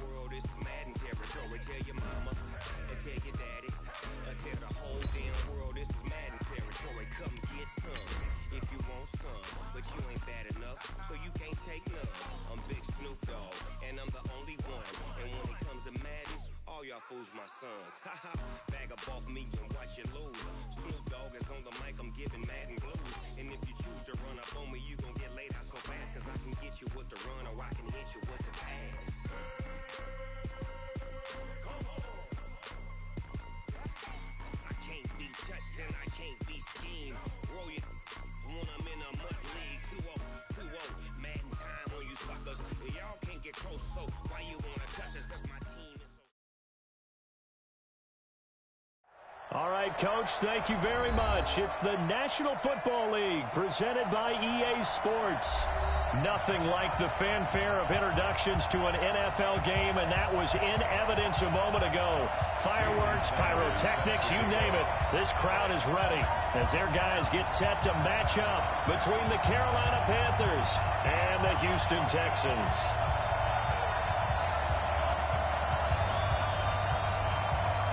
world, this is Madden territory. Tell your mama and tell your daddy. Tell the whole damn world, this is Madden territory. Come get some if you want some, but you ain't bad enough, so you can't take none. I'm Big Snoop Dogg, and I'm the only one. And when it comes to Madden, all y'all fools my sons. Haha, bag up off me and watch you lose. Snoop Dogg is on the mic, I'm giving Madden blues. And if you choose to run up on me, you gon' get laid out so fast, cause I can get you with the run or I can hit you with the pass. I can't be touched and I can't be schemed. Roll it when I'm in a mud league. 2-0, 2-0, Madden time on you suckers. Y'all can't get close, so why you wanna touch us? Cause my team is so... All right, Coach, thank you very much. It's the National Football League presented by EA Sports. Nothing like the fanfare of introductions to an NFL game, and that was in evidence a moment ago. Fireworks, pyrotechnics, you name it. This crowd is ready as their guys get set to match up between the Carolina Panthers and the Houston Texans.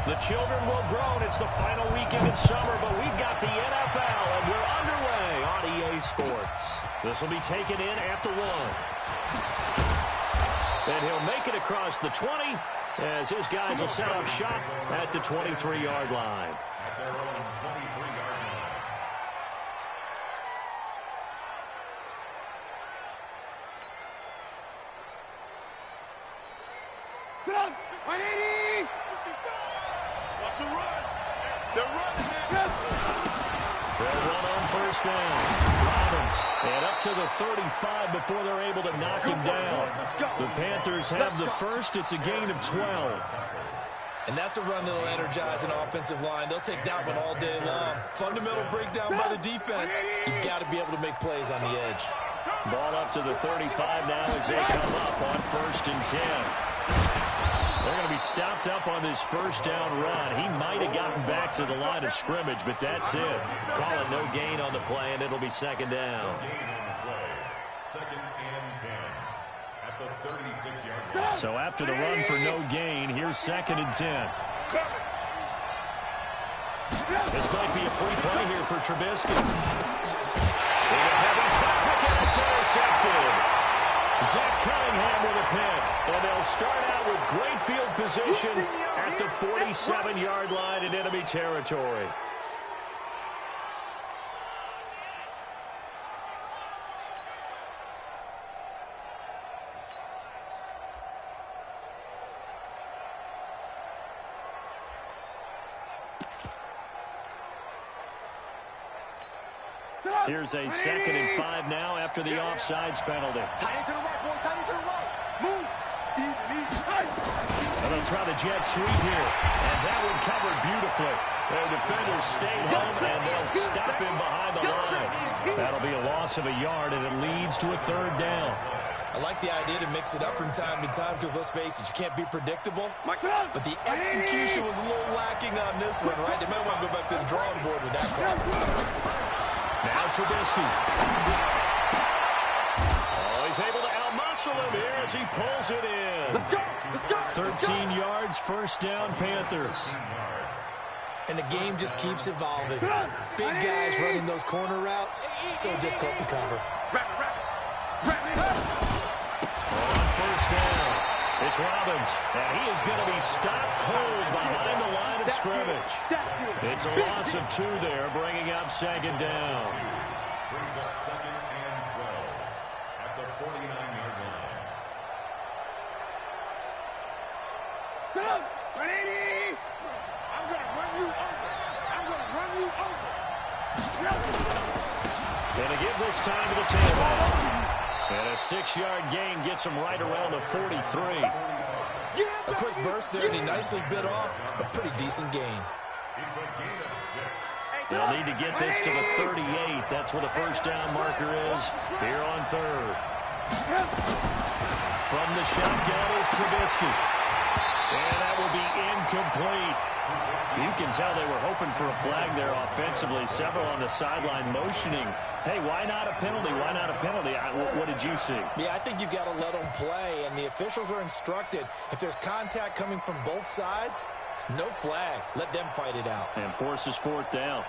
The children will groan. It's the final weekend of summer, but we've got the NFL, and we're underway on EA Sports. This will be taken in at the 1. And he'll make it across the 20 as his guys will set up shop at the 23-yard line. At their own 23-yard line. Get up! 180! Watch the run! They're running, man! They'll run on first down. Robbins, and up to the 35 before they're able to knock him down. The Panthers have the first. It's a gain of 12. And that's a run that'll energize an offensive line. They'll take that one all day long. Fundamental breakdown by the defense. You've got to be able to make plays on the edge. Ball up to the 35 now as they come up on first and 10. They're going to be stopped up on this first down run. He might have gotten back to the line of scrimmage, but that's it. Call it no gain on the play, and it'll be second down. Gain on the play. Second and 10 at the 36-yard line. So after the run for no gain, here's second and 10. This might be a free play here for Trubisky. Into heavy traffic, and it's intercepted. Zach Cunningham with a pick, and they'll start out with great field position at the 47-yard line in enemy territory. Here's a second and 5 now after the offsides penalty. Tight to the right, boy. Tight to the right. Move. And they'll try the jet sweep here. And that one covered beautifully. Their defenders stayed home, and they'll stop him behind the line. That'll be a loss of a yard, and it leads to a third down. I like the idea to mix it up from time to time because, let's face it, you can't be predictable. But the execution was a little lacking on this one, right? They might want to go back to the drawing board with that call. Now Trubisky. Oh, he's able to outmuscle him here as he pulls it in. Let's go. 13 yards, first down, Panthers. And the game just keeps evolving. Big guys running those corner routes, so difficult to cover. On first down, it's Robbins, and he is going to be stopped cold behind the line of scrimmage. It's a loss of 2 there, bringing up second down. Brings up second and 12 at the 49-yard line. Get up. 180. I'm going to run you over. Going to give this time to the tailback. And a 6-yard gain gets him right around the 43. A quick burst there, and he nicely bit off a pretty decent gain. It's a gain of 6. They'll need to get this to the 38. That's where the first down marker is here on third. From the shotgun is Trubisky. And that will be incomplete. You can tell they were hoping for a flag there offensively. Several on the sideline motioning, hey, why not a penalty? Why not a penalty? What did you see? Yeah, I think you've got to let them play, and the officials are instructed, if there's contact coming from both sides, no flag. Let them fight it out. And forces fourth down.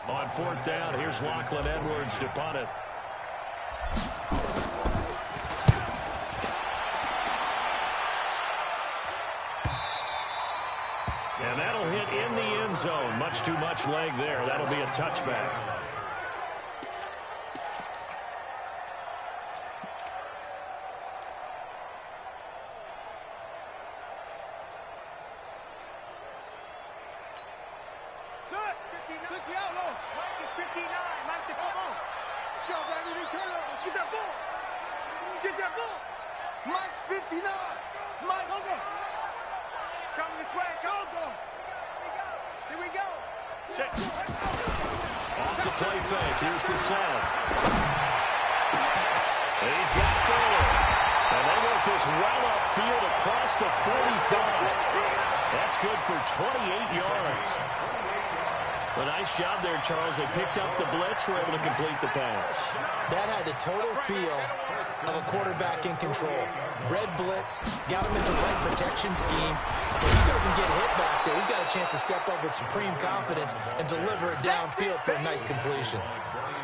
On fourth down, here's Lachlan Edwards to punt it. And that'll hit in the end zone. Much too much leg there. That'll be a touchback. Job there, Charles. They picked up the blitz, were able to complete the pass. That had the total feel of a quarterback in control. Red blitz, got him into right protection scheme, so he doesn't get hit back there. He's got a chance to step up with supreme confidence and deliver it downfield for a nice completion.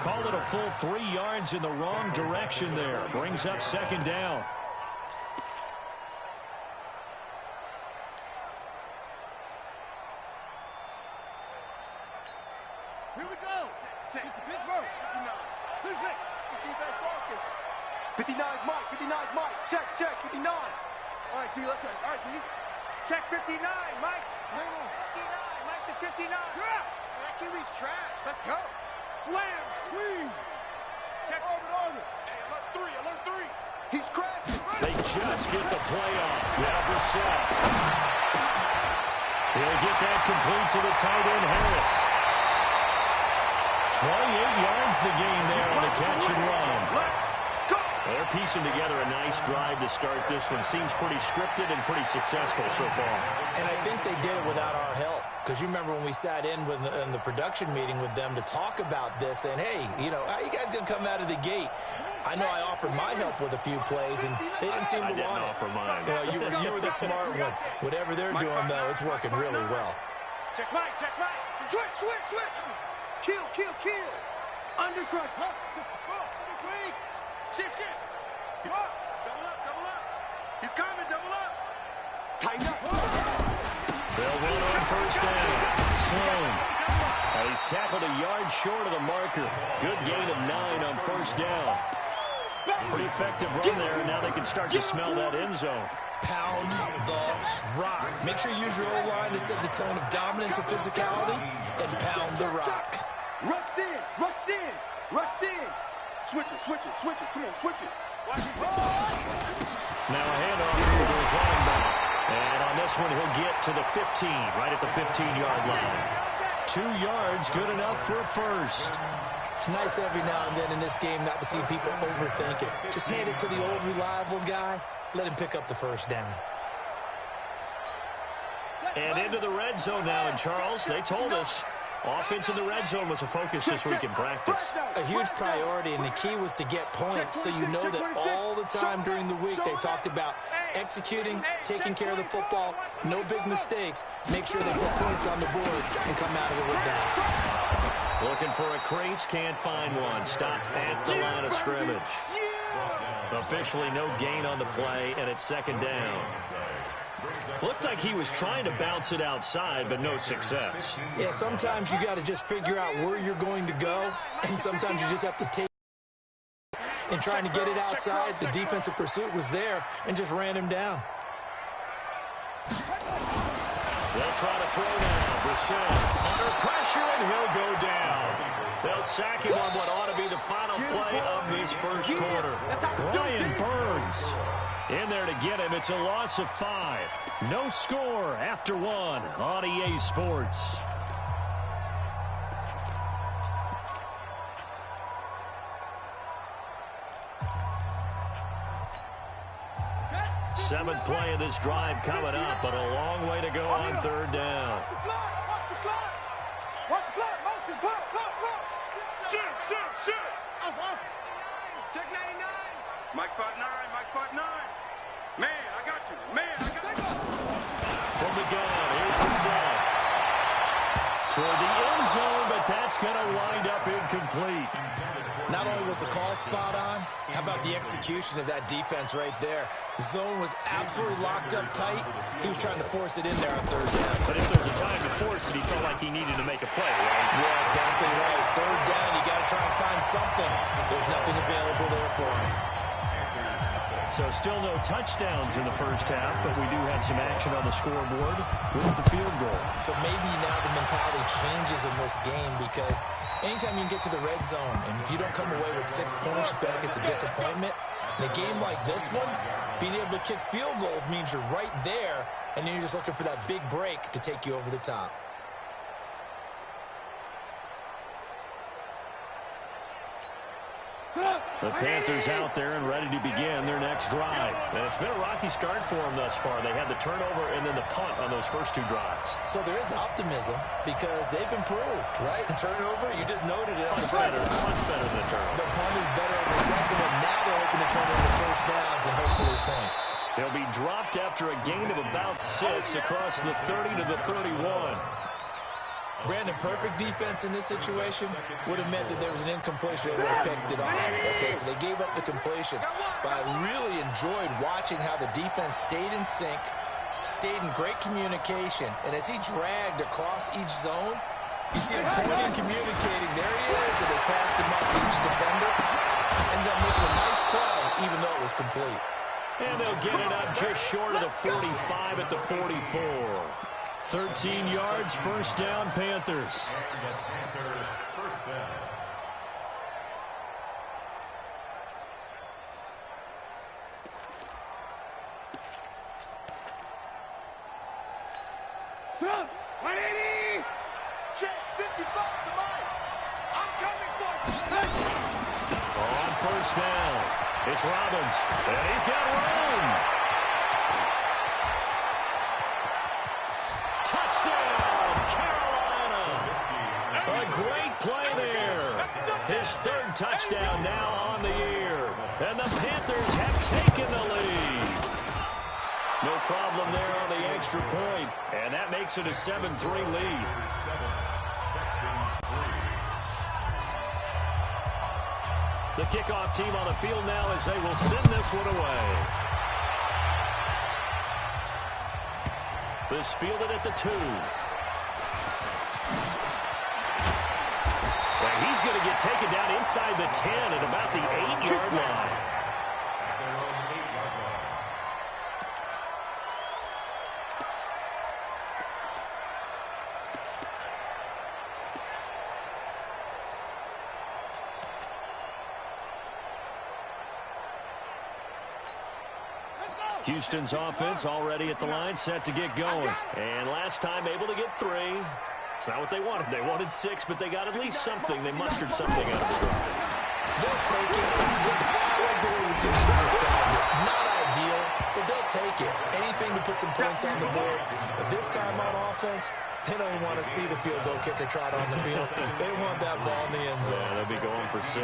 Called it a full 3 yards in the wrong direction there. Brings up second down. Here we go. Check. Pittsburgh. 59. 2-6. This defense focus. 59 is Mike. 59 is Mike. Check. 59. All right, T. Let's check. All right, T. Check 59, Mike. 59. Mike to 59. Yeah. That Kiwi's trash. Let's go. Slam. Swing. Check. Orbit. Hey, alert 3. He's crashing. They just get the play off. Yeah, Brissett. He'll get that complete to the tight end, Harris. 28 yards the gain there on the catch and run. They're piecing together a nice drive to start this one. Seems pretty scripted and pretty successful so far. And I think they did it without our help. Because you remember when we sat in the production meeting with them to talk about this, and hey, you know, how you guys going to come out of the gate? I know I offered my help with a few plays, and they didn't seem to want it. I didn't offer mine. Well, you were the smart one. Whatever they're doing, though, it's working really well. Check Mike. Switch. Kill. Under crush. 64. Shift. Double up. He's coming, double up. Tighten up. They'll run on first down. Sloan. He's tackled a yard short of the marker. Good gain of 9 on first down. Pretty effective run there, and now they can start to smell that end zone. Pound the rock. Make sure you use your O-line to set the tone of dominance and physicality, and pound the rock. Rush in. Switch it. Come on, switch it. Now a handoff here to his running back. And on this one, he'll get to the 15, right at the 15-yard line. 2 yards, good enough for a first. It's nice every now and then in this game not to see people overthink it. Just hand it to the old, reliable guy. Let him pick up the first down. And into the red zone now. And, Charles, they told us offense in the red zone was a focus this week in practice. A huge priority, and the key was to get points, so you know that all the time during the week they talked about executing, taking care of the football, no big mistakes, make sure they put points on the board and come out of it with that. Looking for a crease, can't find one. Stopped at the line of scrimmage. Officially no gain on the play, and it's second down. Looked like he was trying to bounce it outside, but no success. Yeah, sometimes you got to just figure out where you're going to go, and sometimes you just have to take and trying to get it outside. The defensive pursuit was there and just ran him down. They'll try to throw now. Brissett under pressure, and he'll go down. They'll sack him on what ought to be the final play of this first quarter. Brian Burns in there to get him. It's a loss of 5. No score after 1 on EA Sports. 7th play of this drive coming up, but a long way to go on 3rd down. Watch the block, motion, block. Shoot. Off. Check 99. Mike 5'9. Man, I got you. From the gun, here's Brissett. Toward the end zone, but that's going to wind up incomplete. Not only was the call spot on, how about the execution of that defense right there? The zone was absolutely locked up tight. He was trying to force it in there on 3rd down. But if there's a time to force it, he felt like he needed to make a play, right? Yeah, exactly right. 3rd down, you got to try and find something. There's nothing available there for him. So still no touchdowns in the first half, but we do have some action on the scoreboard with the field goal. So maybe now the mentality changes in this game because anytime you can get to the red zone, and if you don't come away with 6 points, you feel like it's a disappointment. In a game like this one, being able to kick field goals means you're right there, and then you're just looking for that big break to take you over the top. The Panthers out there and ready to begin their next drive. And it's been a rocky start for them thus far. They had the turnover and then the punt on those first 2 drives. So there is optimism because they've improved, right? Turnover, you just noted it. Punt's better than the turnover. The punt is better in the second one. Now they're hoping to turn into first downs and hopefully points. They'll be dropped after a gain of about 6 across the 30 to the 31. Brandon, perfect defense in this situation would have meant that there was an incompletion that would have picked it off. Okay, so they gave up the completion. But I really enjoyed watching how the defense stayed in sync, stayed in great communication, and as he dragged across each zone, you see him pointing, communicating. There he is, and they passed him up to each defender. Ended up making a nice play, even though it was complete. And they'll get it up just short of the 45 at the 44. 13 yards, first down, Panthers. First down. Run! 180! Check 55 to Mike. I'm coming for you. On first down, it's Robbins, and he's got room. Play there. His 3rd touchdown now on the year. And the Panthers have taken the lead. No problem there on the extra point. And that makes it a 7-3 lead. The kickoff team on the field now as they will send this one away. This fielded at the 2. He's going to get taken down inside the 10 at about the 8-yard line. Houston's offense already at the line, set to get going. And last time able to get 3. It's not what they wanted. They wanted 6, but they got at least something. They mustered something out of the drive. They'll take it. Just like the way we described it. Not ideal, but they'll take it. Anything to put some points on the board. But this time on offense, they don't even want to see the field goal kicker trot on the field. They want that ball in the end zone. Yeah, they'll be going for 6.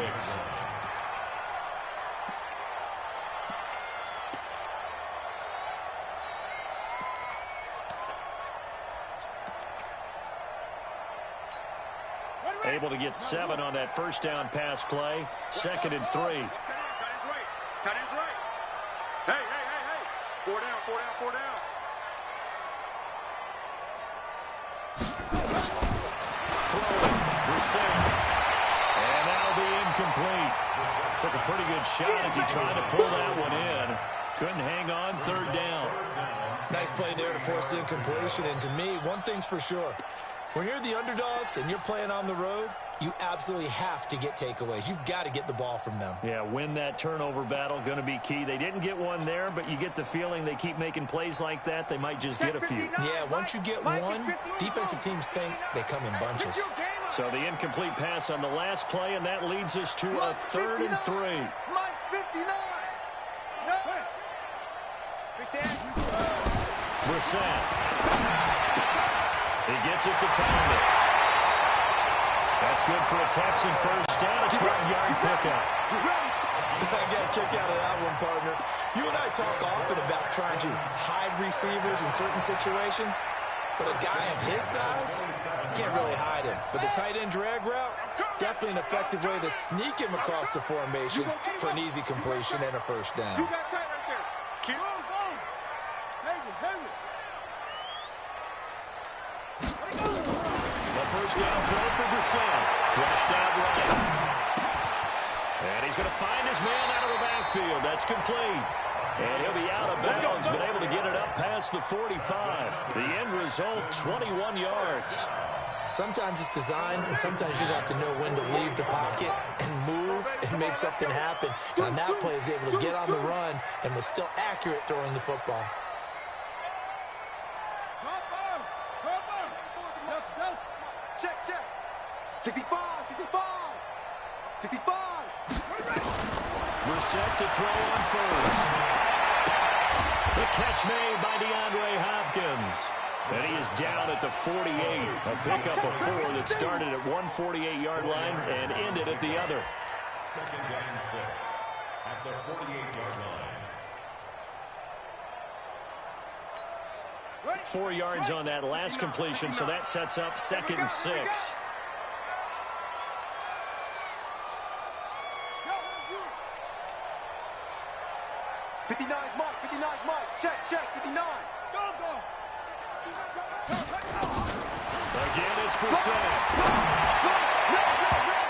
Able to get 7 on that first down pass play. 2nd and 3. Tight end's right. Hey. 4 down. Throwing. Brissett. And that'll be incomplete. Took a pretty good shot as he tried to pull that one in. Couldn't hang on. 3rd down. Nice play there to force the incompletion. And to me, one thing's for sure. When you're the underdogs and you're playing on the road, you absolutely have to get takeaways. You've got to get the ball from them. Yeah, win that turnover battle, going to be key. They didn't get one there, but you get the feeling they keep making plays like that, they might just get a few. Yeah, once you get one, defensive teams think they come in bunches. So the incomplete pass on the last play, and that leads us to a 3rd and 3. Mike's 59. Brissett. He gets it to Thomas. That's good for a Texan first down, a 12-yard pickup. I got a kick out of that one, partner. You and I talk often about trying to hide receivers in certain situations, but a guy of his size, you can't really hide him. But the tight end drag route, definitely an effective way to sneak him across the formation for an easy completion and a first down. You got tight right there. Keep on going. The first down throw for Brissett. Flushed out right. And he's going to find his man out of the backfield. That's complete. And he'll be out of bounds, but able to get it up past the 45. The end result, 21 yards. Sometimes it's design, and sometimes you just have to know when to leave the pocket and move and make something happen. And on that play, he was able to get on the run and was still accurate throwing the football. Check. 65. Brissett to throw on first. The catch made by DeAndre Hopkins. And he is down at the 48. A pickup of 4 that started at 148-yard line and ended at the other. Second and 6 at the 48-yard line. 4 yards on that last completion, so that sets up 2nd and 6. Check, 59. Go. Again, it's Brissett.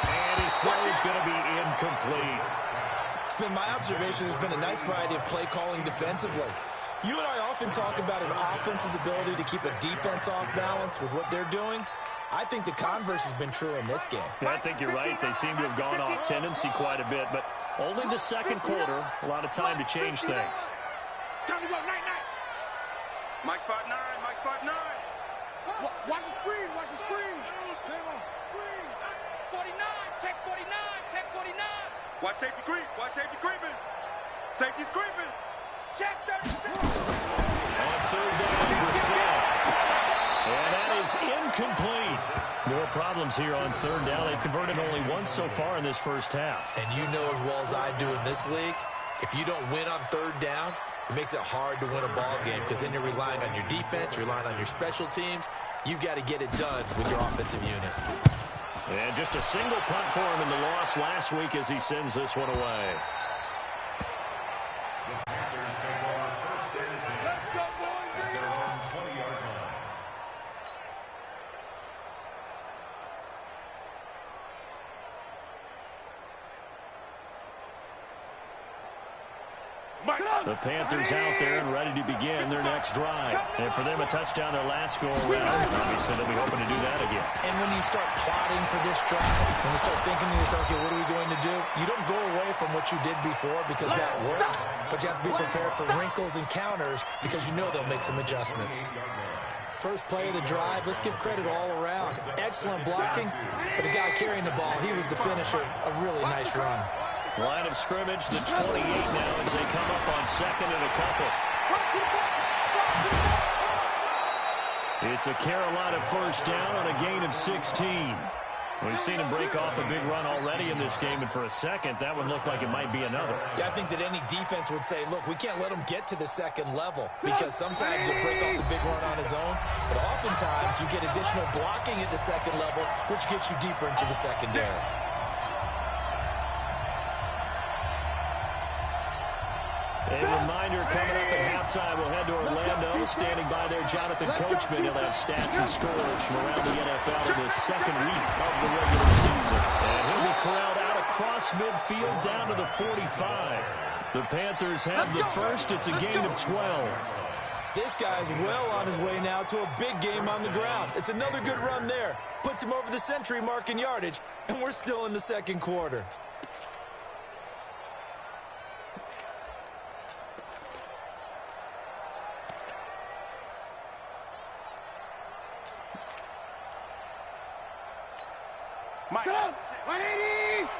And his throw is going to be incomplete. It's been my observation there's been a nice variety of play calling defensively. You and I often talk about an offense's ability to keep a defense off balance with what they're doing. I think the converse has been true in this game. Yeah, I think you're right. They seem to have gone off tendency quite a bit, but only the second quarter, a lot of time to change things. Time to go, night. Mike spot 9. Watch the screen. 49, check 49. Watch safety creeping. Safety's creeping. Check 36. On third down, Brissett. And that is incomplete. More problems here on third down. They've converted only once so far in this first half. And you know as well as I do in this league, if you don't win on third down, it makes it hard to win a ball game because then you're relying on your defense, you're relying on your special teams. You've got to get it done with your offensive unit. And just a single punt for him in the loss last week as he sends this one away. The Panthers take over first and 10. Let's go, boys. At their own 20-yard line. The Panthers out there and ready to begin their next drive. And for them, a touchdown their last go-around. Obviously, they'll be hoping to do that again. And when you start plotting for this drive, when you start thinking to yourself, okay, what are we going to do? You don't go away from what you did before because that worked, but you have to be prepared for wrinkles and counters because you know they'll make some adjustments. First play of the drive, let's give credit all around. Excellent blocking, but the guy carrying the ball, he was the finisher. A really nice run. Line of scrimmage, the 28 now as they come up on second and a couple. It's a Carolina first down on a gain of 16. We've seen him break off a big run already in this game, and for a second, that one looked like it might be another. Yeah, I think that any defense would say, look, we can't let him get to the second level because sometimes he'll break off the big run on his own, but oftentimes you get additional blocking at the second level, which gets you deeper into the secondary. A reminder coming up at halftime, we'll head to Orlando. Standing by there, Jonathan Coachman. He'll have stats and scores from around the NFL in the second week of the regular season. And he'll be corralled out across midfield down to the 45. The Panthers have the first. It's a gain of 12. This guy's well on his way now to a big game on the ground. It's another good run there. Puts him over the century mark in yardage, and we're still in the second quarter. Mike. 180.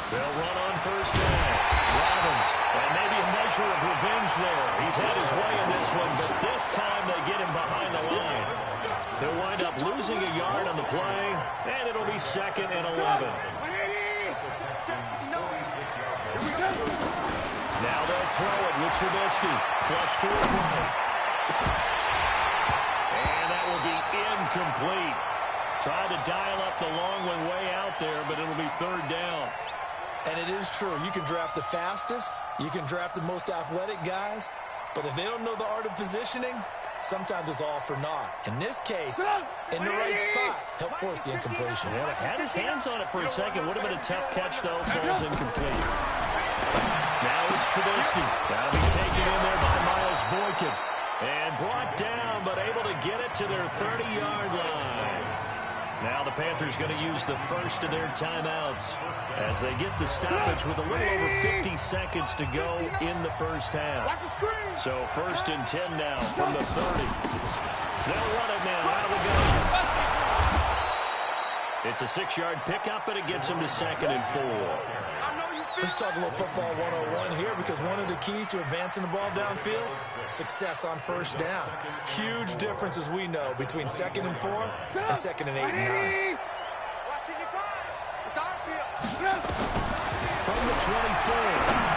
They'll run on first down. Robbins, and maybe a measure of revenge there. He's had his way in this one, but this time they get him behind the line. They'll wind up losing a yard on the play, and it'll be 2nd and 11. Now they'll throw it with Trubisky. Flush to his right. And that will be incomplete. Tried to dial up the long one way out there, but it'll be 3rd down. And it is true. You can draft the fastest. You can draft the most athletic guys. But if they don't know the art of positioning, sometimes it's all for naught. In this case, in the right spot, help force the incompletion. Yeah, had his hands on it for a second. Would have been a tough catch, though. Falls incomplete. Now it's Trubisky. That'll be taken in there by Miles Boykin. And brought down, but able to get it to their 30-yard line. Now the Panthers going to use the first of their timeouts as they get the stoppage with a little over 50 seconds to go in the first half. So 1st and 10 now from the 30. They'll run it now out of the gun. It's a 6-yard pickup, and it gets them to 2nd and 4. Let's talk a little football 101 here, because one of the keys to advancing the ball downfield, success on first down. Huge difference, as we know, between 2nd and 4 and 2nd and 8 and 9. From the 24,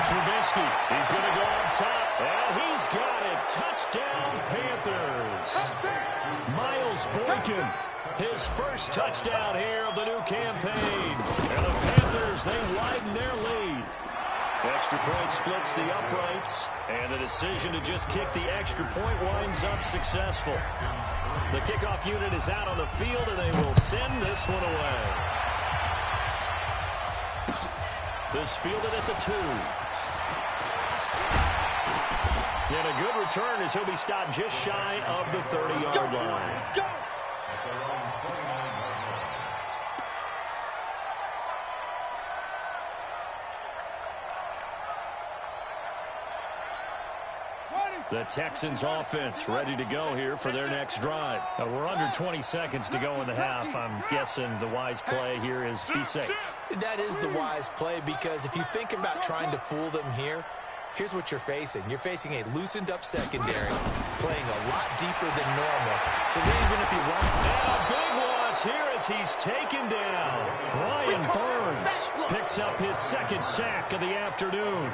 Trubisky. He's going to go up top, and he's got it. Touchdown, Panthers. Miles Boykin, his first touchdown here of the new campaign. And the Panthers, they widen their lead. Extra point splits the uprights, and the decision to just kick the extra point winds up successful. The kickoff unit is out on the field, and they will send this one away. This fielded at the 2. And a good return as he'll be stopped just shy of the 30-yard line. Let's go! The Texans offense ready to go here for their next drive. We're under 20 seconds to go in the half. I'm guessing the wise play here is be safe. That is the wise play, because if you think about trying to fool them here, here's what you're facing. You're facing a loosened up secondary, playing a lot deeper than normal. So even if you run... And a big loss here as he's taken down. Brian Burns picks up his 2nd sack of the afternoon.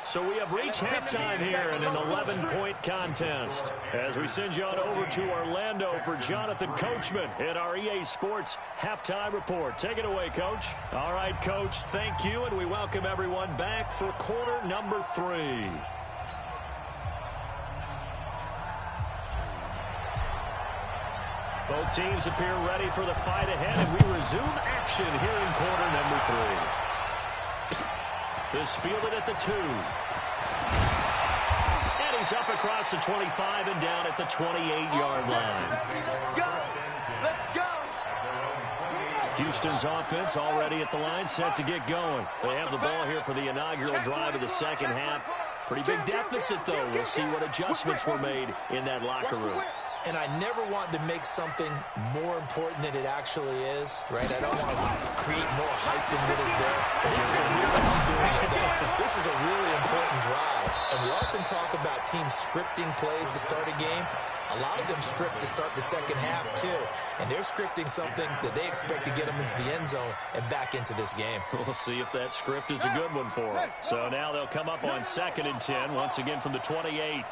So we have reached halftime here in an 11-point contest as we send you on over to Orlando for Jonathan Coachman in our EA Sports Halftime Report. Take it away, Coach. All right, Coach, thank you, and we welcome everyone back for quarter number 3. Both teams appear ready for the fight ahead, and we resume action here in quarter number 3. This fielded at the 2. And he's up across the 25 and down at the 28-yard line. Let's go! Houston's offense already at the line, set to get going. They have the ball here for the inaugural drive of the second half. Pretty big deficit, though. We'll see what adjustments were made in that locker room. And I never want to make something more important than it actually is, right? I don't want to create more hype than what is there. This is a really important drive. And we often talk about teams scripting plays to start a game. A lot of them script to start the second half, too. And they're scripting something that they expect to get them into the end zone and back into this game. We'll see if that script is a good one for them. So now they'll come up on 2nd and 10, once again from the 28.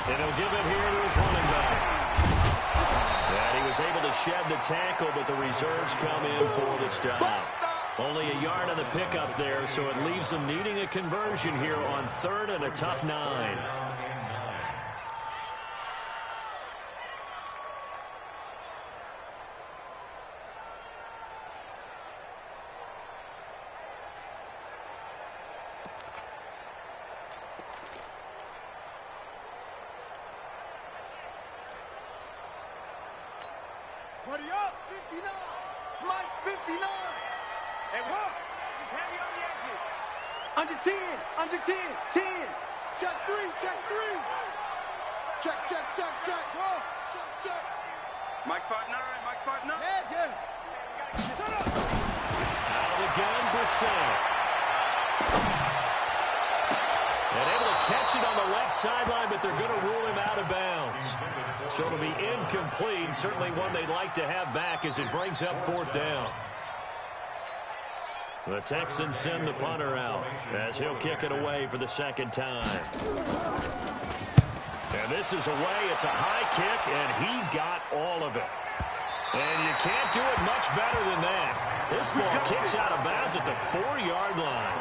And he'll give it here to his running back. And he was able to shed the tackle, but the reserves come in for the stop. Only a yard on the pickup there, so it leaves them needing a conversion here on 3rd and a tough 9. 59. Mike's 59. Hey, what? He's heavy on the edges. Under 10, under 10, 10. Check 3, check 3. Check, check, check, check. Whoa, check, check. Mike's 5'9", Mike's 5'9. Yeah. Out of the gun, Brissett. And able to catch it on the left sideline, but they're going to rule him out of bounds. So it'll be incomplete. Certainly one they'd like to have back as it brings up 4th down. The Texans send the punter out as he'll kick it away for the 2nd time. And this is away. It's a high kick, and he got all of it. And you can't do it much better than that. This ball kicks out of bounds at the 4-yard line.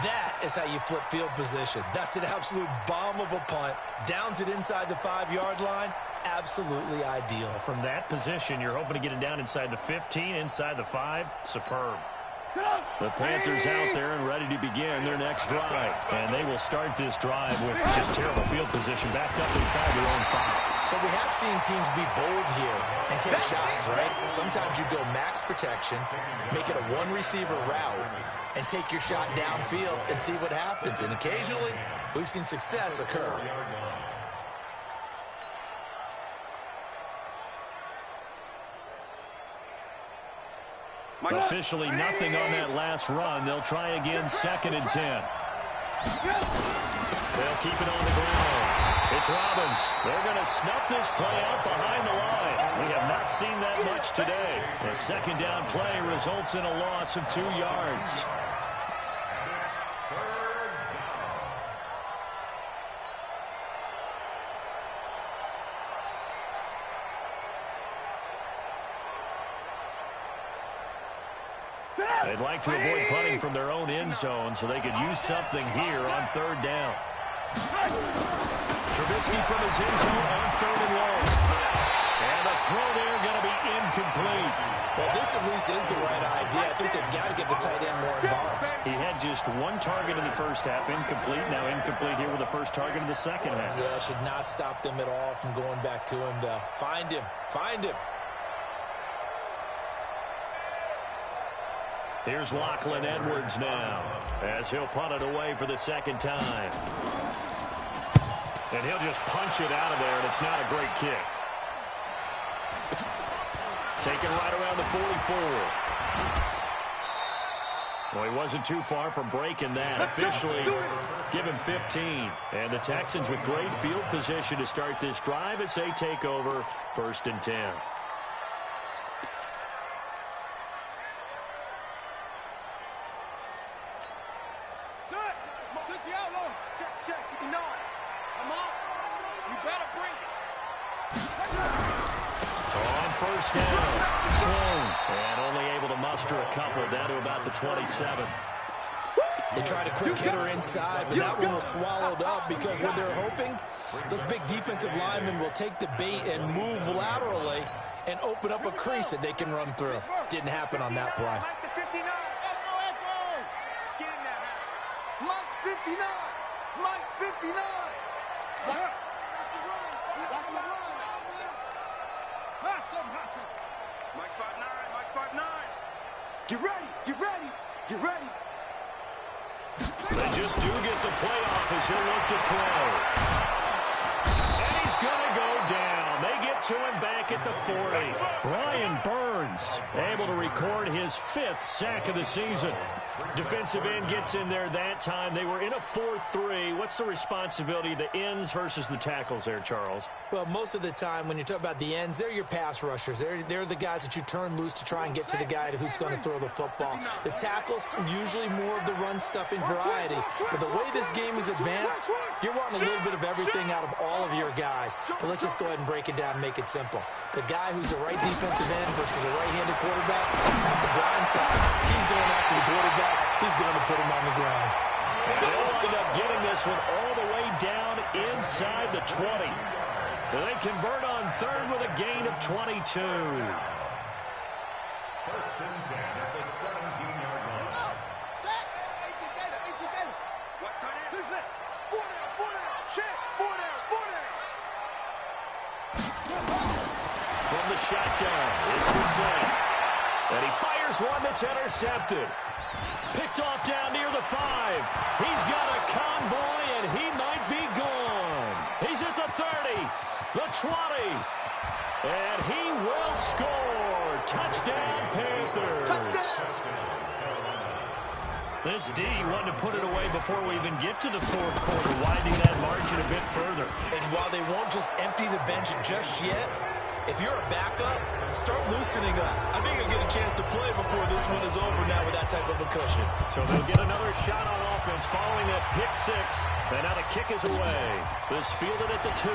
That is how you flip field position. That's an absolute bomb of a punt. Downs it inside the 5-yard line. Absolutely ideal. From that position, you're hoping to get it down inside the 15, inside the 5. Superb. The Panthers out there and ready to begin their next drive. And they will start this drive with just terrible field position backed up inside their own 5. But we have seen teams be bold here and take shots, right? Sometimes you go max protection, make it a one-receiver route, and take your shot downfield and see what happens. And occasionally, we've seen success occur. Officially nothing on that last run. They'll try again, 2nd and 10. They'll keep it on the ground. It's Robbins. They're going to snuff this play out behind the line. We have not seen that much today. A 2nd down play results in a loss of 2 yards. They'd like to avoid punting from their own end zone so they could use something here on 3rd down. Trubisky from his end zone on 3rd and long. And the throw there going to be incomplete. Well, this at least is the right idea. I think they've got to get the tight end more involved. He had just 1 target in the first half, incomplete. Now incomplete here with the first target of the second half. Yeah, should not stop them at all from going back to him to find him. Find him. Here's Lachlan Edwards now as he'll punt it away for the 2nd time. And he'll just punch it out of there, and it's not a great kick. Taken right around the 44. Well, he wasn't too far from breaking that. Officially, give him 15. And the Texans with great field position to start this drive as they take over 1st and 10. First down, Sloan, and only able to muster a couple down to about the 27. They tried a quick hitter inside, but that one was swallowed up because what they're hoping, those big defensive linemen will take the bait and move laterally and open up a crease that they can run through. Didn't happen on that play. Mike's 59. Mike's 59. Mike 5'9", Mike 5'9". Get ready, get ready, get ready. They just do get the playoff as he'll look to throw. And he's going to go down. They get to him back at the 40. Brian Burns able to record his 5th sack of the season. Defensive end gets in there that time. They were in a 4-3. What's the responsibility of the ends versus the tackles there, Charles? Well, most of the time when you talk about the ends, they're your pass rushers. They're the guys that you turn loose to try and get to the guy who's going to throw the football. The tackles, usually more of the run-stuffing variety. But the way this game is advanced, you're wanting a little bit of everything out of all of your guys. But let's just go ahead and break it down and make it simple. The guy who's a right defensive end versus a right-handed quarterback, that's the blind side. He's going after the quarterback. He's going to put him on the ground. And they'll wind up getting this one all the way down inside the 20. They convert on 3rd with a gain of 22. 1st and 10 at the 17-yard line. Set. 18 Gator. What tight end? 2 6. 4 down. Check. 4 down. From from the shotgun. It's Brissett. And he fires one that's intercepted. Picked off down near the 5. He's got a convoy, and he might be gone. He's at the 30, the 20, and he will score. Touchdown, Panthers. Touchdown. This D wanted to put it away before we even get to the fourth quarter, widening that margin a bit further. And while they won't just empty the bench just yet, if you're a backup, start loosening up. I think you'll get a chance to play before this one is over now with that type of a cushion. So they'll get another shot on offense following that pick 6. And now the kick is away. This fielded at the 2.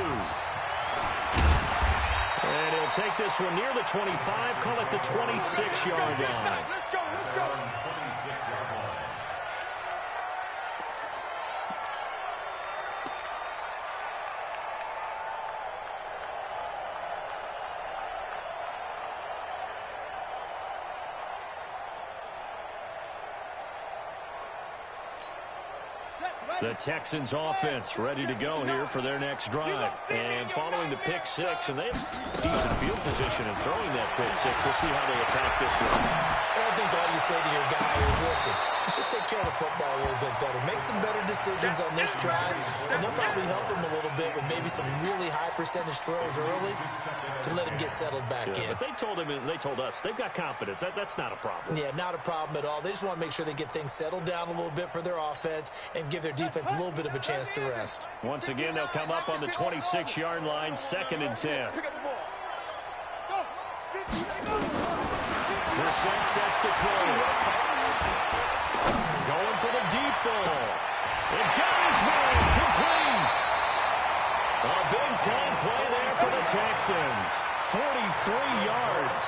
And he'll take this one near the 25, call it the 26-yard line. Let's go, let's go. 26-yard line. The Texans offense ready to go here for their next drive. And following the pick 6, and they have decent field position in throwing that pick 6. We'll see how they attack this one. I think all you say to your guy is, listen, let's just take care of the football a little bit better. Make some better decisions on this drive, and they'll probably help him a little bit with maybe some really high percentage throws early to let him get settled back in. But they told him, and they told us, they've got confidence. That's not a problem. Yeah, not a problem at all. They just want to make sure they get things settled down a little bit for their offense and give their defense a little bit of a chance to rest. Once again, they'll come up on the 26-yard line, 2nd and 10. Pick up the ball. Go. Brissett sets to throw. Going for the deep ball. It got his man complete. A big-time play there for the Texans. 43 yards.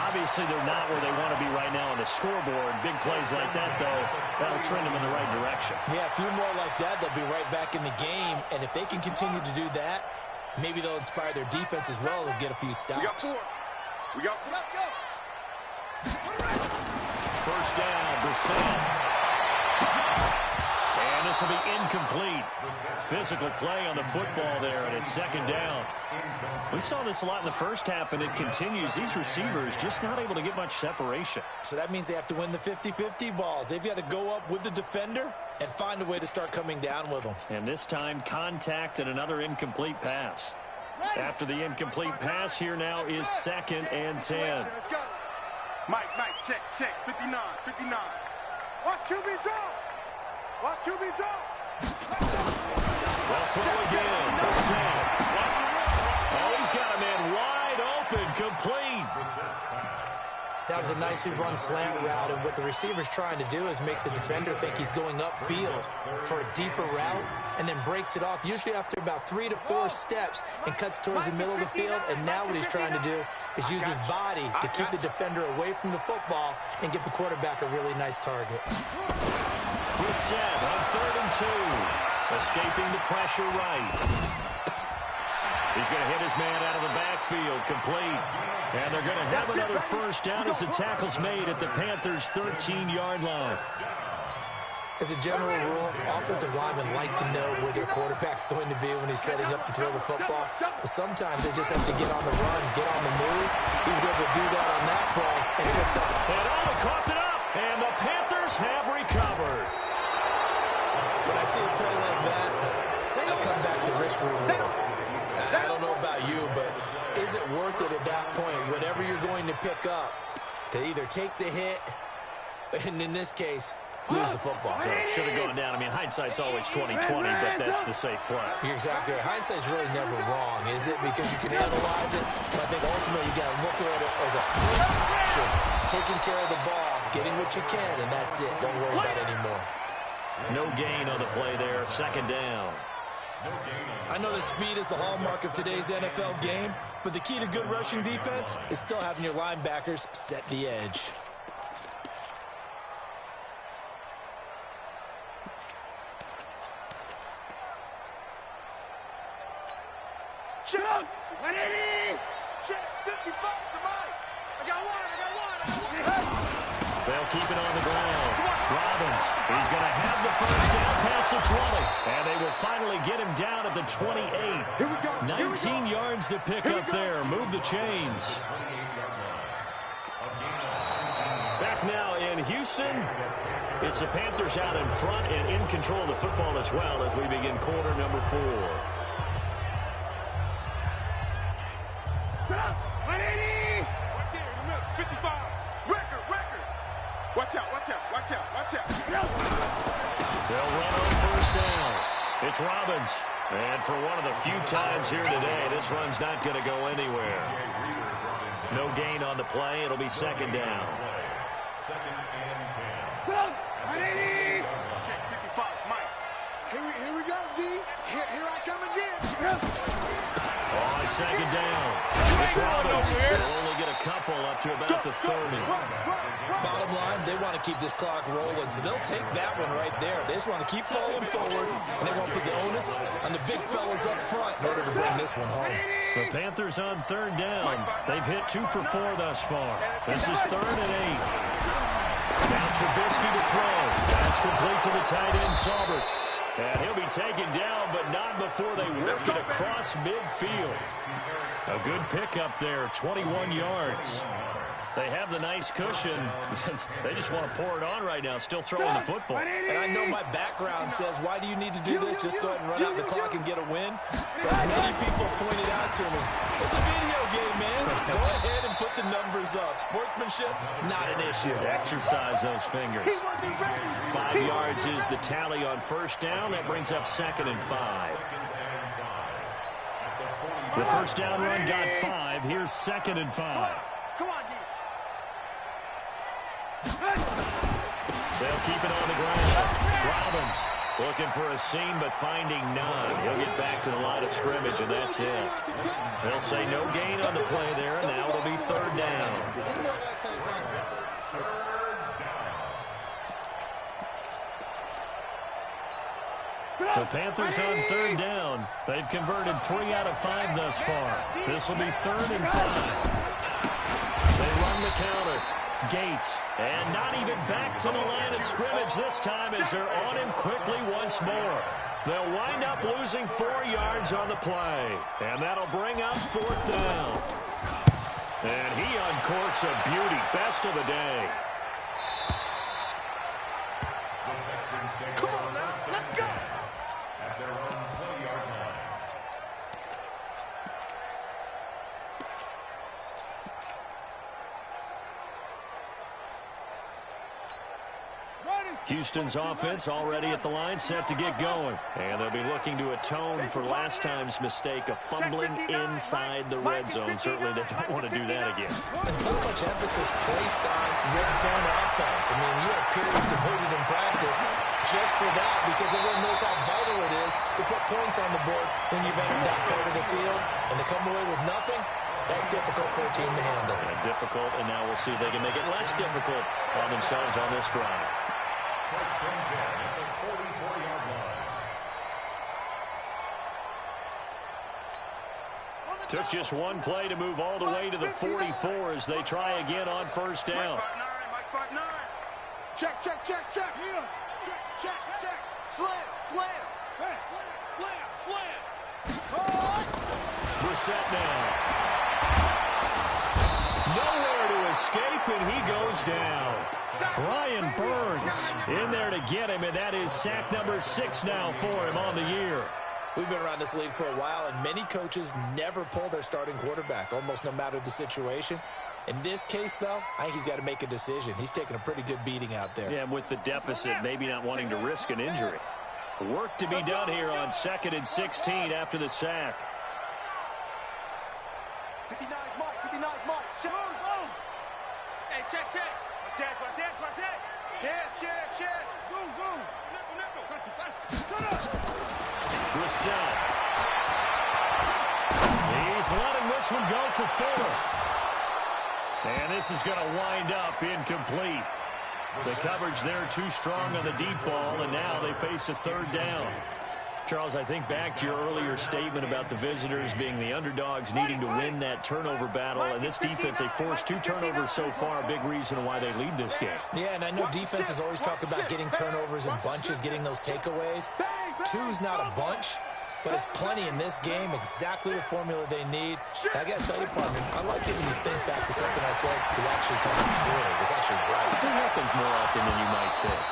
Obviously, they're not where they want to be right now on the scoreboard. Big plays like that, though, that'll trend them in the right direction. Yeah, a few more like that, they'll be right back in the game. And if they can continue to do that, maybe they'll inspire their defense as well. They'll get a few stops. We got 4. Go. First down, Brissett. And this will be incomplete. Physical play on the football there, and it's 2nd down. We saw this a lot in the first half, and it continues. These receivers just not able to get much separation. So that means they have to win the 50-50 balls. They've got to go up with the defender and find a way to start coming down with them. And this time, contact and another incomplete pass. After the incomplete pass, here now is 2nd and 10. Let's go. Mike, check. 59. Watch QB drop. Watch QB drop. Well, throw again. Brissett. Oh, he's got a man wide open, complete. That was a nicely run slant route, and what the receiver's trying to do is make the defender think he's going upfield for a deeper route, and then breaks it off, usually after about 3 to 4 steps, and cuts towards the middle of the field. And now what he's trying to do is use his body to keep the defender away from the football and give the quarterback a really nice target. Brissett on 3rd and 2. Escaping the pressure right. He's going to hit his man out of the backfield, complete. And they're going to have another first down as the tackle's made at the Panthers' 13-yard line. As a general rule, offensive linemen like to know where their quarterback's going to be when he's setting up to throw the football. But sometimes they just have to get on the run, get on the move. He was able to do that on that play, and he picks up. And coughed it up, and the Panthers have recovered. When I see a play like that, I come back to risk reward. I don't know about you, but is it worth it at that point, whatever you're going to pick up, to either take the hit, and in this case, lose the football? So it should have gone down. I mean, hindsight's always 20/20, but that's the safe play. You're exactly right. Hindsight's really never wrong, is it? Because you can analyze it, but I think ultimately you got to look at it as a first option, taking care of the ball, getting what you can, and that's it. Don't worry about it anymore. No gain on the play there. 2nd down. I know that speed is the hallmark of today's NFL game, but the key to good rushing defense is still having your linebackers set the edge. Check. Check. 55 to Mike. I got one. They'll keep it on the ground. Robbins, he's going to have the first down past the 20. And they will finally get him down at the 28. 19 yards to pick up there. Move the chains. Back now in Houston. It's the Panthers out in front and in control of the football as well as we begin quarter number 4. 55. Record. Watch out. They'll run on first down. It's Robbins. And for one of the few times here today, this run's not going to go anywhere. No gain on the play. It'll be second down. Second and 10. Check 55, Mike. Here we go, D. Here I come again. On second down. It's Robbins. They'll only get a couple up to about the 30. Bottom line, they want to keep this clock rolling, so they'll take that one right there. They just want to keep falling forward, and they want to put the onus on the big fellas up front in order to bring this one home. The Panthers on third down. They've hit 2 for 4 thus far. This is 3rd and 8. Now Trubisky to throw. That's complete to the tight end, Saubert. And he'll be taken down, but not before they work it across midfield. A good pickup there, 21 yards. They have the nice cushion. They just want to pour it on right now, still throwing the football. And I know my background says, why do you need to do this? Just go ahead and run out the clock and get a win. But as many people pointed out to me, it's a video game, man. Go ahead and put the numbers up. Sportsmanship, not an issue. Exercise those fingers. 5 yards is the tally on first down. That brings up 2nd and 5. The first down run got 5. Here's 2nd and 5. Come on, D. They'll keep it on the ground. Robbins looking for a seam, but finding none. He'll get back to the line of scrimmage, and that's it. They'll say no gain on the play there, and now it'll be 3rd down. The Panthers on 3rd down. They've converted 3 out of 5 thus far. This will be 3rd and 5. They run the counter. Gates, and not even back to the line of scrimmage this time as they're on him quickly once more. They'll wind up losing 4 yards on the play, and that'll bring up 4th down. And he uncorks a beauty, best of the day. Come on now, let's go. At their own 20-yard line. Houston's offense already at the line, set to get going. And they'll be looking to atone for last time's mistake of fumbling inside the red zone. Certainly they don't want to do that again. And so much emphasis placed on red zone offense. I mean, you have periods devoted in practice just for that because everyone knows how vital it is to put points on the board when you've entered that part of the field. And to come away with nothing, that's difficult for a team to handle. And difficult, and now we'll see if they can make it less difficult on themselves on this drive. First and 10 at the 44-yard line. Took just one play to move all the way to the 44 as they try again on first down. Mike 5-9. Check. Here. Check. Slam. Brissett now. Nowhere to escape, and he goes down. Brian Burns in there to get him, and that is sack number 6 now for him on the year. We've been around this league for a while, and many coaches never pull their starting quarterback, almost no matter the situation. In this case, though, I think he's got to make a decision. He's taking a pretty good beating out there. Yeah, and with the deficit, maybe not wanting to risk an injury. Work to be done here on 2nd and 16 after the sack. 59 Mike. Check. Hey, check. Chance. Zoom. Brissett. He's letting this one go for 4. And this is going to wind up incomplete. The coverage there too strong on the deep ball, and now they face a 3rd down. Charles, I think back to your earlier statement about the visitors being the underdogs needing to win that turnover battle. And this defense, they forced 2 turnovers so far, a big reason why they lead this game. Yeah, and I know defenses always talk about getting turnovers in bunches, getting those takeaways. 2's not a bunch, but it's plenty in this game, exactly the formula they need. I got to tell you, partner, I like it when you think back to something I said. It actually comes true. It's actually right. It happens more often than you might think.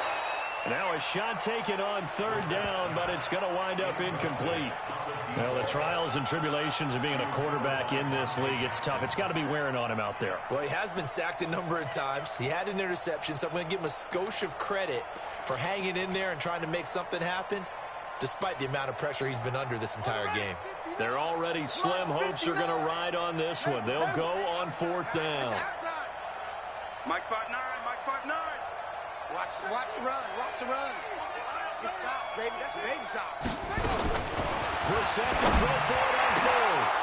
Now a shot taken on 3rd down, but it's going to wind up incomplete. Well, the trials and tribulations of being a quarterback in this league, it's tough. It's got to be wearing on him out there. Well, he has been sacked a number of times. He had an interception, so I'm going to give him a skosh of credit for hanging in there and trying to make something happen, despite the amount of pressure he's been under this entire game. They're already slim hopes are going to ride on this one. They'll go on 4th down. Mike 5'9", Mike 5'9". Watch the run, watch the run. Good shot, baby, that's a baby shot. Brissett to throw for it on 4th.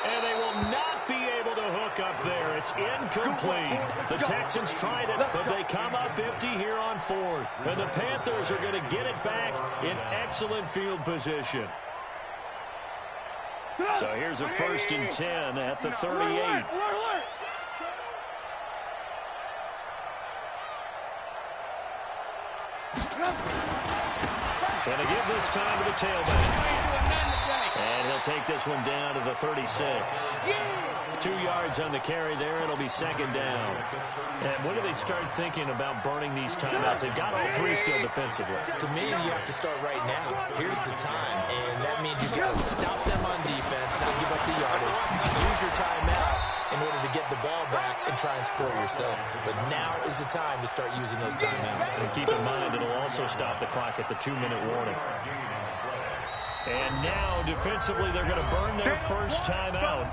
And they will not be able to hook up there. It's incomplete. The Texans tried it, but they come up empty here on 4th. And the Panthers are going to get it back in excellent field position. So here's a 1st and 10 at the 38. Going to give this time to the tailback. And he'll take this one down to the 36. 2 yards on the carry there. It'll be 2nd down. And when do they start thinking about burning these timeouts? They've got all 3 still defensively. To me, you have to start right now. Here's the time, and that means you've got to stop them on defense, not give up the yardage, use your timeouts in order to get the ball back and try and score yourself. But now is the time to start using those timeouts. And keep in mind, it'll also stop the clock at the 2-minute warning. And now, defensively, they're going to burn their first timeout.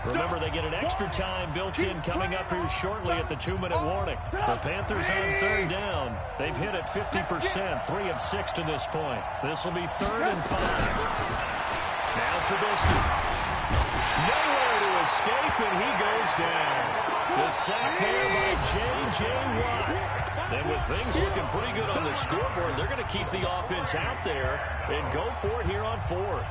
Remember, they get an extra time built in coming up here shortly at the 2-minute warning. The Panthers on 3rd down. They've hit it 50%, 3 of 6 to this point. This will be 3rd and 5. Now Trubisky. Nowhere to escape, and he goes down. The sack there by J.J. Watt. And with things looking pretty good on the scoreboard, they're going to keep the offense out there and go for it here on 4th.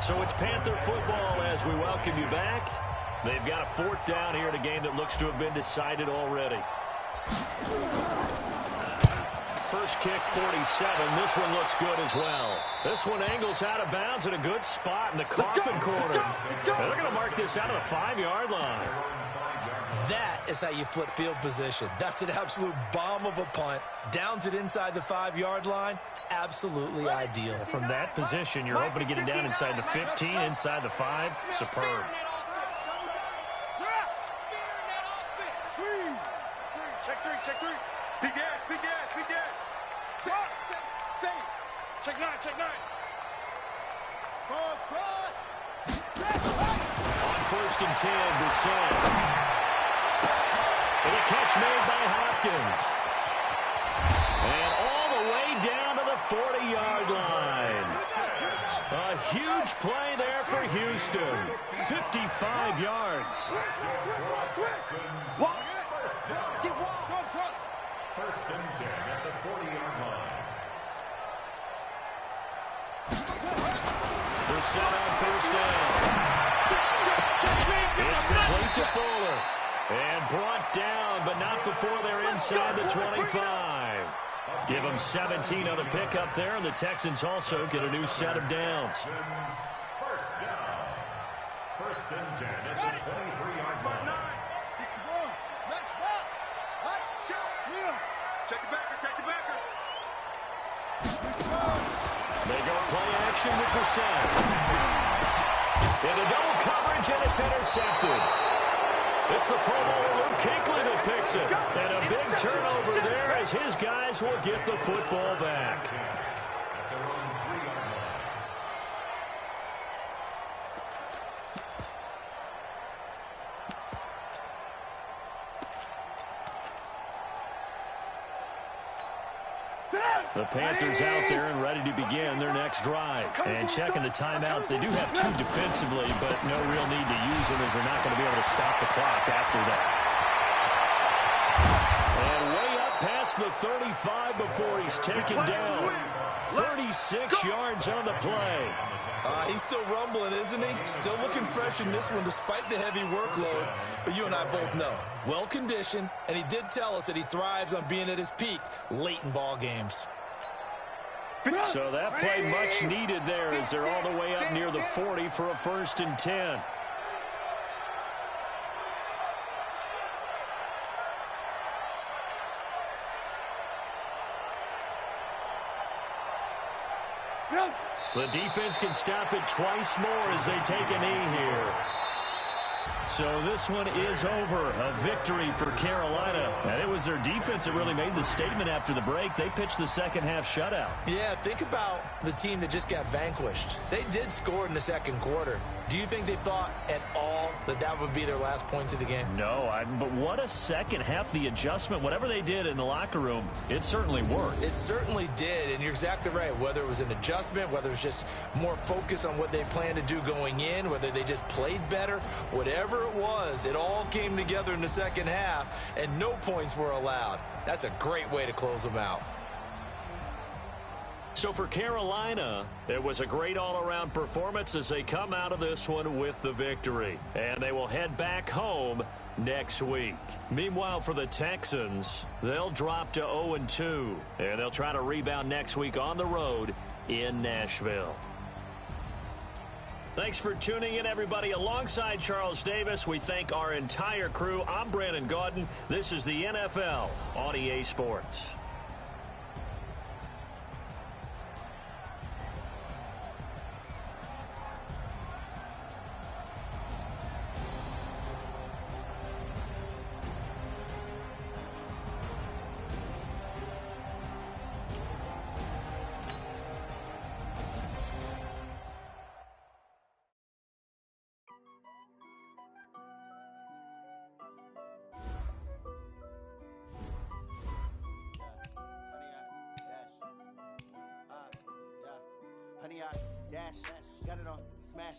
So it's Panther football as we welcome you back. They've got a 4th down here in a game that looks to have been decided already. First kick, 47. This one looks good as well. This one angles out of bounds in a good spot in the coffin corner. And they're going to mark this out of the 5-yard line. That is how you flip field position. That's an absolute bomb of a punt. Downs it inside the 5-yard line. Absolutely ideal. From that position, you're hoping to get it down inside the 15, inside the 5. Superb. Check 3. Big ass. Say. Check 9. Ball trot. On 1st and 10, Brissett. And a catch made by Hopkins. And all the way down to the 40-yard line. A huge play there for Houston. 55 yards. First and 10 at the 40-yard line. Brissett on 1st down. It's complete to Fuller. And brought down, but not before they're inside the 25. Give them 17 on the pickup there, and the Texans also get a new set of downs. First down. First and 10 at the 23-yard line. Check the backer. They go play action with Brissett. Into double coverage, and it's intercepted. It's the Pro Bowler Luke Kuechly that picks it. And a big turnover there as his guys will get the football back. The Panthers out there and ready to begin their next drive. And checking the timeouts, they do have 2 defensively, but no real need to use them as they're not going to be able to stop the clock after that. And way up past the 35 before he's taken down. 36 yards on the play. He's still rumbling, isn't he? Still looking fresh in this one despite the heavy workload. But you and I both know, well-conditioned, and he did tell us that he thrives on being at his peak late in ball games. So that play much needed there as they're all the way up near the 40 for a 1st and 10. The defense can stop it twice more as they take a knee here. So this one is over. A victory for Carolina. And it was their defense that really made the statement after the break. They pitched the second-half shutout. Yeah, think about the team that just got vanquished. They did score in the second quarter. Do you think they thought at all that that would be their last points of the game? No, but what a second half. The adjustment, whatever they did in the locker room, it certainly worked. It certainly did, and you're exactly right. Whether it was an adjustment, whether it was just more focus on what they planned to do going in, whether they just played better, whatever it was, it all came together in the second half, and no points were allowed. That's a great way to close them out. So for Carolina, it was a great all-around performance as they come out of this one with the victory. And they will head back home next week. Meanwhile, for the Texans, they'll drop to 0-2. And they'll try to rebound next week on the road in Nashville. Thanks for tuning in, everybody. Alongside Charles Davis, we thank our entire crew. I'm Brandon Gaudin. This is the NFL on EA Sports. Honey, I dash, got it on smash,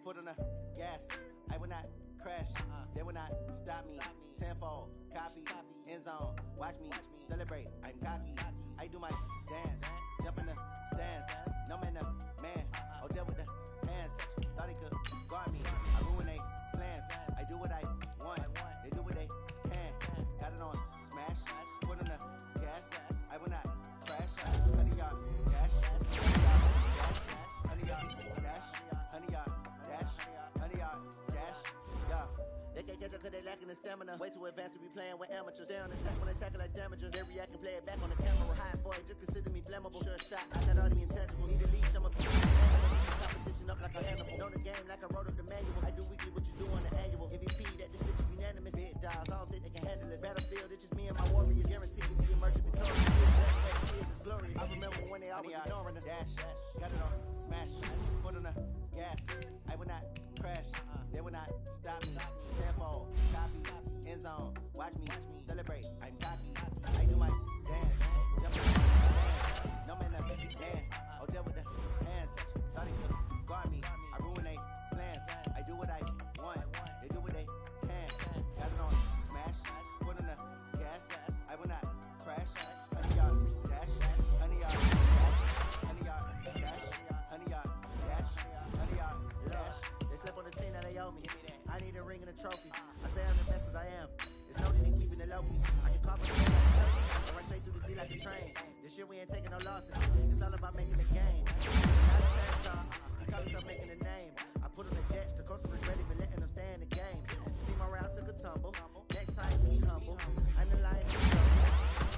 foot on the gas. I will not crash, they will not stop me. Tenfold, copy, end zone, watch me celebrate. I'm cocky, I do my dance, jump in the stands. No man, the man, oh, deal with the hands. Thought he could guard me, I ruin they plans. I do what I want, they do what they can. Got it on smash, foot on the gas. I will not crash, honey, y'all dash. They can't catch up cause they lacking the stamina. Way too advanced to be playing with amateurs. Stay on attack when they tackle like damager. They react and play it back on the camera. High boy, just consider me flammable. Sure shot, I got all the intangibles. Need a leash, I'm a competition up like a animal. Know the game like I wrote up the manual. I do weekly what you do on the annual. MVP, that decision unanimous. Big dogs, I don't think they can handle it. Battlefield, it's just me and my warriors. Guaranteed to be emerging victorious. It's glorious. I remember when they always ignoring us. Dash, got it on smash, foot on the gas. I will not crash, they will not stop me. Tenfold, copy, end zone, watch me celebrate. I'm cocky, I do my dance, jump in the dance. No man, man, oh, deal with the hands. Thought he could guard me, I ruin they plans. I do what I want, they do what they can. Got it on smash, foot on the gas. I will not crash, honey, y'all dash, honey, y'all dash, honey, y'all dash, honey, y'all dash, honey, y'all dash. They slept on the team that they owe me. I need a ring and a trophy. I say I'm the best cause I am. There's no need in keeping it low key. I can comprehend like a turkey. I run straight through the D like a train. This year we ain't taking no losses. It's all about making the game. You call yourself making a name. I put on the jets, the coast was ready, but letting them stay in the game. Team around took a tumble. Next time be humble. I'm the lion in the jungle.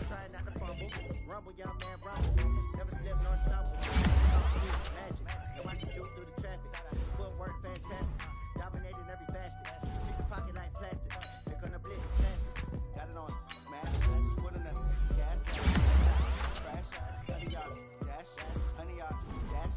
Trying not to fumble. Rumble, young man, rumble. Never slip nor stumble. Magic. No, I can shoot through the traffic. Footwork fantastic. Dominating every facet. Keep the pocket like plastic. Here come the blitz, plastic. Got it on smash. Foot on the gas. Crash. Honey, y'all dash. Honey, y'all dash.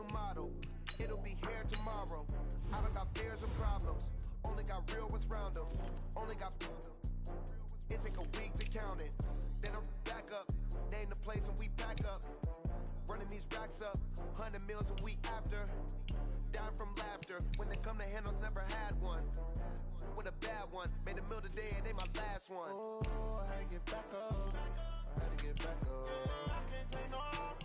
new model. It'll be here tomorrow. I don't got fears and problems. Only got real ones round them. Only got. It take a week to count it. Then I'm back up. Name the place and we pack up. Running these racks up. 100 meals a week after. Dying from laughter. When they come to handles, never had one. With a bad one. Made a meal today and they my last one. Oh, I had to get back up. I had to get back up. I can't take no off.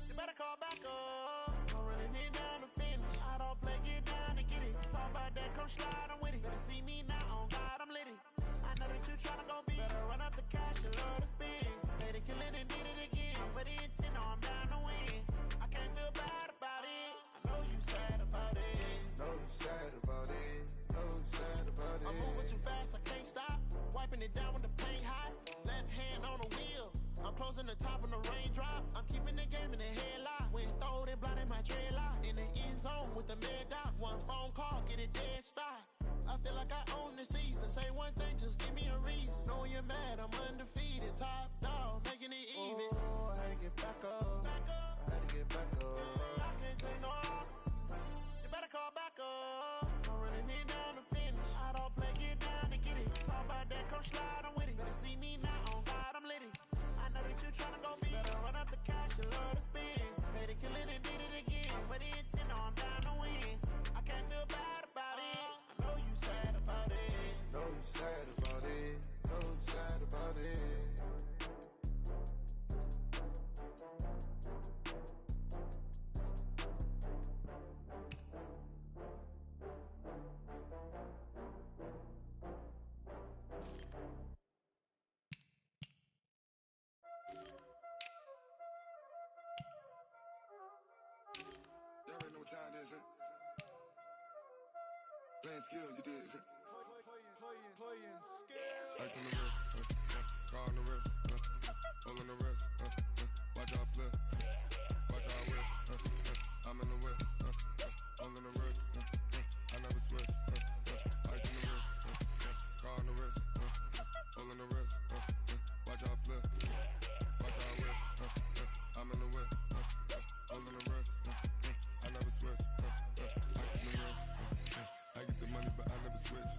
You better call back up. I'm running it down to finish. I don't play, get down to get it. Talk about that, come slide, I'm with it. Better see me now, on God, I'm lit it. I know that you tryna go big. Better run up the cash, you love to spend. Made it, kill it, and did it again. With the intent, no, I'm down to win. I can't feel bad about it. I know you sad about it. Know you sad about it. Know you sad about it. I'm moving too fast, I can't stop. Wiping it down when the paint hot. Left hand on the wheel. I'm closing the top when the raindrop. I'm keeping the game in the headlock. When throw it, blinding my dreadlock. In the end zone with the mad dot. One phone call, get it dead stop. I feel like I own the season. Say one thing, just give me a reason. Knowing you're mad, I'm undefeated. Top dog, making it even. Oh, I had to get back up. I had to get back up. I can't take no off. You better call back up. I'm running it down to finish. I don't play, get down to get it. Talk about that, come slide, I'm with it. Better see me now, on God, I'm lit it. I know that you tryna go big. Better run up the cash, you love to spend. Made it, kill it, and did it again. With the intent, no, I'm down to win. I can't feel bad about it. I know you sad about it. Know you sad about it. Know you sad about it. Y'all already know what time it is, huh? Playing skills, you did, huh? Playing skills. Ice on the wrist, car on the wrist, hole on the wrist, watch out flip, watch out whip, I'm in the whip, hole in the wrist, I never switch, ice on the wrist, car on the wrist, hole in the wrist, watch out flip, watch out whip, I'm in the whip, hole in the wrist, I never switch, ice on the wrist, I get the money but I never switch.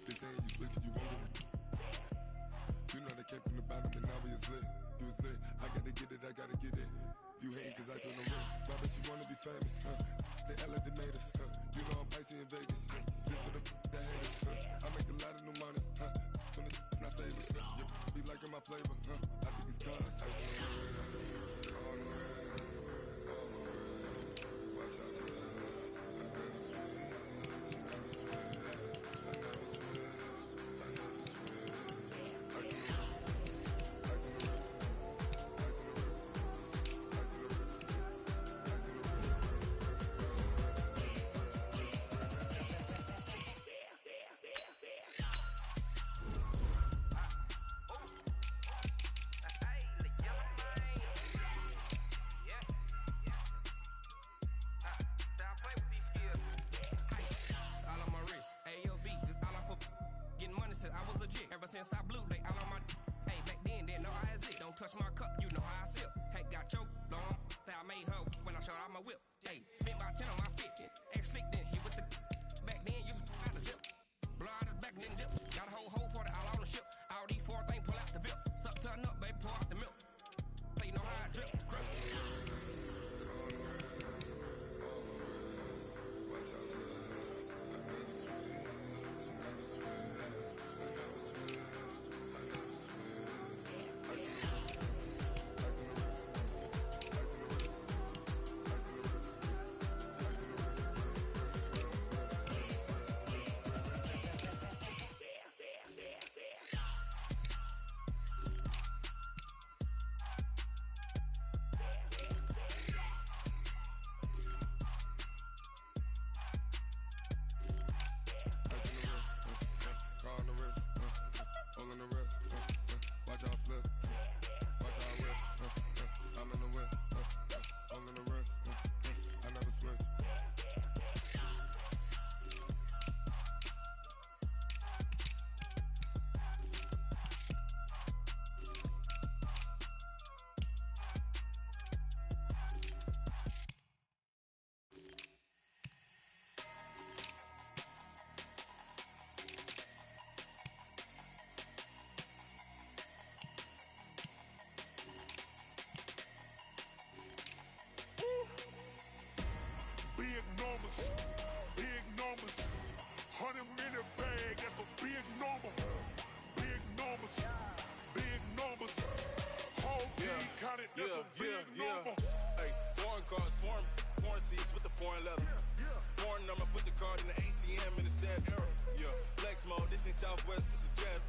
They saying you switch it, you won't get it. You know they came from the bottom and now we is lit. You was lit, I gotta get it, I gotta get it. You hating cause ice on the wrist. Why bet you wanna be famous, huh? They act like they made us, huh? You know I'm icy in Vegas, This for the that hate us, I make a lot of new money, When it's not savers, You be liking my flavor, I think it's cause ice on the wrist, on the wrist, on the wrist. Watch out for this, I never switch, I never switch. Since I blew, they all on my hey, back then, didn't know I exist. Don't touch my cup, you know how I sip. Hey, got your long, say I made her when I showed out my whip. Hey, spent my 10 on my fit. Ex slick, then hit with the back then, used to out the zip. Blow out his back, then dip. Got a whole party all on the ship. All these four things, pull out the VIP. Suck, turn up, baby, pour out the milk. So you know how I drip. Grip. numbers, big numbers. 100-minute bag, that's a big number. Big numbers, big numbers. Whole team counted, that's a big number. Hey, foreign cars, foreign seats with the foreign leather. Foreign number, put the card in the ATM in the sad era. Yeah, flex mode, this ain't Southwest, this is Jet.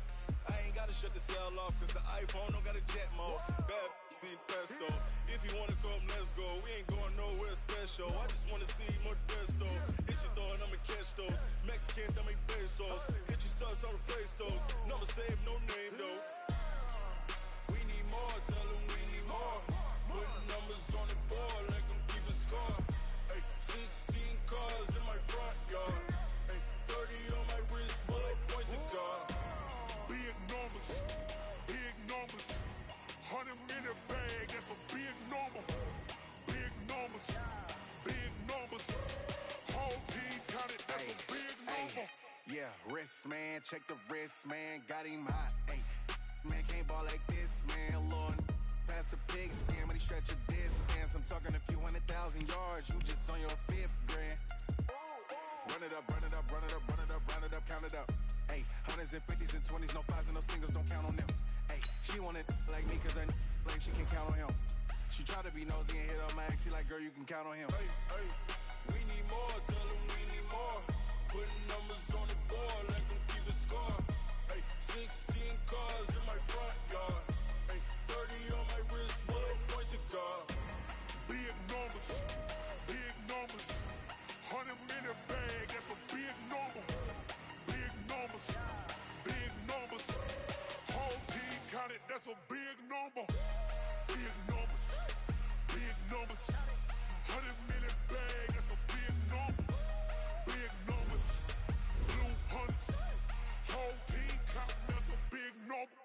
I ain't gotta shut the cell off, cause the iPhone don't got a jet mode. Bad beat pesto. If you wanna come, let's go. We ain't going nowhere special. I just wanna see more Modesto. Hit your thought, I'ma catch those. Mexican, dame pesos. Hit your sus, I'll replace those. Number save, no name though. We need more, tell them we need more. Putting numbers on the board, like them keep a score. Hey, 16 cars in my front yard. Hey, 30 on my wrist, bullet point to God. Big numbers, big numbers. 100-minute bag, that's a big number. Big numbers, big numbers. Whole team counted, that's a big number. Yeah, wrist man, check the wrist man, got him hot. Hey, man can't ball like this, man. Lord, past the pig skin when he stretch a distance. I'm talking a few 100,000 yards, you just on your 5th grand. Run it up, run it up, run it up, run it up, run it up, count it up. Hey, 100s and 50s and 20s, no 5s and no singles, don't count on them. Hey, she wanted like me cause I like she can count on him. She try to be nosy and hit up my ex, she like, girl, you can count on him. Hey, hey, we need more, tell them we need more. Putting numbers on the board, like them keep a score. Hey, 16 cars in my front yard. Hey, 30 on my wrist, bullet point to God. Big numbers, big numbers. 100-minute bag, that's a big number. Big numbers, big numbers. Whole team counted, that's a big number. Big numbers, big numbers. 100-minute bag, that's a big number. Big numbers, blue hunts. Whole team counting, that's a big number.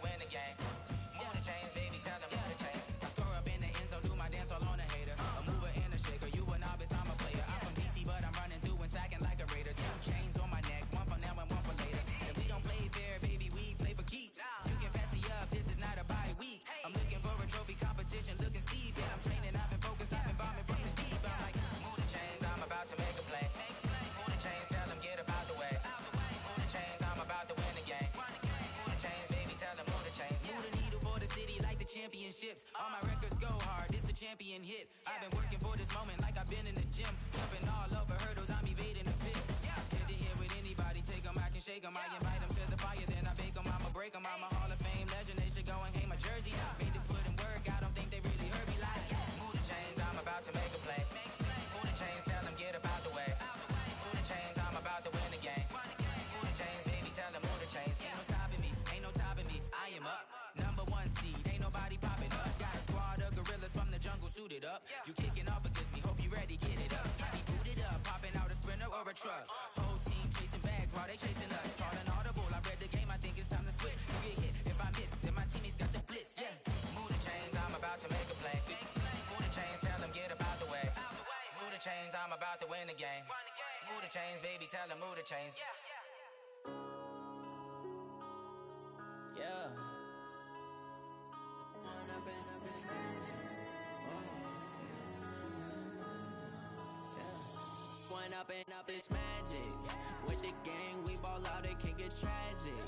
win the game. Move the chains, baby, tell them move the chains. I score up in the end zone, do my dance all on a hater. A mover and a shaker, you a novice, I'm a player. I'm from DC, but I'm running through and sacking like a raider. 2 chains on my neck, one for now and one for later. And we don't play fair, baby, we play for keeps. You can pass me up, this is not a bye week. I'm looking for a trophy competition, looking steep. And I'm training, I've been focused, I've been bombing from the deep. I'm like, move the chains, I'm about to make a play. Move the chains, tell them get up out the way. Move the chains, I'm about to win the game. Move the chains, baby, tell them move the chains. Move the needle for the city like the championships. All my records go hard, this a champion hit. I've been working for this moment like I've been in the gym. Jumping all over hurdles, I'm evading the pit. Head to head with anybody, take them, I can shake them. I invite them to the fire, then I bake them, I'ma break them. I'm a Hall of Fame legend, they should go and hang my jersey. Made to put in work, I don't think they really heard me like. Move the chains, I'm about to make a play. Move the chains, tell them get up out the way. Move the chains, I'm about to win the game. Move the chains, baby, tell them move the chains. Ain't no stopping me, ain't no topping me, I am up. Number 1 seed, ain't nobody popping up. Got a squad of gorillas from the jungle suited up. You kicking off against me, hope you ready, get it up. I be booted up, popping out a Sprinter or a truck. Whole team chasing bags while they chasing us. Calling audible, I read the game, I think it's time to switch. You get hit, if I miss, then my teammates got the blitz, yeah. Move the chains, I'm about to make a play. Move the chains, tell them get up out the way. Move the chains, I'm about to win the game. Move the chains, baby, tell them move the chains. Yeah. One up and up this magic. With the gang, we ball out, it can get tragic.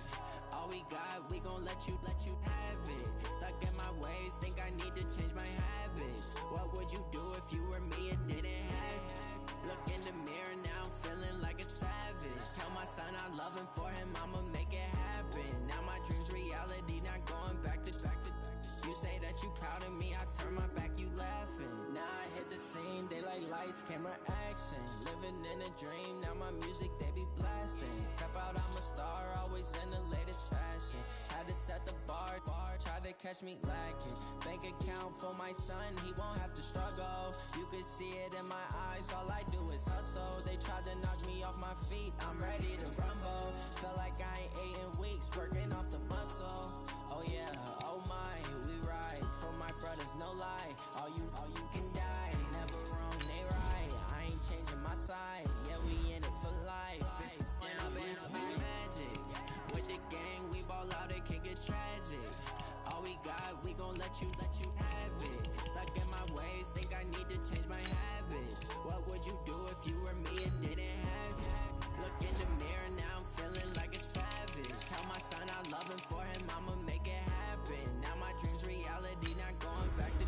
All we got, we gon' let you have it. Stuck in my ways, think I need to change my habits. What would you do if you were me and didn't have it? Look in the mirror now, I'm feeling like a savage. Tell my son I love him, for him I'ma make it happen. Now my dream's reality, not going back to. You say that you proud of me, I turn my back, you laughing. Now I hit the scene, they like lights, camera, action. Living in a dream, now my music, they be blasting. Step out, I'm a star, always in the latest fashion. Had to set the bar, try to catch me lacking. Bank account for my son, he won't have to struggle. You can see it in my eyes, all I do is hustle. They tried to knock me off my feet, I'm ready to rumble. Felt like I ain't ate in weeks, working off the muscle. Oh yeah, oh my, we ride for my brothers, no lie. All you can die, never wrong, they right. I ain't changing my side, yeah, we in it for life. When up and up is magic. With the gang, we ball out, it can get tragic. All we got, we gon' let you have it. Stuck in my ways, think I need to change my habits. What would you do if you were me and didn't have it? Look in the mirror, now I'm feeling like a savage. Tell my son I love him, for him I'ma make it happen. Now my dream's reality, not going back to.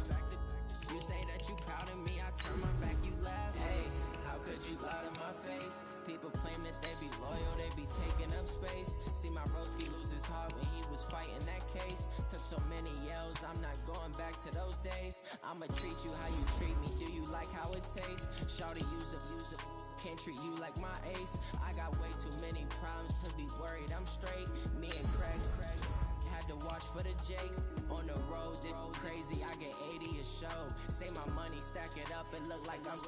You say that you proud of me, I turn my back, you laugh. Hey, how could you lie to my face? People claim that they be loyal, they be taking up space. See my broski lose his heart when he was fighting that case. Took so many yells, I'm not going back to those days. I'ma treat you how you treat me, do you like how it tastes? Shawty, use up, can't treat you like my ace. I got way too many problems to be worried, I'm straight. Me and Craig had to watch for the Jakes. On the road, it's crazy, I get 80 a show. Say my money, stack it up, it look like I'm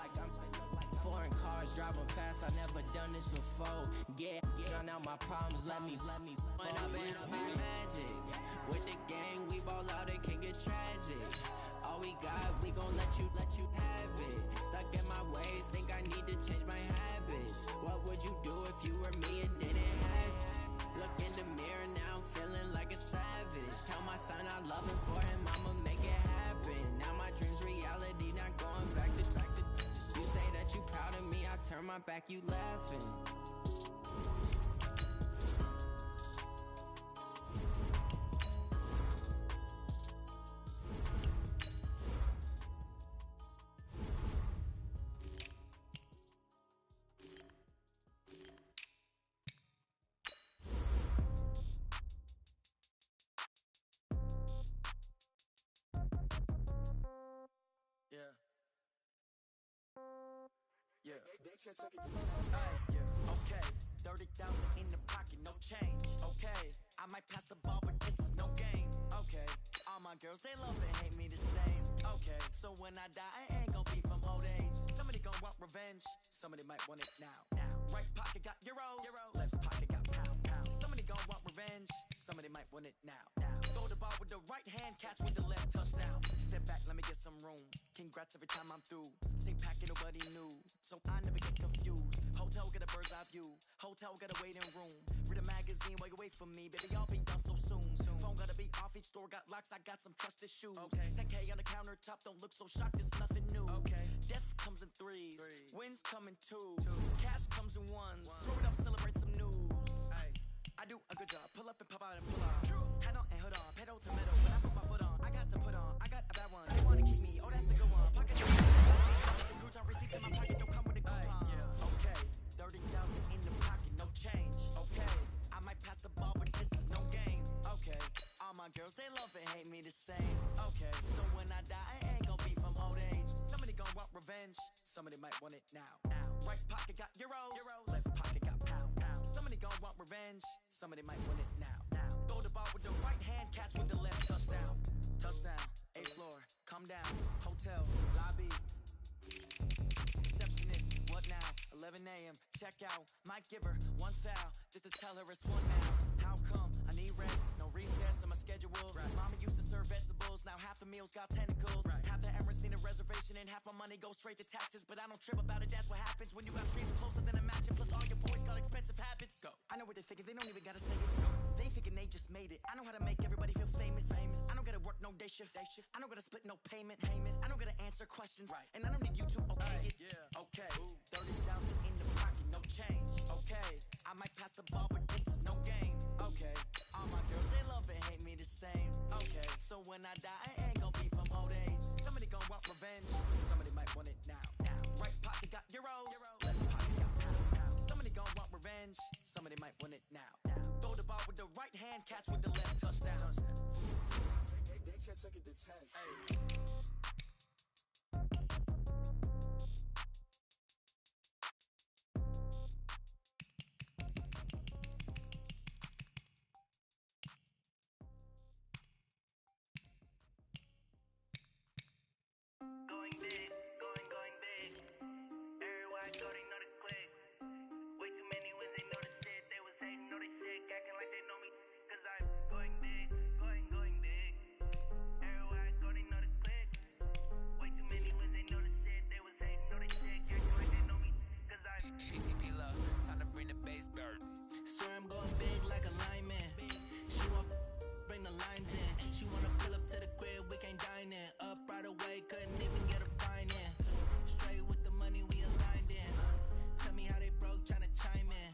foreign cars, driving fast, I never done this before. Get on out my problems, let me When up and up is magic. With the gang, we ball out, it can get tragic. All we got, we gon' let you have it. Stuck in my ways, think I need to change my habits. What would you do if you were me and didn't have it? Look in the mirror, now I'm feeling like a savage. Tell my son I love him, for him I'ma make it happen. Now my dream's reality, not going back to. You say that you proud of me, I turn my back, you laughing. Yeah. Okay. 30,000 in the pocket, no change. Okay. I might pass the ball, but this is no game. Okay. All my girls, they love and hate me the same. Okay. So when I die, I ain't gon' be from old age. Somebody gon' want revenge. Somebody might want it now. Right pocket got euros. Left pocket got pound. Somebody gon' want revenge. somebody might want it now. Throw the ball with the right hand, catch with the left, touchdown. Step back, let me get some room. Congrats every time I'm through. Stay packing, nobody new, so I never get confused. Hotel get a bird's eye view. Hotel got a waiting room. Read a magazine while you wait for me, baby. I'll be done so soon. Phone gotta be off, each store got locks. I got some trusted shoes. Okay. 10K on the countertop, don't look so shocked. It's nothing new. Okay. Death comes in threes. Wins come in twos. Cash comes in ones. Throw it up, celebrate some news. Ay. I do a good job. Pull up and pop out and pull out. Head on and hood on. Pedal to metal. When I put my foot on, I got to put on. I got a bad one. They wanna keep me. Oh, that's a good one. Pocket. Crouton receipts in my pocket. Don't come with a coupon. Yeah. Okay. 30,000 in the pocket. No change. Okay. I might pass the ball, but this is no game. Okay. All my girls, they love and hate me the same. Okay. So when I die, I ain't gon' be from old age. Somebody gon' want revenge. Somebody might want it now. Right pocket got euros. Left pocket got pounds. Somebody gon' want revenge. Somebody might want it now. Throw the ball with the right hand, catch with the left, touchdown. Touchdown, 8th floor, come down. Hotel, lobby. Receptionist, what now? 11 a.m., check out. Might give her one foul, just to tell her it's one now. How come? I need rest, no recess on my schedule. Right. Mama used to serve vegetables, now half the meals got tentacles. Right. Half the Emirates need a reservation and half my money goes straight to taxes. But I don't trip about it, that's what happens when you got dreams closer than a match. And plus all your boys got expensive habits. Go. I know what they're thinking, they don't even gotta say it. No. They ain't thinking they just made it. I know how to make everybody feel famous. I don't gotta work no day shift. I don't gotta split no payment. I don't gotta answer questions. Right. And I don't need you to okay it. Yeah. Okay. 30,000 in the pocket, no change. Okay. I might pass the ball, but this is no game. Okay. All my girls, they love and hate me the same. Okay. So when I die, I ain't gon' be from old age. Somebody gon' want revenge. Somebody might want it now. Right pocket got euros. Left pocket got pounds. Somebody gon' want revenge. Somebody might want it now. Throw the ball with the right hand, catch with the left, touchdown. They can't take it to 10. Hey. Swear I'm going big like a lineman. She won't bring the limes in. She wanna pull up to the crib, we can't dine in. Up right away, couldn't even get a fine in. Straight with the money we aligned in. Tell me how they broke, tryna chime in.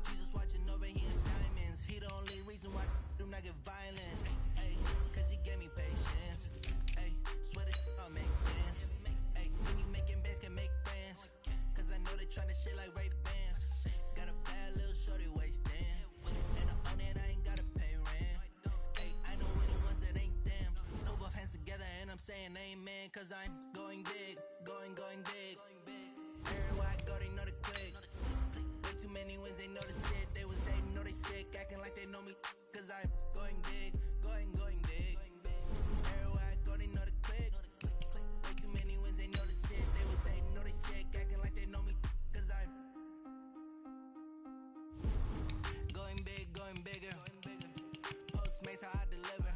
Jesus watching over, he in diamonds. He the only reason why do not get violent. Ay, cause he gave me patience. Ay, swear this all makes sense. Ay, when you making bands, can make friends. Cause I know they tryna shit like Ray Bans. Got a bad little shorty wasting. And I own it, I ain't gotta pay rent. Ay, I know we the ones that ain't them. No both hands together and I'm saying amen. Cause I'm going big, going big. Everywhere I go, they know the click. Way too many wins, they know the shit. They was hating, know they sick, acting like they know me. Cause I'm going big, going big. Everywhere I go, they know the click. Way too many wins, they know the shit. They was hating, know they sick, acting like they know me. Cause I'm going bigger. Postmates how I deliver.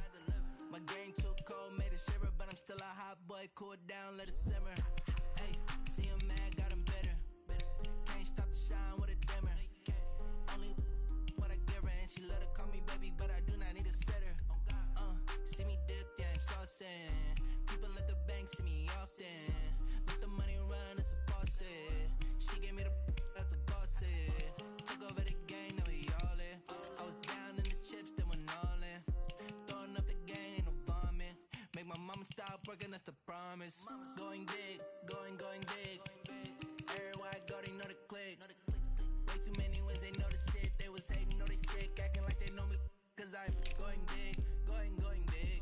My game too cold, made it shiver, but I'm still a hot boy. Cool it down, let it simmer. Hey, see him mad, got him bitter. Can't stop the shine with a dimmer. Only what I give her, and she let her call me baby, but I do not need a sitter. See me dip, yeah, I'm saucing. People at the bank see me often. Let the money run, it's a faucet. She gave me the that's a faucet. Took over the game, now we all in. I was down in the chips, then went all in. Throwing up the game, ain't no vomit. Make my mama stop working, that's the promise. Going big, going big. Everywhere I go, they know the click. Way too many wins, they know the shit. They was hating, know they sick, acting like they know me. Cause I'm going big, going big.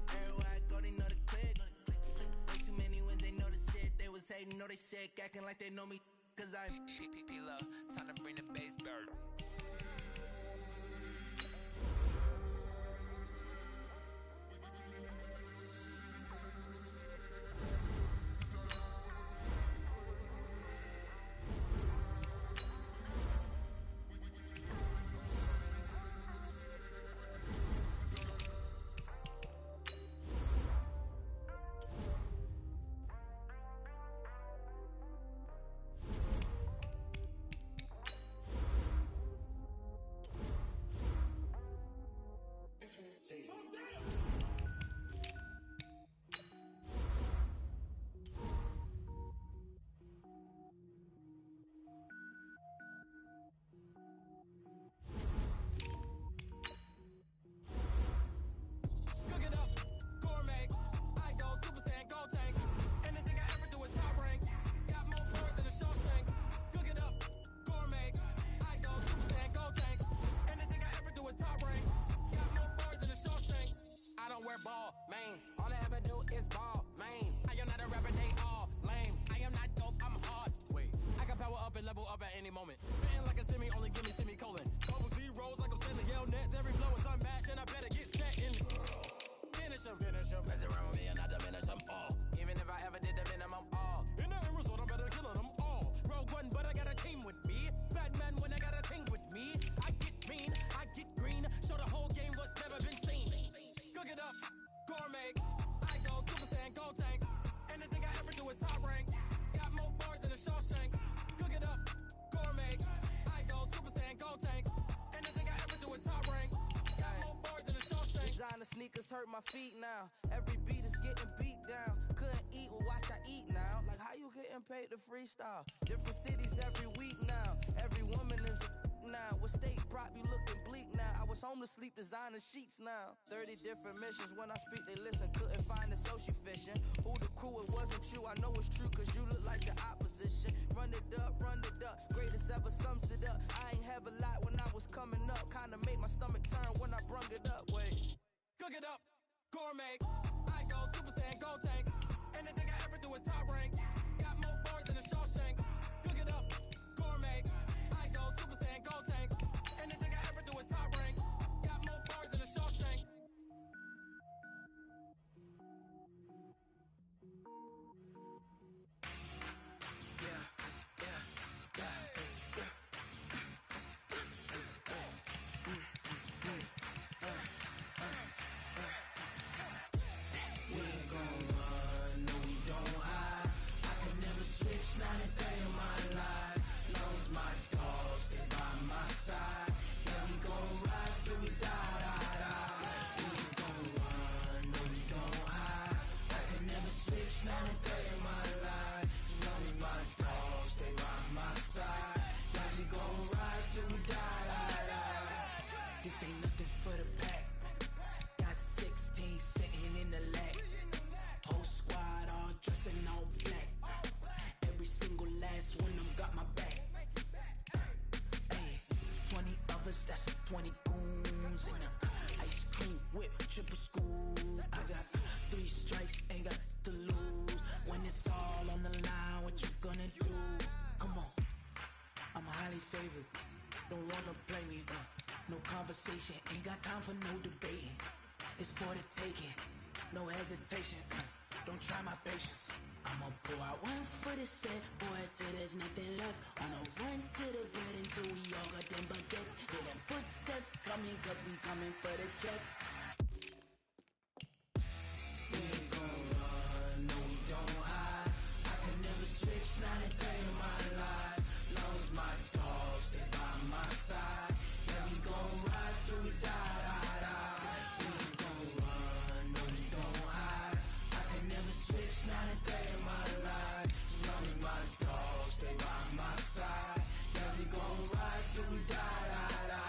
Everywhere I go, they know the click. Way too many wins, they know the shit. They was hating, know they sick, acting like they know me. Cause I'm P-P-P-Lo, time to bring the bass bird. moment. Spitting like a semi, only give me semicolon. Couple zeros like I'm sending yell nets. Every flow is unmatched, and I better get set in. Finish them. Mess around with me and I diminish them all. Even if I ever did the minimum all. In the end result, I better kill them all. Rogue One, but I got a team with me. Batman when I got a team with me. I get mean, I get green. Show the whole game what's never been seen. Cook it up, gourmet. I go Super Saiyan, Gold Tank. Anything I ever do is top rank. Got more bars than a Shawshank. Cook it up, gourmet. I go Super Saiyan, Gold Tank. Anything I ever do is top rank. Got more bars than a Shawshank. Designer sneakers hurt my feet now. Every beat is getting beat down. Couldn't eat, well watch I eat now. Like how you getting paid to freestyle? Different cities every week now. Every woman is a now. With state prop, you looking bleak now. I was home to sleep, designer sheets now. 30 different missions. When I speak, they listen. Couldn't find the social fishing. Who the crew, it wasn't you. I know it's true, cause you look like the opposition. Run it up. Greatest ever sums it up. I ain't have a lot when I was coming up. Kinda made my stomach turn when I brung it up. Wait. Cook it up, gourmet. I go Super Saiyan, Gold Tank. Anything I ever do is top rank. Got more bars than a Shawshank. Cook it up, gourmet. I go Super Saiyan, Gold Tank. Anything I ever do is top rank. Got more bars than a Shawshank. Not a day of my life. Long as my dogs stay by my side. Yeah, we gon' ride till we die, die, die. We ain't gon' run, no, we gon' hide. I can never switch, not a day of my life. As long as my dogs stay by my side. Yeah, we gon' ride till we die, die, die. This ain't nothing for the pack. Got 16 sitting in the lag. Whole squad all dressing all black. Every single last one of them got my back. Hey, 20 of us, that's 20 goons in the ice cream whip, triple scoop. I got 3 strikes, ain't got to lose. When it's all on the line, what you gonna do? Come on, I'm highly favored. Don't wanna play me, no conversation. Ain't got time for no debating. It's for the taking, no hesitation. Don't try my patience. I'ma pour out one for the set, boy, till there's nothing left. On a run to the bread until we all got them baguettes. Hear them footsteps coming, cause we coming for the check. We ain't gon' run, no, we don't hide. I can never switch, not a day in my life. Long as my dogs stay by my side. Yeah, we gon' ride till we die, die, die. We ain't gon' run, no, we don't hide. I can never switch, not a day in my life. As long as my dogs stay by my side. Yeah, we gon' ride till we die, die, die.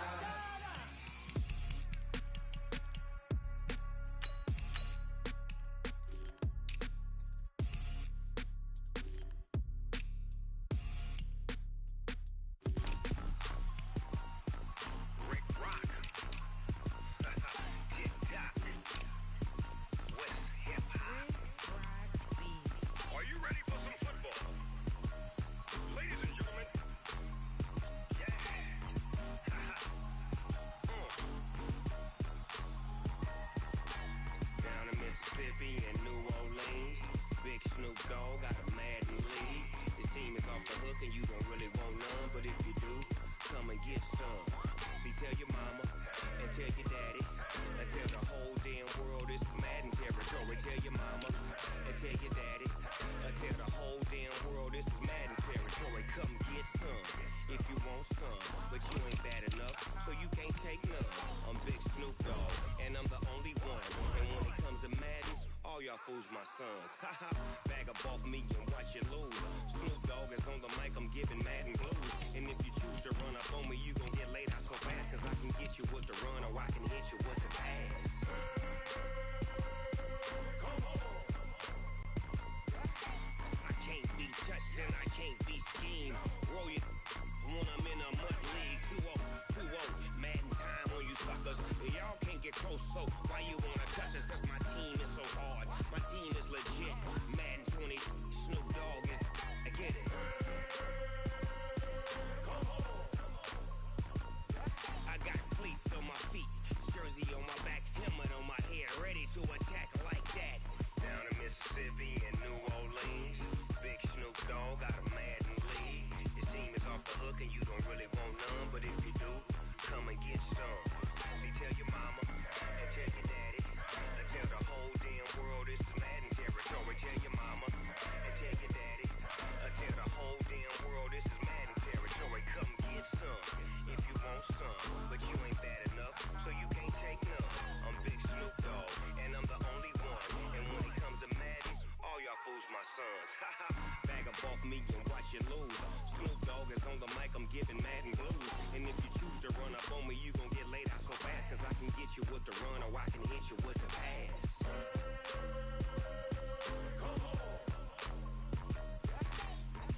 you lose. Snoop Dogg is on the mic, I'm giving Madden blues. And if you choose to run up on me, you gon' get laid out so fast. Cause I can get you with the run or I can hit you with the pass.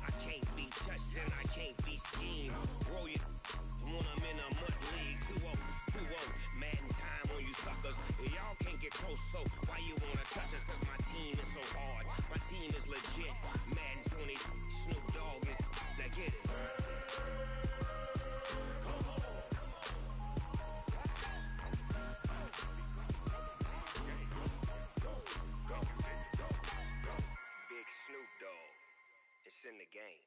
I can't be touched and I can't be schemed. Roll you when I'm in a mud league. 2-0, 2-0, Madden time on you suckers. Y'all can't get close, so why you wanna touch us? Cause my team is so hard, my team is legit. Madden 20, Snoop Dogg is, now get it. Big Snoop Dogg, it's in the game.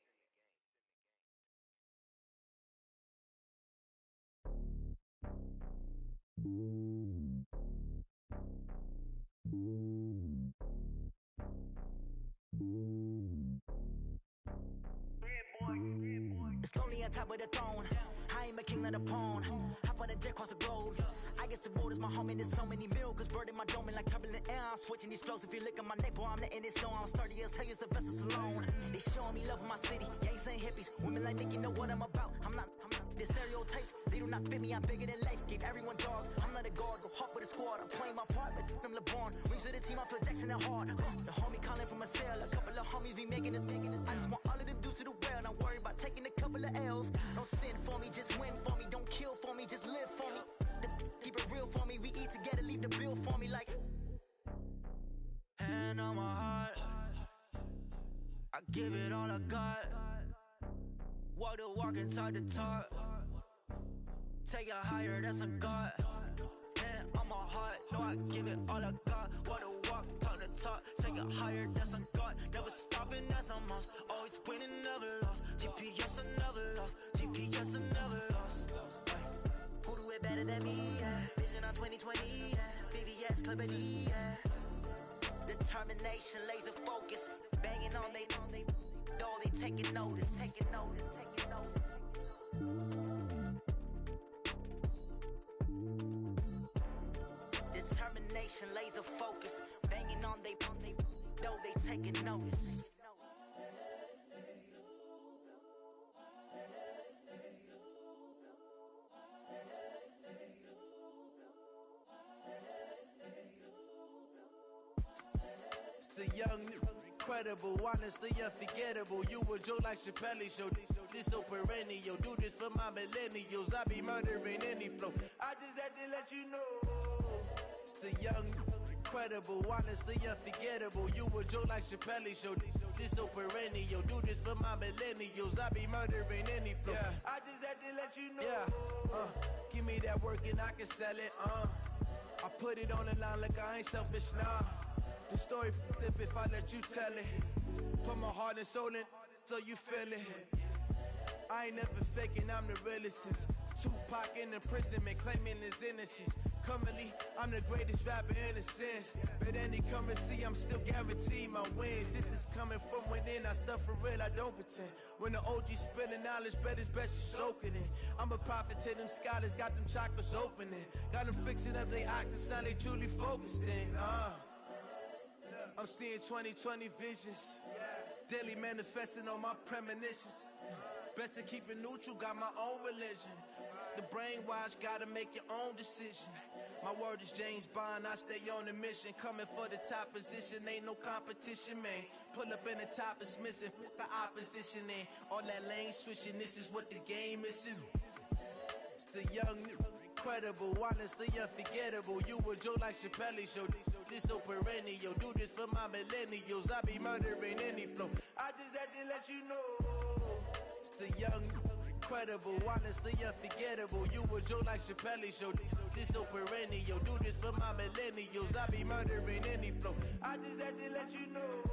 It's lonely on top of the throne. I ain't a king, not a pawn. Hop on a jet across the globe. I guess the road is my home and there's so many miracles burning my dome like turbulent air. I'm switching these flows. If you look at my neck, boy, I'm letting it snow. I'm sturdy as hell, it's a vessel alone. They showing me love in my city. Gangs ain't hippies. Women like Nicki know what I'm about. I'm not the stereotypes. They do not fit me. I'm bigger than life. Gave everyone dogs. I'm not a guard. Go hawk with a squad. I'm playing my part, but I'm LeBron. Rings to the team. I feel Jackson and hard. The homie calling from a cell. A couple of homies be making it. I just want all of them dudes to the well. Not worry about taking a couple of L's. Don't sin for me, just win for me. Don't kill for me, just live for me. Keep it real for me. We eat together, leave the bill for me like. Hand on my heart, I give it all I got. Walk the walk and talk the talk. Take it higher, that's a God. Hand on my heart, no, I give it all I got. Walk the walk, talk the talk. Take it higher, that's a God. Never stopping, that's a must. Always winning, never lost. GPS, I never lost. GPS, I never lost. Who do it better than me? Yeah. Vision on 2020. Yeah. VVS, Clipper D. Yeah. Determination, laser focus. Banging on they door, they taking notice. Taking notice, taking notice. Determination, laser focus. Banging on they door, they taking notice. The young, incredible, honestly unforgettable. You a Joe like Chappelle show. This so perennial. Do this for my millennials. I be murdering any flow. I just had to let you know. It's the young, incredible, honestly unforgettable. You a Joe like Chappelle show. This so perennial. Do this for my millennials. I be murdering any flow. Yeah. I just had to let you know. Yeah. Give me that work and I can sell it. I put it on the line like I ain't selfish, nah. The story flip if I let you tell it. Put my heart and soul in so you feel it. I ain't never faking, I'm the realest since Tupac in imprisonment, claiming his innocence. Currently, I'm the greatest rapper in a sense. But any currency, I'm still guaranteed my wins. This is coming from within, I stuff for real, I don't pretend. When the OG spilling knowledge, bet it's best you soak it in. I'm a prophet to them scholars, got them chakras opening. Got them fixing up they octaves, now they truly focused in. I'm seeing 2020 visions. Daily manifesting on my premonitions. Best to keep it neutral, got my own religion. The brainwash, gotta make your own decision. My word is James Bond, I stay on the mission. Coming for the top position, ain't no competition, man. Pull up in the top is missing, the opposition in. All that lane switching, this is what the game is. It's the young, incredible, honestly unforgettable. You a Joe like Chappelle show. This so perennial. Do this for my millennials. I be murdering any flow. I just had to let you know. It's the young, incredible, honestly unforgettable. You a Joe like Chappelle show. This so perennial. Do this for my millennials. I be murdering any flow. I just had to let you know.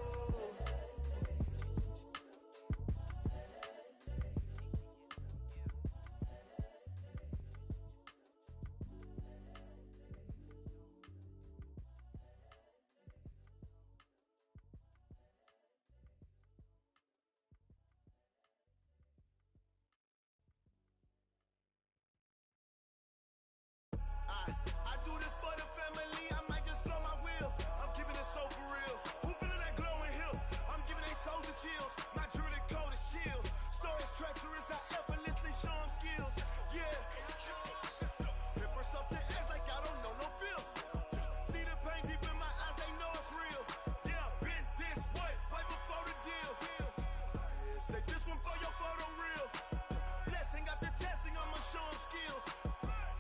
I do this for the family, I might just blow my wheel. I'm keeping it so for real. Who feeling that glowing hill? for your photo reel. Blessing after testing, I'ma show them skills.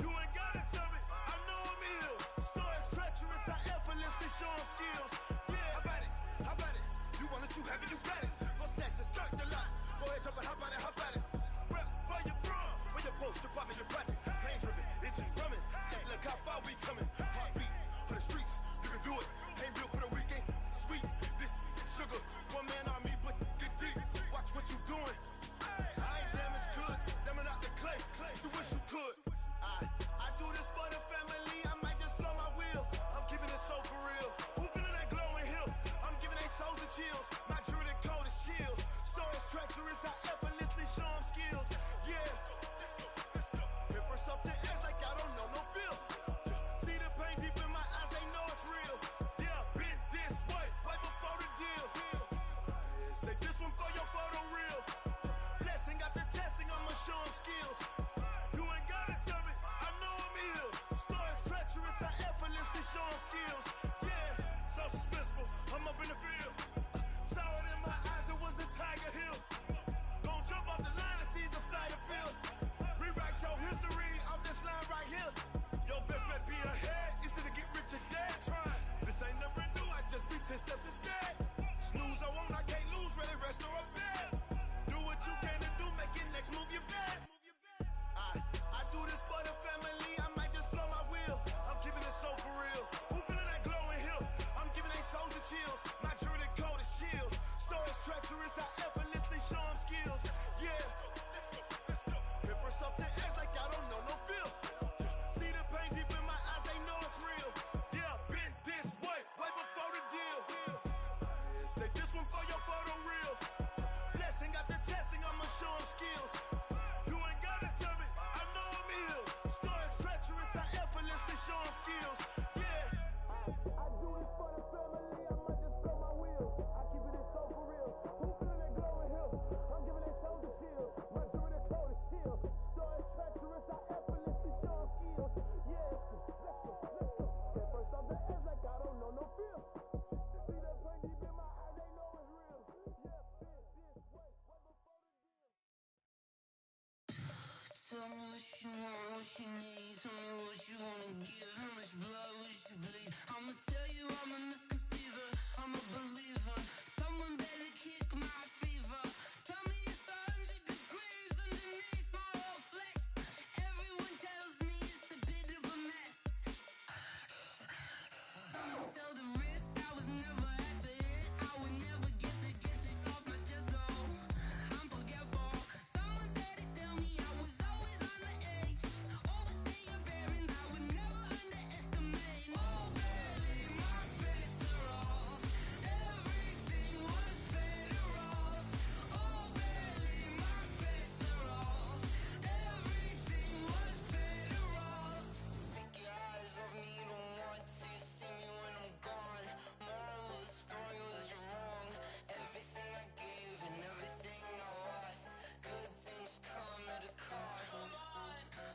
You ain't gotta tell me, I know I'm ill. Stories treacherous, I effortlessly show them skills. Yeah, how about it? How about it? You want it, you have it, you got it. Go snatch it, skirt the lot. Go ahead, jump it, how about it? How about it? Rep for your prom, for your poster, popping your projects. Pain driven, itching, drumming. Look how far we coming. Heartbeat on the streets, you can do it. Ain't built for the weekend. Sweet, this sugar, one man army, but get deep. Watch what you doing. I ain't damaged goods, them are not the clay. You wish you could. I do this for the family. I might just blow my wheel. I'm keeping it so for real. Who feeling that glowing hill? I'm giving they souls the chills. My jewelry code is chill. Stories treacherous, I effortlessly show them skills. Yeah. Hit first off the edge like I don't know no feel. See the pain deep in my eyes, they know it's real. Yeah, been this way, right before the deal. Say this one for your photo reel. Blessing after testing, I'ma show them skills. You ain't gotta tell me, I know I'm ill. Stories treacherous, I effortlessly show them skills. Yeah, so suspenseful, I'm up in the field. Saw it in my eyes, it was the Tiger Hill. Gon' jump off the line and see the flyer field. Rewrite your history off this line right here. Your best bet be ahead, easy to get rich or dead trying. This ain't never new, I just be 10 steps instead. Snooze, I won't, I can't lose, ready, rest or a bed. Do what you can to do, make it next move your best. I do this for the family, I might just blow my wheel. I'm keeping it so for real. Who feeling that glowing hill? I'm giving they souls the chills. My jewelry code is chill. Stories treacherous, I effortlessly show them skills. Yeah. Hit first off the edge like I don't know no feel. See the pain deep in my eyes, they know it's real. Yeah, been this way, way before the deal. Say this one for your photo reel. Blessing after testing, I'ma show them skills. You ain't gotta tell me, I know I'm ill. Stories treacherous, I effortlessly show them skills. Yeah. I do this for the family, I might just blow my wheel. I keep it so for real. Who feeling that glowing hill? I'm giving they souls the chills. My jewelry code is chill. Stories treacherous, I effortlessly show them skills. Yeah, let's go. Get first off the edge like I don't know no feel. See that pain deep in my eyes, they know it's real. Yeah, this way, way before the deal. Tell me what you want, what you need. Tell me what you wanna give. How much blood would you bleed? I'ma tell you I'm a misconceiver. I'm a believer. Someone better kick my fever. Tell me it's 100 degrees underneath my whole flesh. Everyone tells me it's a bit of a mess. I'ma tell the risk I was never at the hit. I would never get the off my chest though. I'm forgetful. Someone better tell me I was always on the edge. Overstay your bearings, I would never underestimate. Oh baby, my bets are off. Everything was better off. Oh baby, my bets are off. Everything was better off. Take your eyes off me, don't want to see me when I'm gone. Moral of the story was you're wrong. Everything I gave and everything I lost. Good things come at a cost.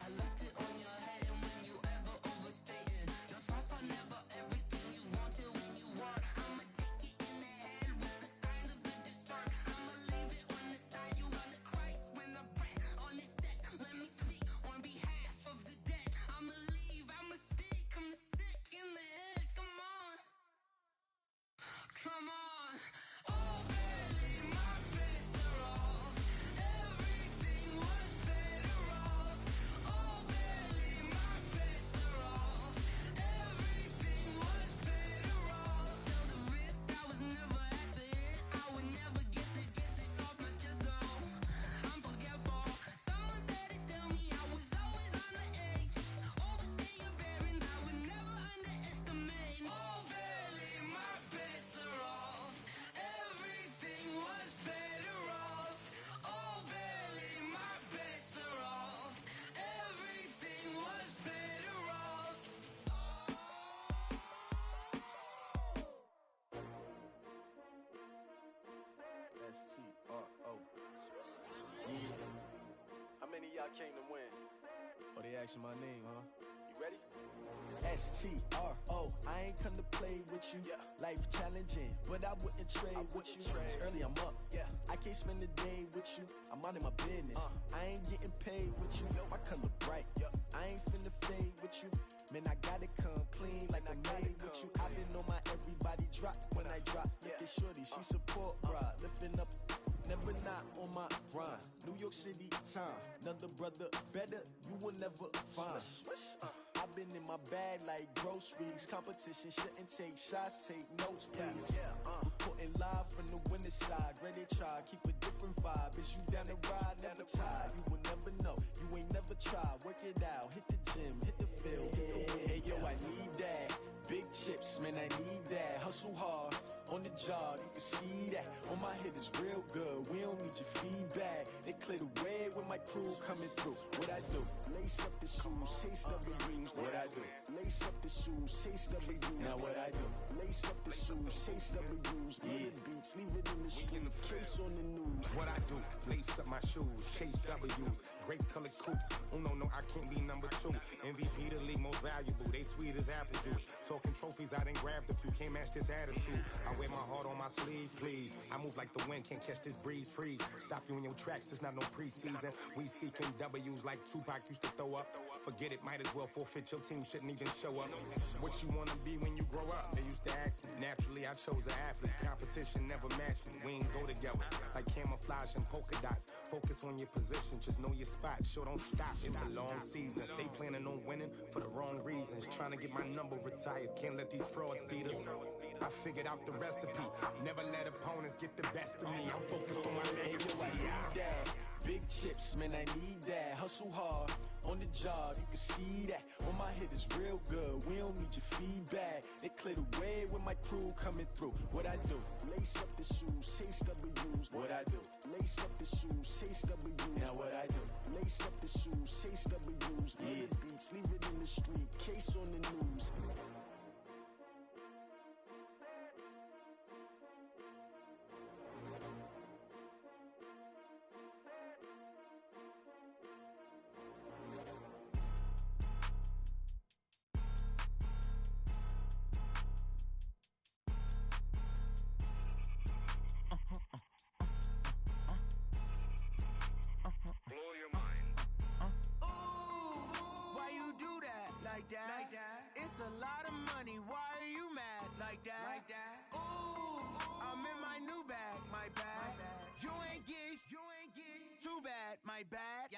I left it on your head, and when you ever overstay it, your thoughts are never everything you wanted when you want. I'ma take it in the head with the signs of the distort. I'ma leave it on the side. You on the Christ when the breath on the set. Let me speak on behalf of the dead. I'ma leave, I'ma speak. I'm sick in the head. Come on, come on. Oh baby, my bets are off. Everything was better off. Oh baby, my bets are off. Everything was better off. Tell the risk I was never at the hit. I would never get this off my chest though. I'm forgetful. Someone better tell me I was always on the edge. Overstay your bearings, I would never underestimate. Oh baby, my bets are off. Everything was better off. Oh baby, my bets are off. Everything was better off. STRO. Yeah. How many of y'all came to win? Oh, they asking my name, huh? You ready? STRO, I ain't come to play with you. Life challenging, but I wouldn't trade with you. It's early, I'm up. I can't spend the day with you. I'm minding my business. I ain't getting paid with you. My color bright. I ain't finna fade with you. Man, I gotta come clean like I made with you. I've been on my everybody drop when I drop. Look at shorty, she support ride. Lifting up, never not on my grind. New York City time, another brother better, you will never find. I've been in my bag like groceries. Competition shouldn't take shots, take notes, please. Reporting live from the winning side. Ready to try, keep a different vibe. Is you down the ride, never tired. You will never know, you ain't never tried. Work it out, hit the gym, hit the field, hit the wind. Hey yo, I need that. Big chips, man, I need that. Hustle hard, on the job, you can see that. On my head is real good, we don't need your feedback. They clear the way when my crew coming through. What I do? Lace up the shoes, chase W's. What I do? Lace up the shoes, chase W's. Now what I do? Lace up the shoes, chase W's. Murder beats, leave it in the street, case on the news. What I do? Lace up my shoes, chase W's. Great colored coops. Oh no, I can't be number 2. MVP the league most valuable. They sweet as apple juice. Talking trophies, I done grabbed a few. Can't match this attitude. I wear my heart on my sleeve, please. I move like the wind, can't catch this breeze. Freeze. Stop you in your tracks. There's not no preseason. We seeking W's like Tupac used to throw up. Forget it, might as well forfeit. Your team shouldn't even show up. What you wanna be when you grow up? They used to ask me. Naturally, I chose an athlete. Competition never matched me. We ain't go together like camouflage and polka dots. Focus on your position, just know your spot. Sure, don't stop. It's a long season. They planning on winning for the wrong reasons. Trying to get my number retired. Can't let these frauds beat us. I figured out the recipe. Never let opponents get the best of me. I'm focused on my legacy. I need that. Big chips, man, I need that. Hustle hard, on the job, you can see that. On my head is real good, we don't need your feedback. They clear the way when my crew coming through. What I do? Lace up the shoes, chase W's. What I do? Lace up the shoes, chase W's. Now what I do? Lace up the shoes, chase W's. Murder beats, leave it in the street, case on the news. Like that. It's a lot of money. Why are you mad like that? Ooh, I'm in my new bag, my bad. You ain't get too bad, my bad.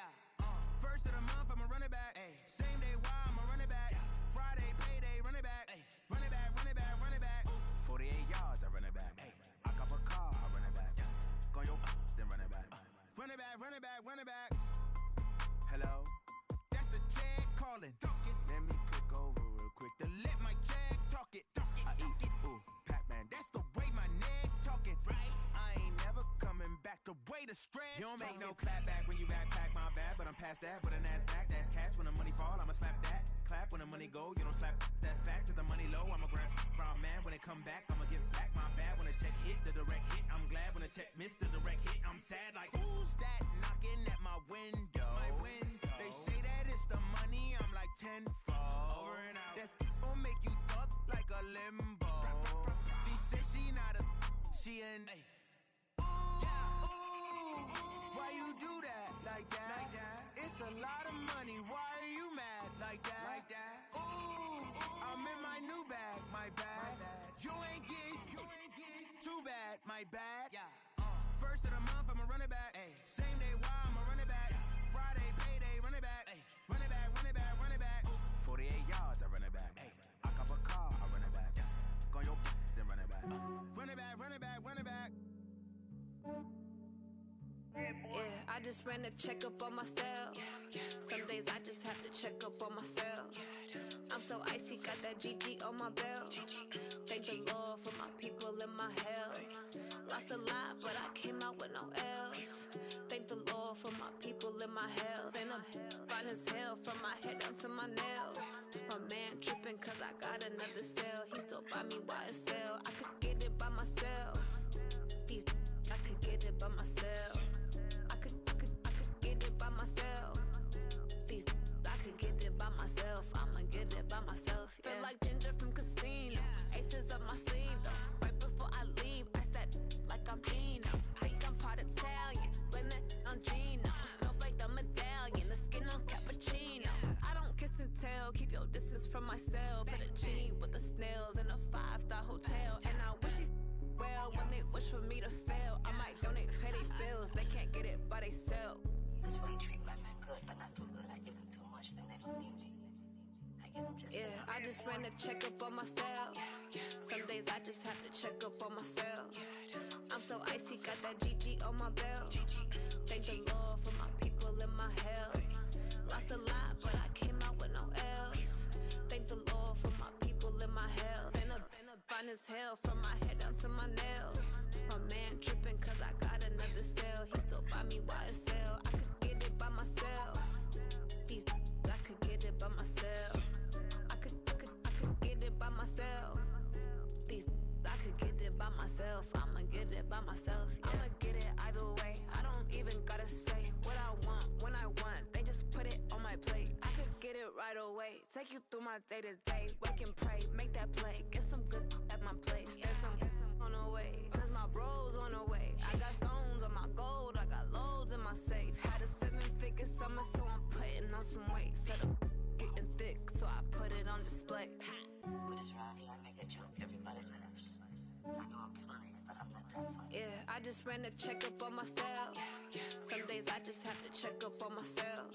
First of the month, I'ma run it back. Same day, why I'ma run it back. Friday, payday, run it back. Run it back, run it back, run it back. 48 yards, I run it back. I cop a car, I run it back. Go yo, then run it back. Run it back, run it back, run it back. Hello, that's the jag calling. Let me click over real quick to let my jag talk it. I eat it, ooh, Pac-Man, that's the way my neck talking. Right, I ain't never coming back the way the stress. You don't make no clap back when you backpack, my bad, but I'm past that. But a NASDAQ, that's cash. When the money fall, I'ma slap that. Clap when the money go, you don't slap. That's facts. If the money low, I'ma grab brown man. When it come back, I'ma give back my bad. When the check hit, the direct hit, I'm glad. When the check missed, the direct hit, I'm sad. Like, who's that knocking at my window? They say that it's the money, I'm like tenfold. Over and out. That's gon' make you up like a limbo. She said she not a, she an. Why you do that like that? It's a lot of money. Why are you mad like that? Ooh, I'm in my new bag, my bad. You ain't get too bad, my bad. First of the month, I'ma run it back. Same day, why I'ma run it back. Friday, payday, run it back. Run it back, run it back, run it back. 48 yards, I run it back. I cop a car, I run it back. Go yo, then run it back. Run it back, run it back, run it back. Yeah, I just ran a checkup on myself. Some days I just have to check up on myself. I'm so icy, got that GG on my belt. Thank the Lord for my people and my health. Lost a lot, but I came out with no else. Thank the Lord for my people and my health. And I'm fine as hell from my head down to my nails. My man tripping cause I got another cell. He still buy me YSL. I could get it by myself. I could get it by myself. I could get it by myself. I could get it by myself. I'ma get for me to fail. I might donate, pay their bills. They can't get it by they self. That's why you treat my man good, but not too good. I give them too much, then they don't need me. I give them just yeah, I just ran a checkup on myself. Some days I just have to check up on myself. I'm so icy, got that GG on my belt. Thank the Lord for my people in my health. Lost a lot, but I came out with no L's. Thank the Lord for my people in my health. And a fine as hell from my head down to my nails. My man tripping cause I got another cell. He still buy me YSL. I could get it by myself. These I could get it by myself. I could get it by myself. These I could get it by myself. I'ma get it by myself. Yeah. I'ma get it either way. I don't even gotta say what I want when I want. They just put it on my plate. I could get it right away. Take you through my day to day. Wake and pray, make that play. Get some good at my place. There's some on the way. Cause my bros on the way. I got stones on my gold. I got loads in my safe. Had a 7-figure summer, so I'm putting on some weight. Set up getting thick, so I put it on display. With this round, I make a joke, everybody laughs. I know I'm funny, but I'm not that funny. Yeah, I just ran a checkup on myself. Some days I just have to check up on myself.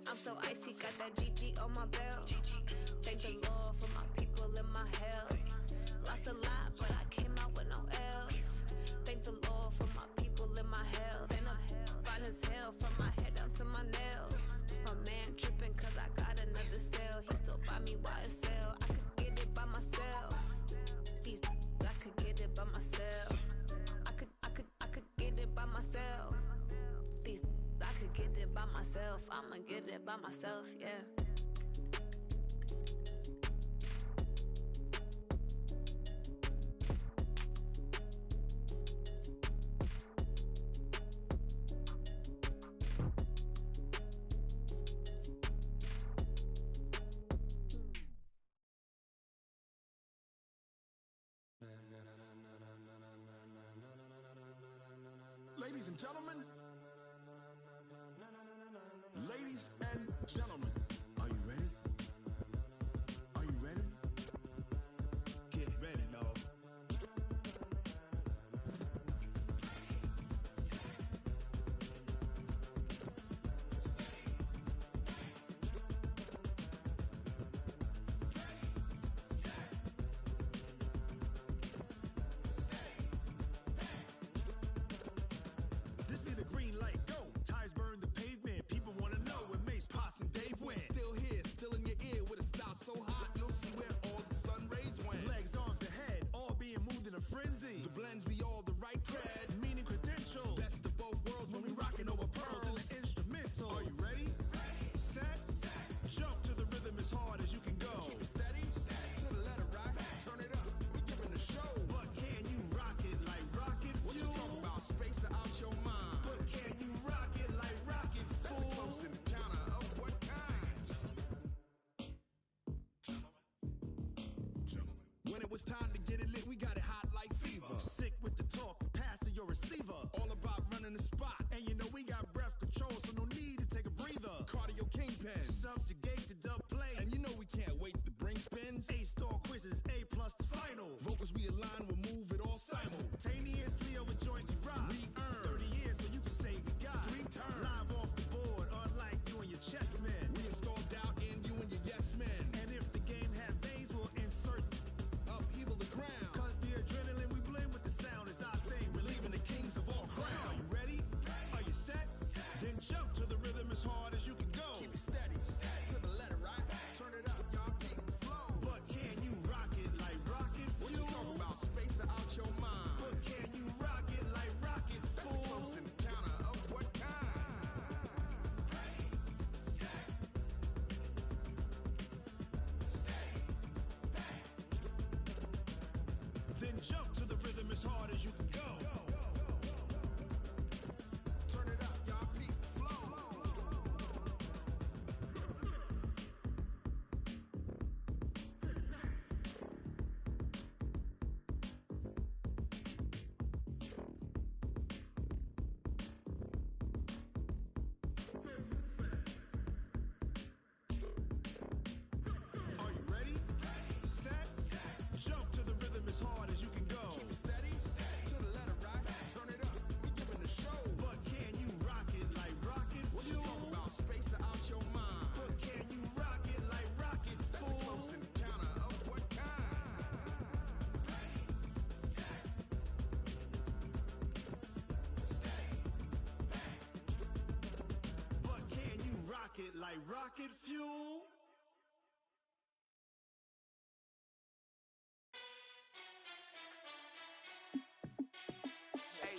I'm so icy, got that GG on my belt. Thank the Lord for my people in my health. Lost a lot, but I came out with no L's. Thank the Lord for my people in my health. And I'm fine as hell from my head down to my nails. My man tripping cause I got another cell. He still buy me YSL. I could get it by myself. These I could get it by myself. I could get it by myself. These I could get it by myself. I'ma get it by myself, yeah. Ladies and gentlemen, ladies and gentlemen, are you ready? Are you ready? Get ready, dog. This be the green light, go. Tires burn the pavement. People wanna know when Mace, Potts, and Dave went. Still here, still in your ear with a style so hot, you'll see where all the sun rays went. Legs, arms, and head, all being moved in a frenzy. The blends be all the right cred, meaning credentials. Best of both worlds when we rockin' over pearls in the instrumental. Are you ready? Set, jump to the rhythm as hard as you can go. Keep it steady, to the letter rock. Turn it up, we giving the show. But can you rock it like rocket fuel? What you talking about? Space out your mind. But can you rock it like rockets, fool? That's a close encounter of what kind? When it was time to get it lit, we got it hot like fever. Sick with the talk, pass to your receiver. All about running the spot. And you know we got breath control, so no need to take a breather. Cardio kingpin, subjugate the dub play. And you know we can't wait to bring spins. A-star quizzes, A+ the final. Vocals we align, we'll move it all simultaneously over joints we rock. We earn 30 years so you can say we got 3 turns. Live off the board, unlike you and your chess men. We installed doubt in you and your yes men. And if the game had veins, we'll insert upheaval the ground. Cause the adrenaline we blend with the sound is our thing. Relieving the kings of all crowns. Are you ready? Are you set? Then jump to the rhythm as hard as you can go. Keep it steady, to like rocket fuel. Hey,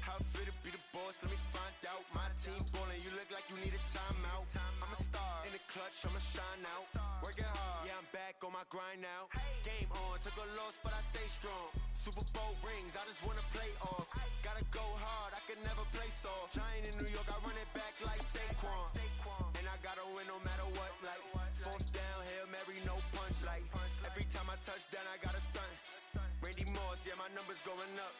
how fit to be the boss? Let me find out. My team ballin', you look like you need a timeout. I'm a star in the clutch, I'ma shine out. Working hard, yeah, I'm back on my grind now. Game on, took a loss, but I stay strong. Super Bowl rings, I just wanna play off. Gotta go hard, I can never play soft. Giant in New York, I run it back like Saquon. And I gotta win no matter what, like fourth down, Hail Mary, no punch. Like every time I touch down, I gotta stunt. Randy Moss, yeah, my numbers going up.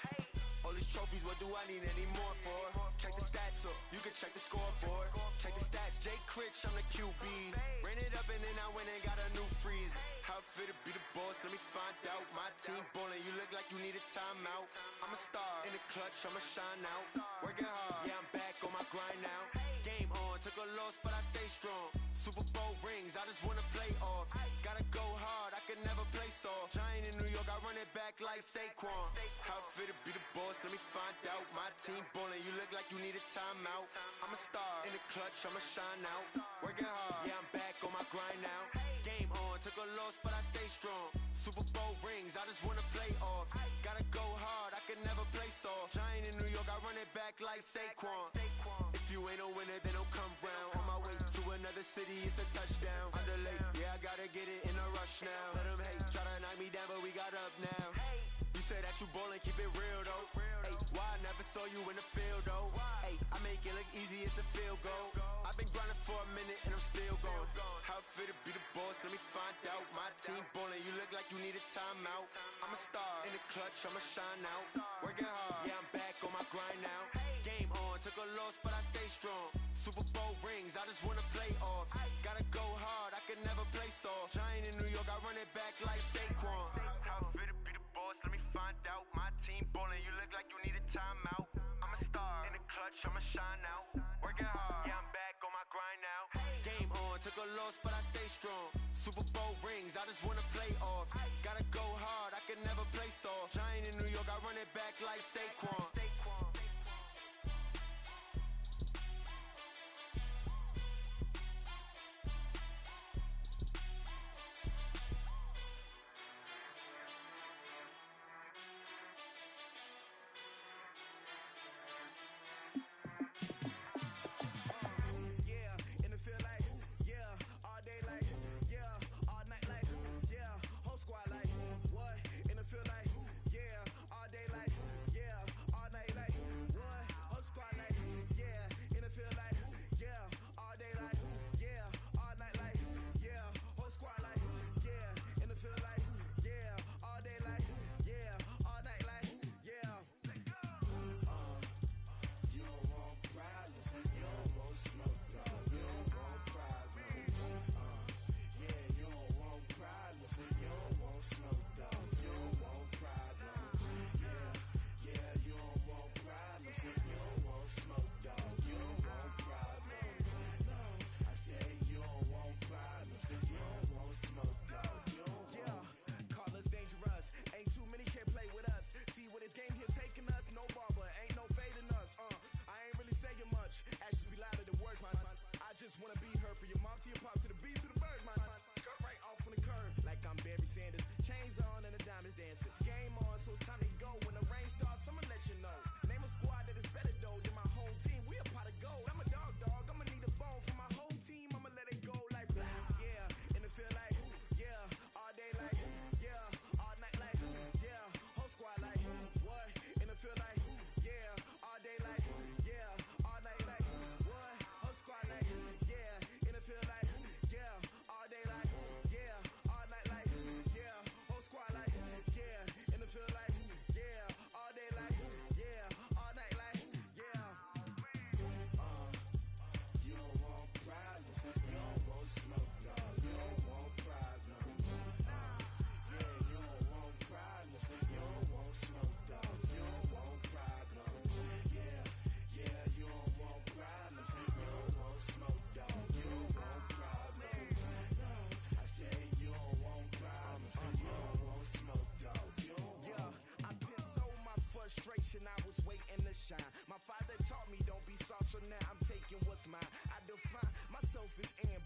All these trophies, what do I need any more for? Check the stats up, you can check the scoreboard. Check the stats, Jake Critch, I'm the QB. Ran it up and then I went and got a new freeze. How fit to be the boss, let me find out. My team ballin', you look like you need a timeout. I'm a star in the clutch, I'ma shine out. Working hard, yeah, I'm back on my grind now. Game on, took a loss, but I stay strong. Super Bowl rings, I just wanna play off. Gotta go hard, I can never play soft. Giant in New York, I run it back like Saquon. How fit to be the boss, let me find out. My team ballin', you look like you need a timeout. I'm a star in the clutch, I'ma shine out. Working hard, yeah, I'm back on my grind now. Game on, took a loss, but I stay strong. Super Bowl rings, I just wanna play off. Gotta go hard, I can never play soft. Giant in New York, I run it back like Saquon. If you ain't a winner, then don't come round. On my way to another city, it's a touchdown. Underlay, yeah, I gotta get it in a rush now. Let them hate, try to knock me down, but we got up now. You say that you ballin', keep it real though. Hey, why I never saw you in the field though? Hey, I make it look easy, it's a field goal. I've been grinding for a minute and I'm still going. How fit to be the boss, let me find out. My team ballin', you look like you need a timeout. I'm a star in the clutch, I'ma shine out. Working hard, yeah, I'm back on my grind now. Game on, took a loss, but I stay strong. Super Bowl rings, I just wanna play off. Gotta go hard, I can never play soft. Giant in New York, I run it back like Saquon. How fit to be the boss, let me find out. My team ballin', you look like you need a timeout. I'm a star in the clutch, I'ma shine out. Working hard, yeah, I'm back on my grind now. Game on, took a loss, but I stay strong. Super Bowl rings, I just wanna play off. Gotta go hard, I can never play soft. Giant in New York, I run it back like Saquon. Yeah, in the field like, yeah, all day like, yeah, all night like, yeah, whole squad like, what? In the field like, yeah, all day like, yeah, all night like, what? Whole squad like, yeah, in the field like, yeah, all day like, yeah, all night like, yeah, whole squad like, yeah, in the field like, yeah, all day like, yeah, all night like, yeah. You don't want problems, you don't want smoke, dog. You don't want problems. Yeah, you don't want problems, you don't want smoke, dog. You don't want problems. Yeah, you don't want problems, you don't want smoke, dog. You don't want problems. No, I said you don't want problems, you don't want smoke, dog. You don't want. Yeah, call us dangerous. Ain't too many can play with us. See where this game here taking us. No barber, ain't no fading us. I ain't really saying much. Actions be louder than words, man. I just wanna be heard from your mom to your pop to the beat to the birds, man. Cut right off on the curb, like I'm Barry Sanders. Chains on and the diamonds dancing. Game on, so it's time to go. When the rain starts, I'ma let you know. Name a squad that is better though than my home team. We a pot of gold. I'm a dog. I'ma need a bone for my whole team. I'ma let it go like, yeah, in the field like, yeah, all day like, yeah, all night like, yeah, whole squad like, what? In the field like, yeah, all day like, yeah, all night like, what? Whole squad like, yeah, in the field like, yeah, all day like, yeah, all night like, yeah, whole squad like, yeah, in the field like,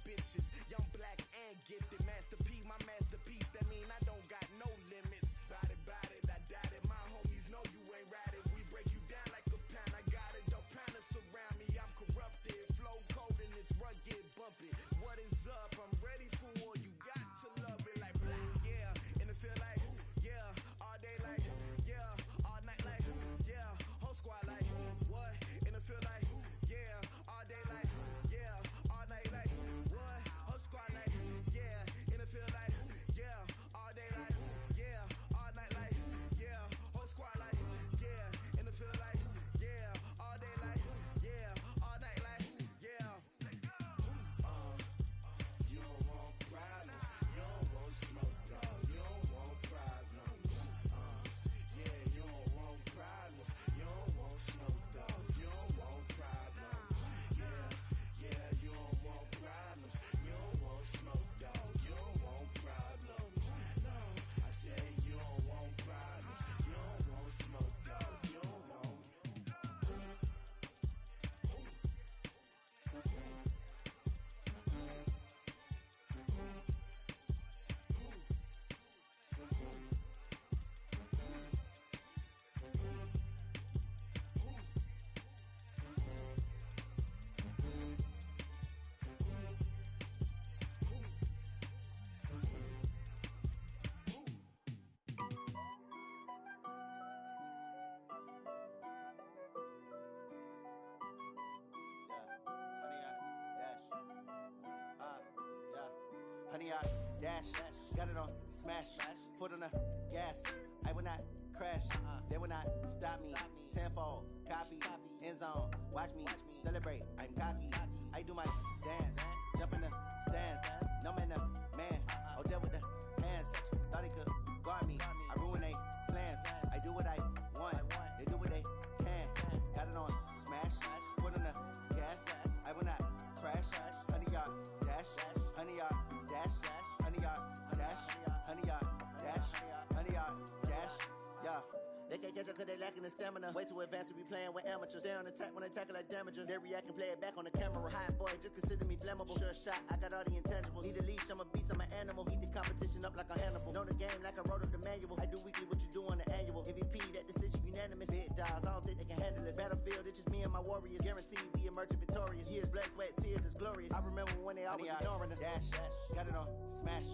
ambitious. Young, black, and gifted. Master P, my masterpiece. That mean I don't got no limits. Bout it, I doubt it. My homies know you ain't ratted. We break you down like a pound. I got it, don't pound us around me. I'm corrupted. Flow cold and it's rugged, bumping. What is up? I'm ready for war. You got to love it like blah, yeah. And it feel like, yeah. All day like, yeah. All night like, yeah. Whole squad like, what? And it feel like, yeah. All day like, yeah. All night like, what? Whole squad like, yeah. And it feel like, yeah. All day like, yeah. All night like, yeah. Whole squad like, yeah. And it feel like, yeah. All day like, yeah. All night like, yeah. You don't want problems. You don't want smoke, no. You don't want problems. Yeah, you don't want problems. You don't want smoke, dog. You don't want problems. Yeah, you don't want problems. You don't want smoke, dog. You don't want problems. No, I said you don't want problems. You don't want smoke, dog. You don't want. Honey, I dash, got it on smash, foot on the gas. I will not crash, they will not stop me. Tenfold, copy, end zone, watch me celebrate. I'm cocky, I do my dance, jump in the stands. No man, man, oh there with the hands. Thought he could guard me, I ruin they plans. I do what I want, they do what they can. Got it on smash, foot on the gas. I will not crash, honey, y'all dash, honey, y'all dash, honey, y'all dash, honey, y'all dash, honey, y'all dash, yeah. They can't catch up cause they lacking the stamina. Way too advanced to be playing with amateurs. Stay on attack when they tackle like damager. They react and play it back on the camera. Hot boy, just consider me flammable. Sure shot, I got all the intangibles. Need a leash, I'm a beast, I'm an animal. Heat the competition up like a Hannibal. Know the game like I wrote up the manual. I do weekly what you do on the annual. MVP, that decision unanimous. Big dials, I don't think they can handle it. Battlefield, it's just me and my warriors. Guaranteed we emerging victorious. Years, blood, sweat, tears, it's glorious. I remember when they always ignoring us. Dash, got it on smash,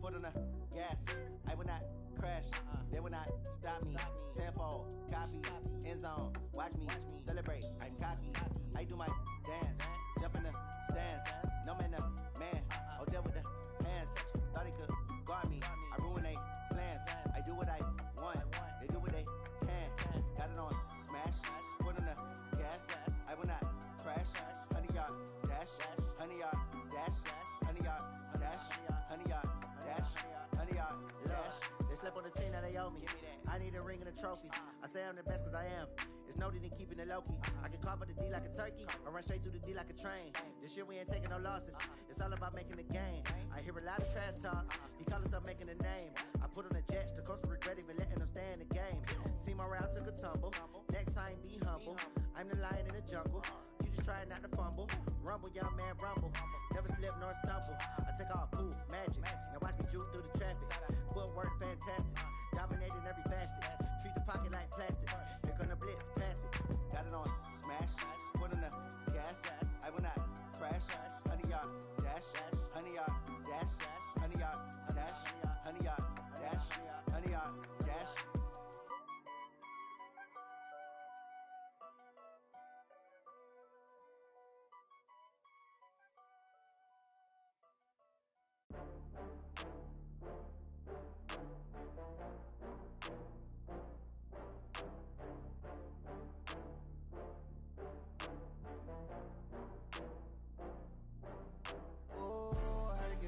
foot on the gas. I will not crash, they will not stop me. Tenfold, copy, end zone, watch me celebrate. I'm cocky, I do my dance, jump in the stands. No man, oh there with the hands. Thought he could guard me, I ruin they plans. I do what I want, they do what they can. Got it on smash, foot on the gas. I will not crash, honey, y'all dash, honey, y'all dash, honey, y'all dash, honey, y'all dash, honey, y'all dash. They slept on the team that they owe me. I need a ring and a trophy. I say I'm the best cause I am. It's noted in keeping it low-key. I can carve for the D like a turkey, or run straight through the D like a train. This year we ain't taking no losses. It's all about making the game. I hear a lot of trash talk. He call himself making a name. I put on the jets. The coach regret even letting them stay in the game. Team morale took a tumble. Next time be humble. I'm the lion in the jungle. You just trying not to fumble. Rumble, young man, rumble. Never slip nor stumble. I take off, poof, magic. Now watch me juke through the traffic. Footwork fantastic. Dominating every facet. Treat the pocket like plastic. Here come the blitz, pass it. Got it on smash, foot on the gas. I will not crash. Honey, y'all dash, honey, y'all dash, honey, y'all dash, honey, y'all dash, honey, y'all dash.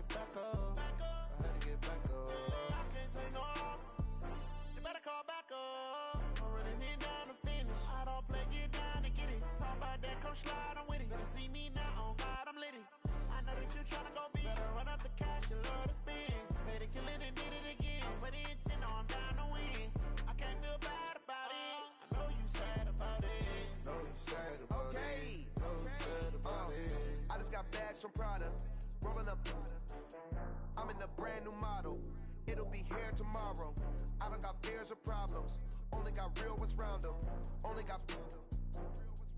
Back up. I had to get back up. I can't take no loss. You better call back up. I'm running it down to finish. I don't play, get down to get it. Talk about that, come slide, I'm with it. Better see me now, on God, I'm litty. I know that you tryna go big. Better run up the cash, you love to spend. Better kill it and did it again. But the intent, no, I'm down to win. I can't feel bad about it. I know you sad about it. Know you sad about it. Know you sad about it. I just got bags from Prada. rolling up. I'm in a brand new model. It'll be here tomorrow. I don't got fears or problems. Only got real ones round them. Only got.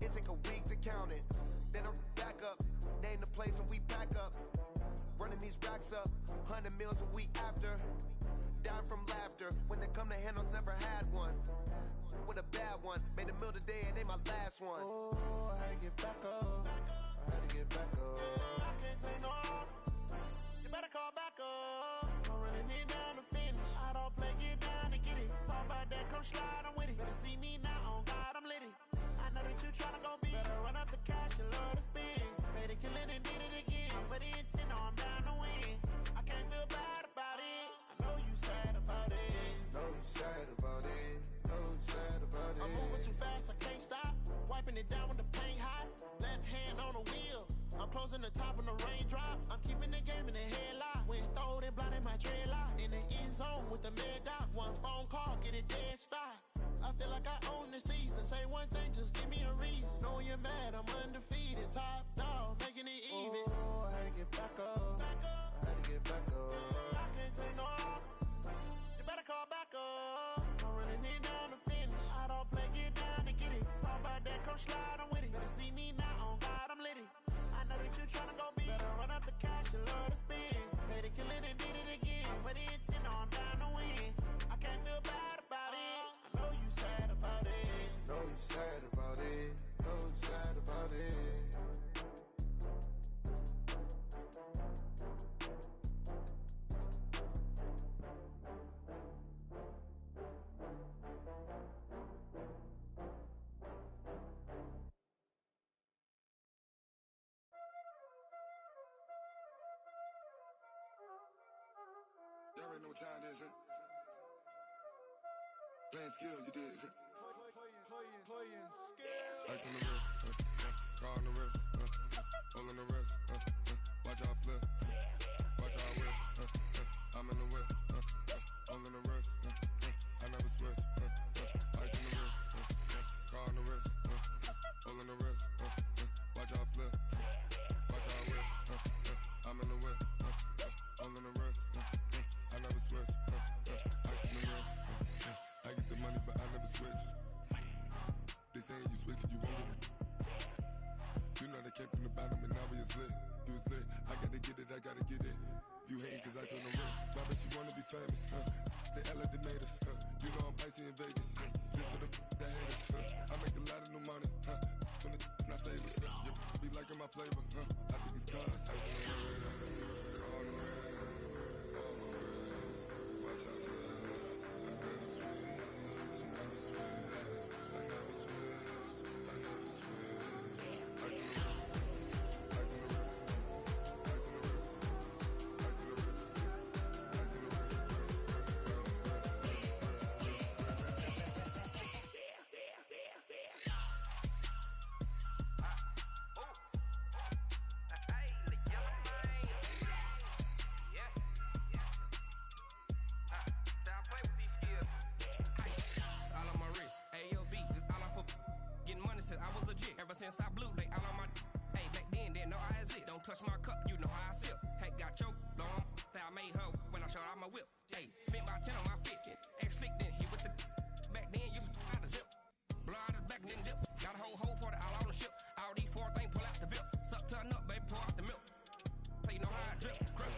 It take a week to count it. Then I'm back up. Name the place and we pack up. Running these racks up. 100 meals a week after. Down from laughter. When they come to handles, never had one. With a bad one. Made a meal today and ain't my last one. Oh, I had to get back up. I had to get back up. I can't take no loss. You better call back up. I'm running it down to finish. I don't play, get down to get it. Talk about that, come slide, I'm with it. Better see me now, on God, I'm litty. I know that you tryna go big. Better run up the cash and love to spend. Made it, kill it, and did it again. But the intent, no, I'm down to win. I can't feel bad about it. I know you sad about it. Know you sad about it. Know you sad about it. I'm moving too fast, I can't stop. Wiping it down when the paint hot. Left hand on the wheel. I'm closing the top when the raindrop. I'm keeping the game in the headlock. When throwed and blinded my dreadlock. In the end zone with the mad dot. One phone call, get it dead stop. I feel like I own the season. Say one thing, just give me a reason. Knowing you're mad, I'm undefeated. Top dog, making it even. Oh, I had to get back up. I had to get back up. I can't take no loss. You better call back up. I'm running it down to finish. I don't play, get down to get it. Talk about that, come slide, I'm with it. Better see me now, on God, I'm litty. I know that you tryna go big. Better run up the cash and love to spend. Made it, kill it, and did it again. But the intent, no, I'm down to win. I can't feel bad about it. I know you sad about it. Know you sad about it. Know you sad about it. Y'all already know what time it is, huh? Playing skills, you did, huh? Playing skills. Ice on the wrist, car on the wrist, hole in the wrist, watch how I flip, watch how I whip, I'm in the whip, hole in the wrist, I never switch, ice on the wrist, car on the wrist, hole in the wrist, watch how I flip, watch how I whip, I'm in the whip, hole in the wrist, I never switch, ice on the wrist, I get the money but I never switch. They saying you switch 'cause you won't get it. You know they came from the bottom and now we is lit. You was lit, I gotta get it, I gotta get it. You hating 'cause ice on the wrist. Why bet you wanna be famous, huh? They act like they made us, huh? You know I'm icy in Vegas, this for the that hate us, huh? I make a lot of new money, huh? When the not save us, you be liking my flavor, huh? I think it's cause ice on the wrist, on the wrist, on the wrist. Watch out for this. I never switch, I never switch. I was legit. Ever since I blew, they all on my. Hey, back then, didn't know I exist. Don't touch my cup, you know how I sip. Hey, got your long. I made her when I showed out my whip. Hey, spent my 10 on my 50. Ex slick, then hit with the. Back then, used to out the zip. Blow out the back, then dip. Got a whole party all on the ship. All these four things, pull out the VIP. Suck, turn up, baby, pour out the milk. So you know how I drip. Crush.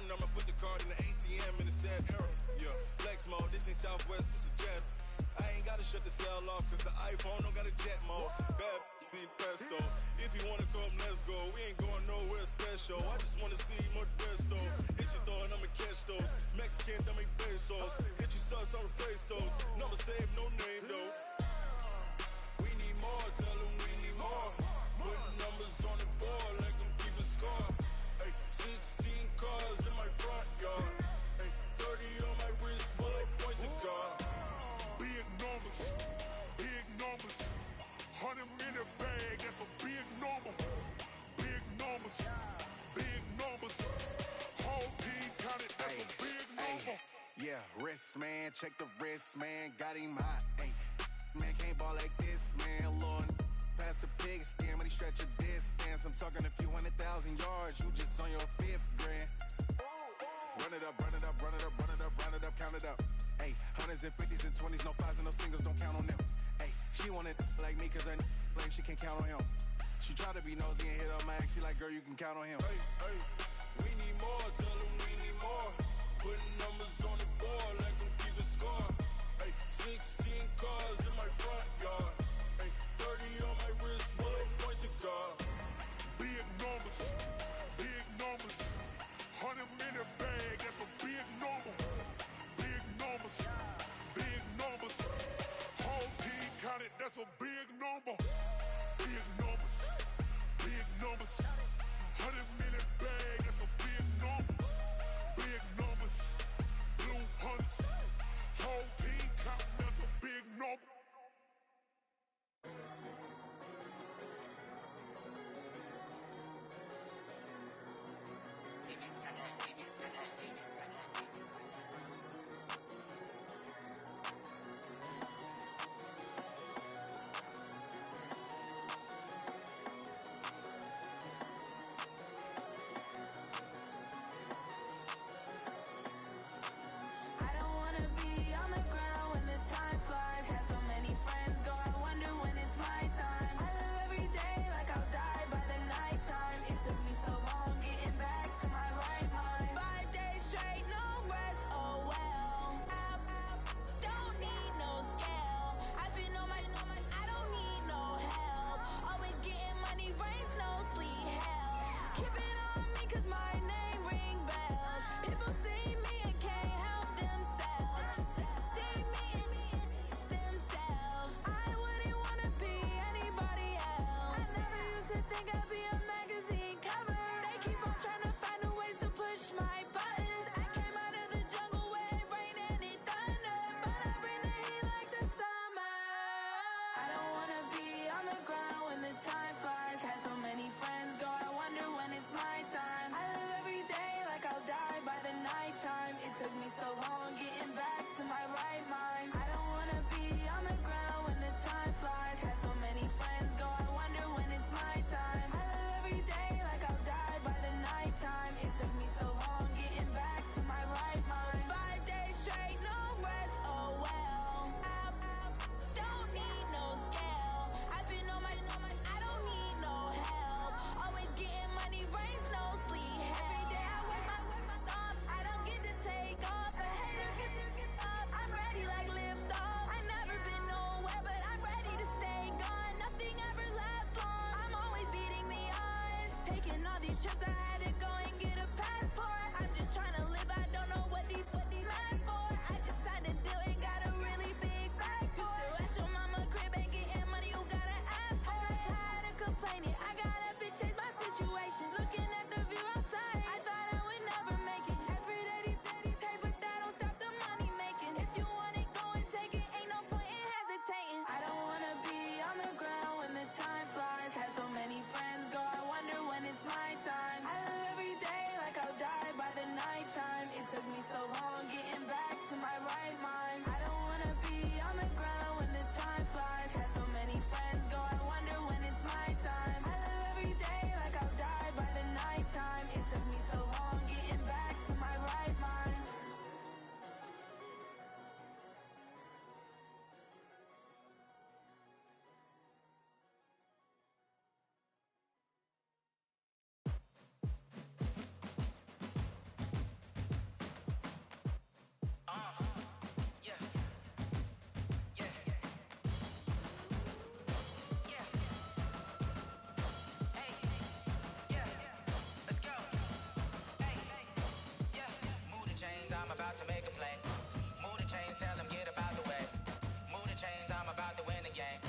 I'ma put the card in the ATM in a sad era. Yeah, flex mode, this ain't Southwest, this is jet. I ain't gotta shut the cell off, cause the iPhone don't got a jet mode. Bad need pesto. If you wanna come, let's go. We ain't going nowhere special. I just wanna see Modesto. Hit your throw and I'ma catch those. Mexican, that make pesos. Hit your sauce, I'll replace those. Number save, no name though. We need more, tell them we need more. Putting numbers on the board, like them keep a score. Ay, 16 cars in my front yard. Ay, 30 on my wrist, bullet point to God. Big numbers, big numbers. 100-minute bag, that's a big number. Big numbers, big numbers. Whole team counted, that's a big number. Yeah, wrist, man, check the wrist, man. Got him hot, ayy. Man, can't ball like this, man. Lord, past the pig skin when he stretch a distance. I'm talking a few 100,000 yards. You just on your 5th grand. Run it up, run it up, run it up, run it up, run it up, count it up. Ayy, 100s and 50s and 20s, no 5s and no singles, don't count on them. Ayy, she wanted like me cause her lame, she can't count on him. She try to be nosy and hit up my ex, she like, girl, you can count on him. Hey, hey, we need more, tell them we need more. Putting numbers on the board, like them keep a score. Hey, 16 cars in my front yard. Hey, 30 on my wrist, bullet point to God. Big numbers, big numbers. 100-minute bag, that's a big number. Big numbers, big numbers. Whole team counted, that's a big number. Big numbers, big numbers. 100-minute bag, that's a big number. Big numbers, blue hunts. Whole team counting, that's a big number. game.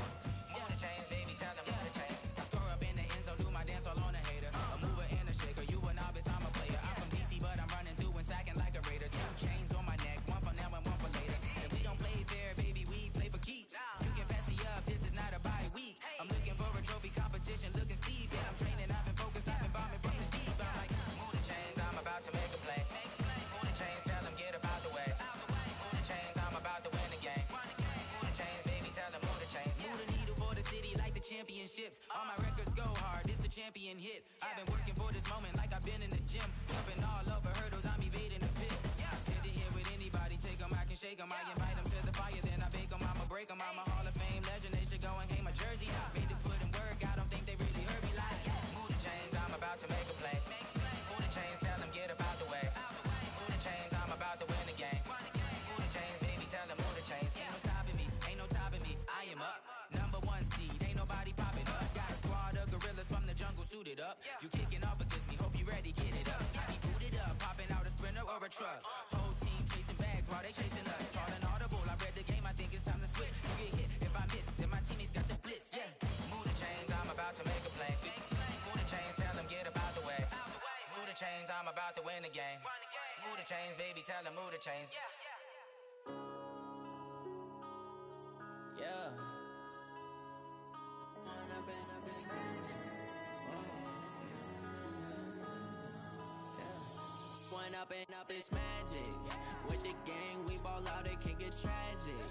Move the chains, baby, tell them move the chains. I score up in the end zone, do my dance all on a hater. A mover and a shaker, you a novice, I'm a player. I'm from DC, but I'm running through and sacking like a raider. 2 chains on my neck, one for now and one for later. And we don't play fair, baby, we play for keeps. You can pass me up, this is not a bye week. I'm looking for a trophy competition, looking steep. Yeah, I'm training, I've been focused, I've been bombing from the deep. I'm like, move the chains, I'm about to make a play. Move the chains, tell them get about the way. Move the chains, I'm about to win the game. Move the chains, baby, tell them move the chains. Move the needle for the city like the championships. All my records go hard, this a champion hit. I've been working for this moment like I've been in the gym. Jumping all over hurdles, I'm evading the pit. Hit to hit with anybody, take them, I can shake them. I invite them to the fire, then I bake them. I'ma break them, I'm a Hall of Fame legend. They should go and hang my jersey. Made to put in work, I don't think they really heard me like. Move the chains, I'm about to make a play. Move the chains, tell them get about the way. Move the chains, I'm about to win the game. Move the chains, baby, tell them move the chains. Ain't no stopping me, ain't no topping me. I am up, #1 seed, ain't nobody popping up. Got a squad of gorillas from the jungle suited up. You kicking off against me, hope you ready, get it up. I be booted up, popping out a Sprinter or a truck. Whole team chasing bags while they chasing us. Calling audible, I read the game, I think it's time to switch. You get hit if I miss, then my teammates got the blitz, yeah. Move the chains, I'm about to make a play. Move the chains, tell them get about the way. Move the chains, I'm about to win the game. Move the chains, baby, tell them move the chains. Yeah. One up and up is magic. With the gang, we ball out, it can get tragic.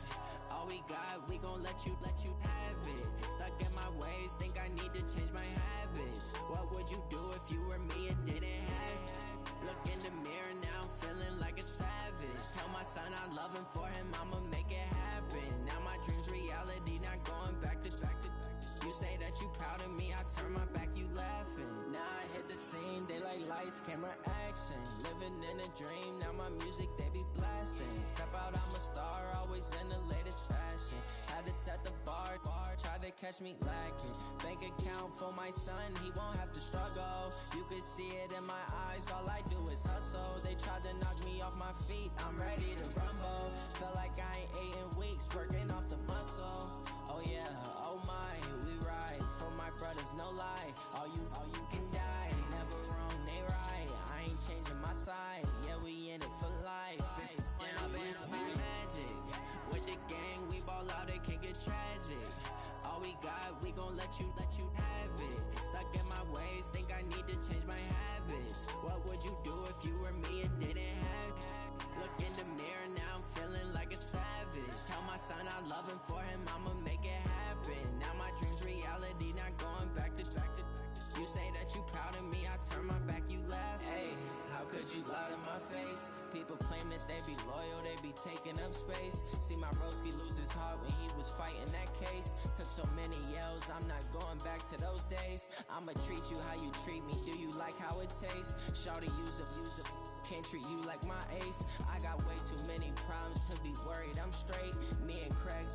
All we got, we gon' let you have it. Stuck in my ways, think I need to change my habits. What would you do if you were me and didn't have it? Look in the mirror now, I'm feeling like a savage. Tell my son I love him, for him I'ma make it happen. Now my dream's reality, not going back to. You say that you proud of me, I turn my back, you laughing. Now I hit the scene, they like lights, camera, action. Living in a dream, now my music, they be blasting. Step out, I'm a star, always in the latest fashion. Had to set the bar, tried to catch me lacking. Bank account for my son, he won't have to struggle. You can see it in my eyes, all I do is hustle. They tried to knock me off my feet, I'm ready to rumble. Feel like I ain't ate in weeks, working off the muscle. Oh yeah, oh my, we ride for my brothers, no lie. All you can die, never wrong, they right. I ain't changing my side, yeah, we in it for life. When up and up is magic. With the gang, we ball out, it can get tragic. All we got, we gon' let you have it. Stuck in my ways, think I need to change my habits. What would you do if you were me and didn't have it? Look in the mirror, now I'm feeling like a savage. Tell my son I love him, for him I'ma make it happen. Now my dream's reality, not going back to. You say that you proud of me, I turn my back, you laugh. Hey, how could you lie to my face? People claim that they be loyal, they be taking up space. See my broski lose his heart when he was fighting that case. Took so many yells, I'm not going back to those days. I'ma treat you how you treat me, do you like how it tastes? Shawty, use up, can't treat you like my ace. I got way too many problems to be worried, I'm straight. Me and Craig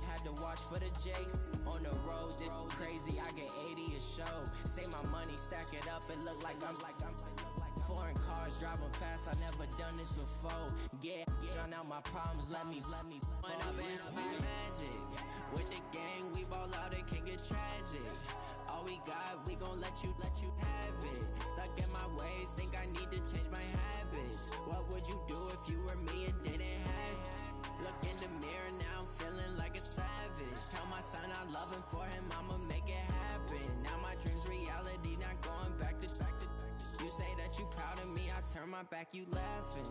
had to watch for the Jakes. On the road, this crazy, I get 80 a show. Say my money, stack it up, it look like I'm foreign cars, driving fast, I never done this before. Get drown out my problems, let me When up and up is magic. With the gang, we ball out, it can get tragic. All we got, we gon' let you have it. Stuck in my ways, think I need to change my habits. What would you do if you were me and didn't have it? Look in the mirror, now I'm feeling like a savage. Tell my son I love him, for him I'ma make it happen. Now my dream's reality, not going back to. You say that you proud of me, I turn my back, you laughing.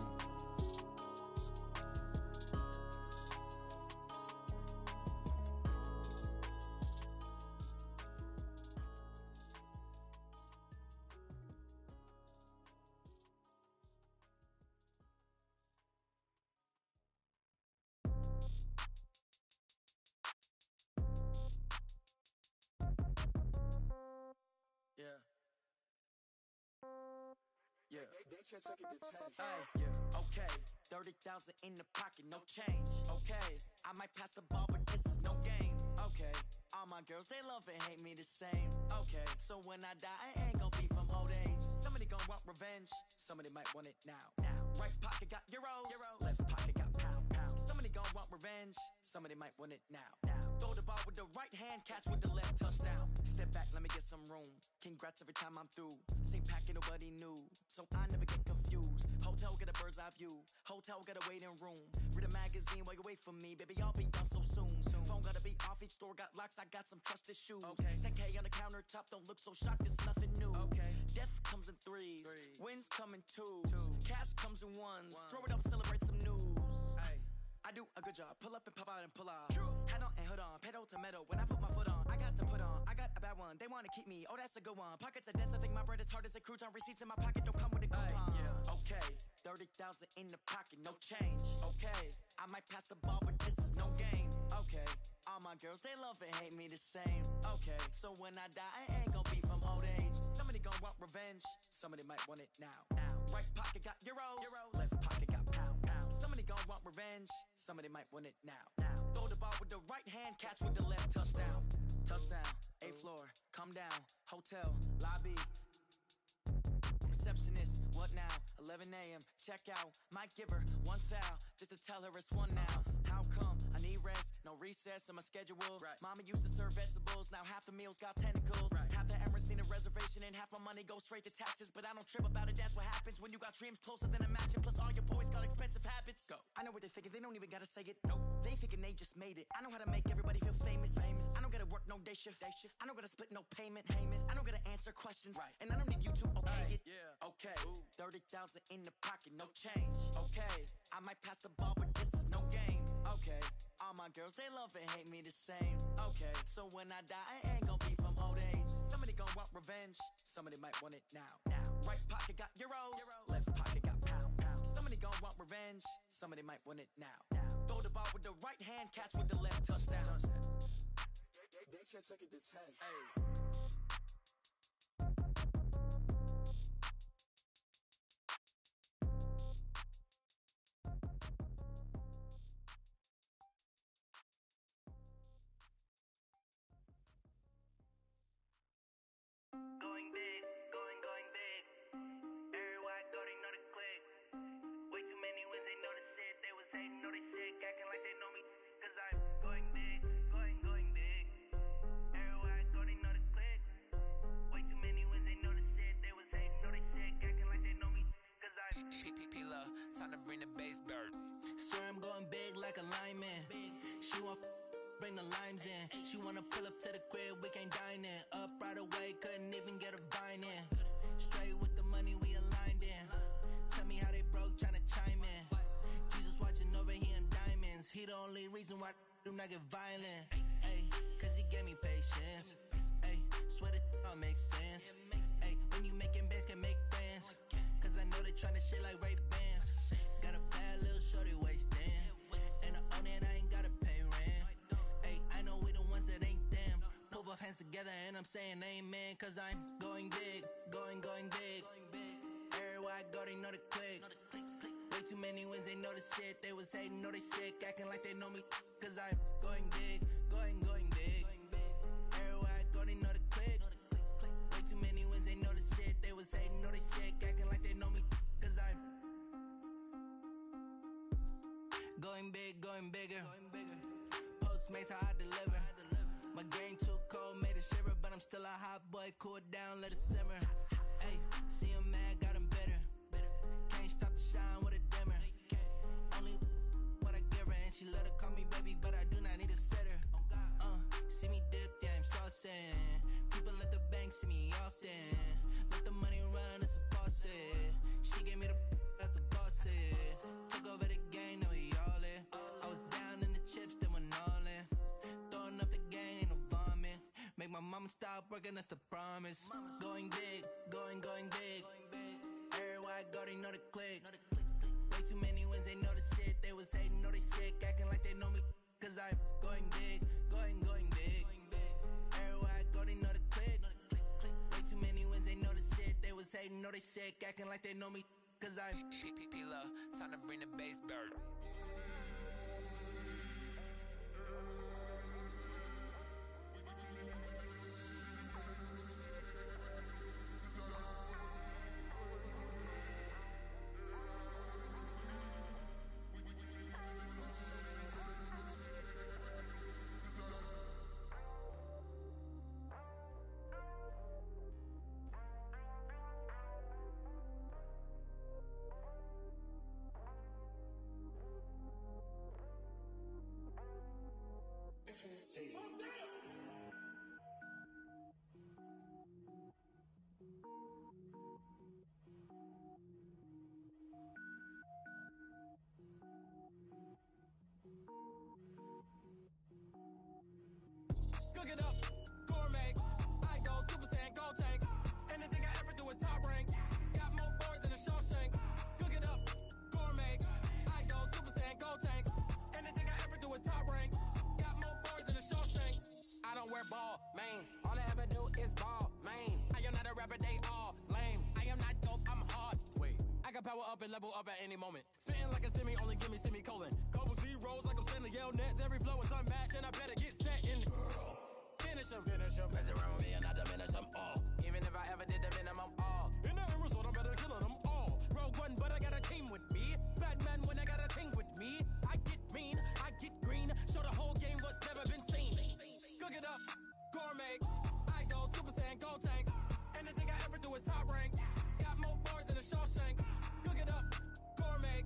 Hey, yeah, okay. 30,000 in the pocket, no change. Okay, I might pass the ball, but this is no game. Okay, all my girls, they love and hate me the same. Okay, so when I die, I ain't gon' be from old age. Somebody gon' want revenge, somebody might want it now. Right pocket got euros, left pocket got pound. Somebody gon' want revenge, somebody might want it now. Throw the ball with the right hand, catch with the left, touchdown. Step back, let me get some room. Congrats every time I'm through. Same packet, nobody knew, so I never get confused. Hotel, get a bird's eye view. Hotel, get a waiting room. Read a magazine while you wait for me, baby, I'll be done so soon. Phone gotta be off, each store got locks, I got some trusted shoes. 10K on the countertop, don't look so shocked, it's nothing new. Death comes in threes, wins come in twos. Cash comes in ones, throw it up, celebrate some news. I do a good job, pull up and pop out and pull out. Head on and hood on, pedal to metal. When I put my foot on, I got to put on. I got a bad one, they wanna keep me, oh that's a good one. Pockets are dense, I think my bread is hard as a crouton. Receipts in my pocket don't come with a coupon. Okay, 30,000 in the pocket, no change. Okay, I might pass the ball, but this is no game. Okay, all my girls, they love and hate me the same. Okay, so when I die, I ain't gon' be from old age. Somebody gon' want revenge, somebody might want it now. Right pocket got euros, left pocket got pounds. Somebody gon' want revenge, somebody might want it now. Throw the ball with the right hand, catch with the left, touchdown. Touchdown, 8th floor, come down, hotel, lobby. Receptionist, what now? 11 a.m., check out. Might give her one foul, just to tell her it's one now. How come? I need rest, no recess in my schedule. Mama used to serve vegetables, now half the meals got tentacles. Half the Emirates need a reservation and half my money goes straight to taxes. But I don't trip about it, that's what happens when you got dreams closer than a mansion. Plus all your boys got expensive habits. Go. I know what they're thinking, they don't even gotta say it. No, they thinking they just made it. I know how to make everybody feel famous. I don't gotta work no day shift. I don't gotta split no payment. I don't gotta answer questions. And I don't need you to okay it. Okay, 30,000 in the pocket, no change. Okay, I might pass the ball, but this is no game. Okay, all my girls, they love and hate me the same. Okay, so when I die, I ain't gon' be from old age. Somebody gon' want revenge, somebody might want it now. Right pocket got euros, left pocket got pounds. Somebody gon' want revenge, somebody might want it now. Throw the ball with the right hand, catch with the left, touchdown. They can't take it to 10. Going big, going big. Everywhere I go, they know the click. Way too many wins, they know the shit. They was hating, know they sick, acting like they know me. Cause I'm going big, going big. Everywhere I go, they know the click. Way too many wins, they know the shit. They was hating, know they sick, acting like they know me. Cause I'm P-P-P-Love, time to bring the bass bird. Swear I'm going big like a lineman. She want bring the limes in. She wanna pull up to the crib, we can't dine in. Up right away, couldn't even get a vine in. Straight with the money, we aligned in. Tell me how they broke, tryna chime in. Jesus watching over, he in diamonds. He the only reason why do not get violent. Ay, cause he gave me patience. Ay, swear that all makes sense. Ay, when you making bands, can make friends. Cause I know they tryna shit like Ray-Bans. Got a bad little shorty wasting. And I own it, I ain't gotta pay rent. Ay, I know we the ones that ain't them. Put both hands together and I'm saying amen. Cause I'm going big, going big. Everywhere I go, they know the click. Way too many wins, they know the shit. They was hating, know they sick, acting like they know me. Cause I'm going big, going big. Everywhere I go, they know the click. Way too many wins, they know the shit. They was hating, know they sick, acting like they know me. Cause I'm going big, going bigger. Postmates how I deliver. My game too cold, made it shiver, but I'm still a hot boy. Cool it down, let it simmer. Hey, see him mad, got him bitter. Can't stop the shine with a dimmer. Only what I give her, and she let her call me baby, but I do not need a sitter. See me dip, yeah, I'm saucing. People at the bank see me often. Let the money run, it's a faucet. She gave me the that's a faucet. Took over the game, now we all in. I was down in the chips, then went all in. Throwing up the gang, ain't no vomit. Make my mama stop working, that's the promise. Going big, going big. Everywhere I go, they know the click. Way too many wins, they know the shit. They was hating, know they sick, acting like they know me. Cause I'm going big, going big. Everywhere I go, they know the click. Way too many wins, they know the shit. They was hating, know they sick, acting like they know me. Cause I'm P-P-P-Love, time to bring the bass bird. tanks. Anything I ever do is top rank. Got more bars than a Shawshank. I don't wear ball mains. All I ever do is ball main. I am not a rapper, they all lame. I am not dope, I'm hard. Wait, I got power up and level up at any moment. Spitting like a semi, only give me semicolon. Couple zeros like I'm sending yell nets. Every flow is unmatched and I better get set in. Finish them. Mess around with me and I diminish them all. Even if I ever did the minimum all. In the end result, I'm better killing them all. Rogue One, but I got a team with me. Batman when I got a team with me. I get mean, I get green. Show the whole game what's never been seen. Cook it up, gourmet. I go Super Saiyan, go tanks. Anything I ever do is top rank. Got more bars than a Shawshank. Cook it up, gourmet.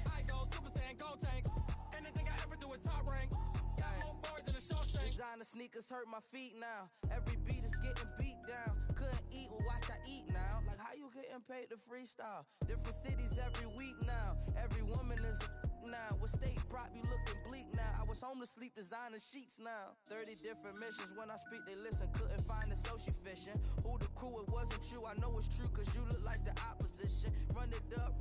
I go Super Saiyan, go tanks. Anything I ever do is top rank. Got more bars than a Shawshank. Designer sneakers hurt my feet now. Every beat is getting beat down. Couldn't eat, well watch I eat now. Like how you getting paid to freestyle? Different cities every week now. Every woman is a now. With state prop, you looking bleak now. I was home to sleep, designer sheets now. 30 different missions. When I speak, they listen. Couldn't find the social fishing. Who the crew? It wasn't you. I know it's true, cause you look like the opposition. Run it up.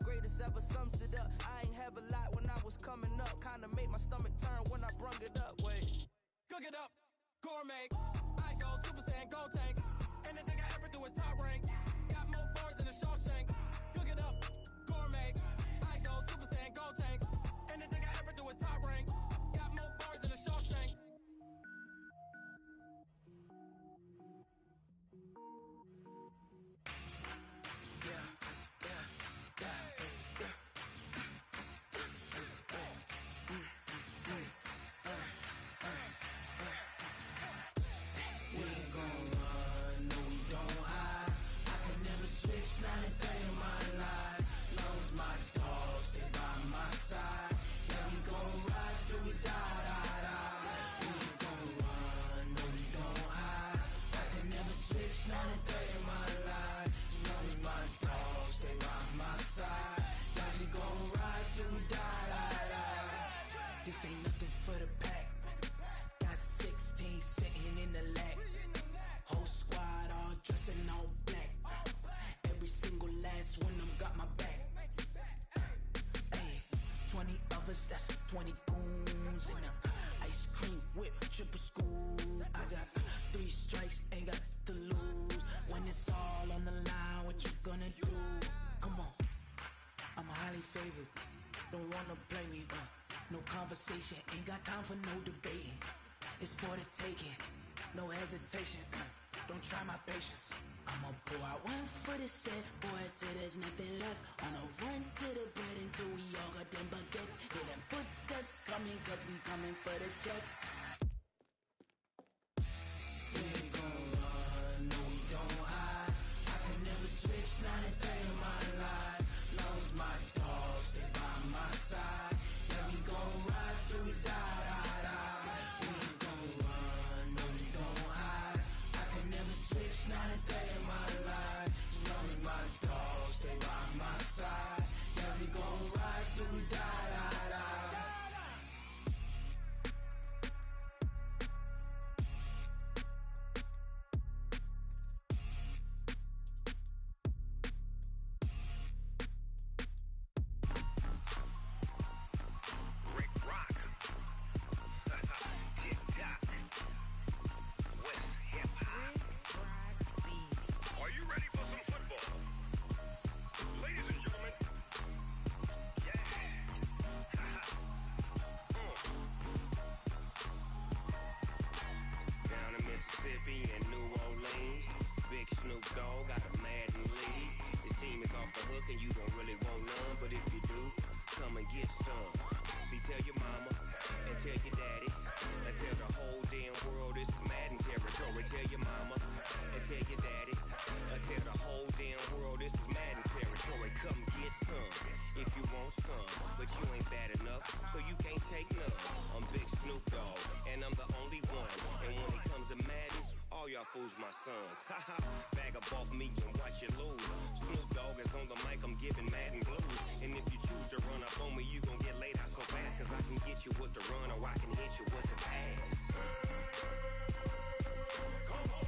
Greatest ever sums it up. I ain't have a lot when I was coming up. Kinda made my stomach turn when I brung it up. Wait. Cook it up, gourmet. I go Super Saiyan, go tanks. Anything I ever do is top rank. Got more bars than a Shawshank. Cook it up, gourmet. I go Super Saiyan, go tanks. Anything I ever do is top rank. Got more bars than a Shawshank. Not a day in my life. Long as my dogs, they by my side. Yeah, we gon' ride till we die. We ain't gon' run, no, we gon' hide. I can never switch, not a day in my life. As long as my dogs, they by my side. Yeah, we gon' ride till we die. This ain't nothing for the pack. Got 16 sitting in the lap. Whole squad all dressing all black. Every single last one of them got my back. Hey, 20 of us, that's 20 goons. And ice cream whip, triple school. I got 3 strikes, ain't got to lose. When it's all on the line, what you gonna do? Come on, I'm highly favored. Don't wanna play me, no conversation, ain't got time for no debating. It's for the taking, no hesitation. Don't try my patience. I'ma pour out one for the set, boy, till there's nothing left. On a run to the bread until we all got them baguettes. Hear them footsteps coming, cause we coming for the check. We ain't gon' run, no, we don't hide. I can never switch, not a day in my life. Long as my dogs, they by my side. Yeah, we gon' ride till we die. We ain't gon' run, no, we don't hide. I can never switch, not a day in my life. As long as my dogs, they by my side. Yeah, we gon' ride till we die. Fools my sons. Haha, bag up off me and watch you lose. Snoop Dogg is on the mic, I'm giving Madden blues. And if you choose to run up on me, you gon' get laid out so fast. Cause I can get you with the run or I can hit you with the pass. Come on.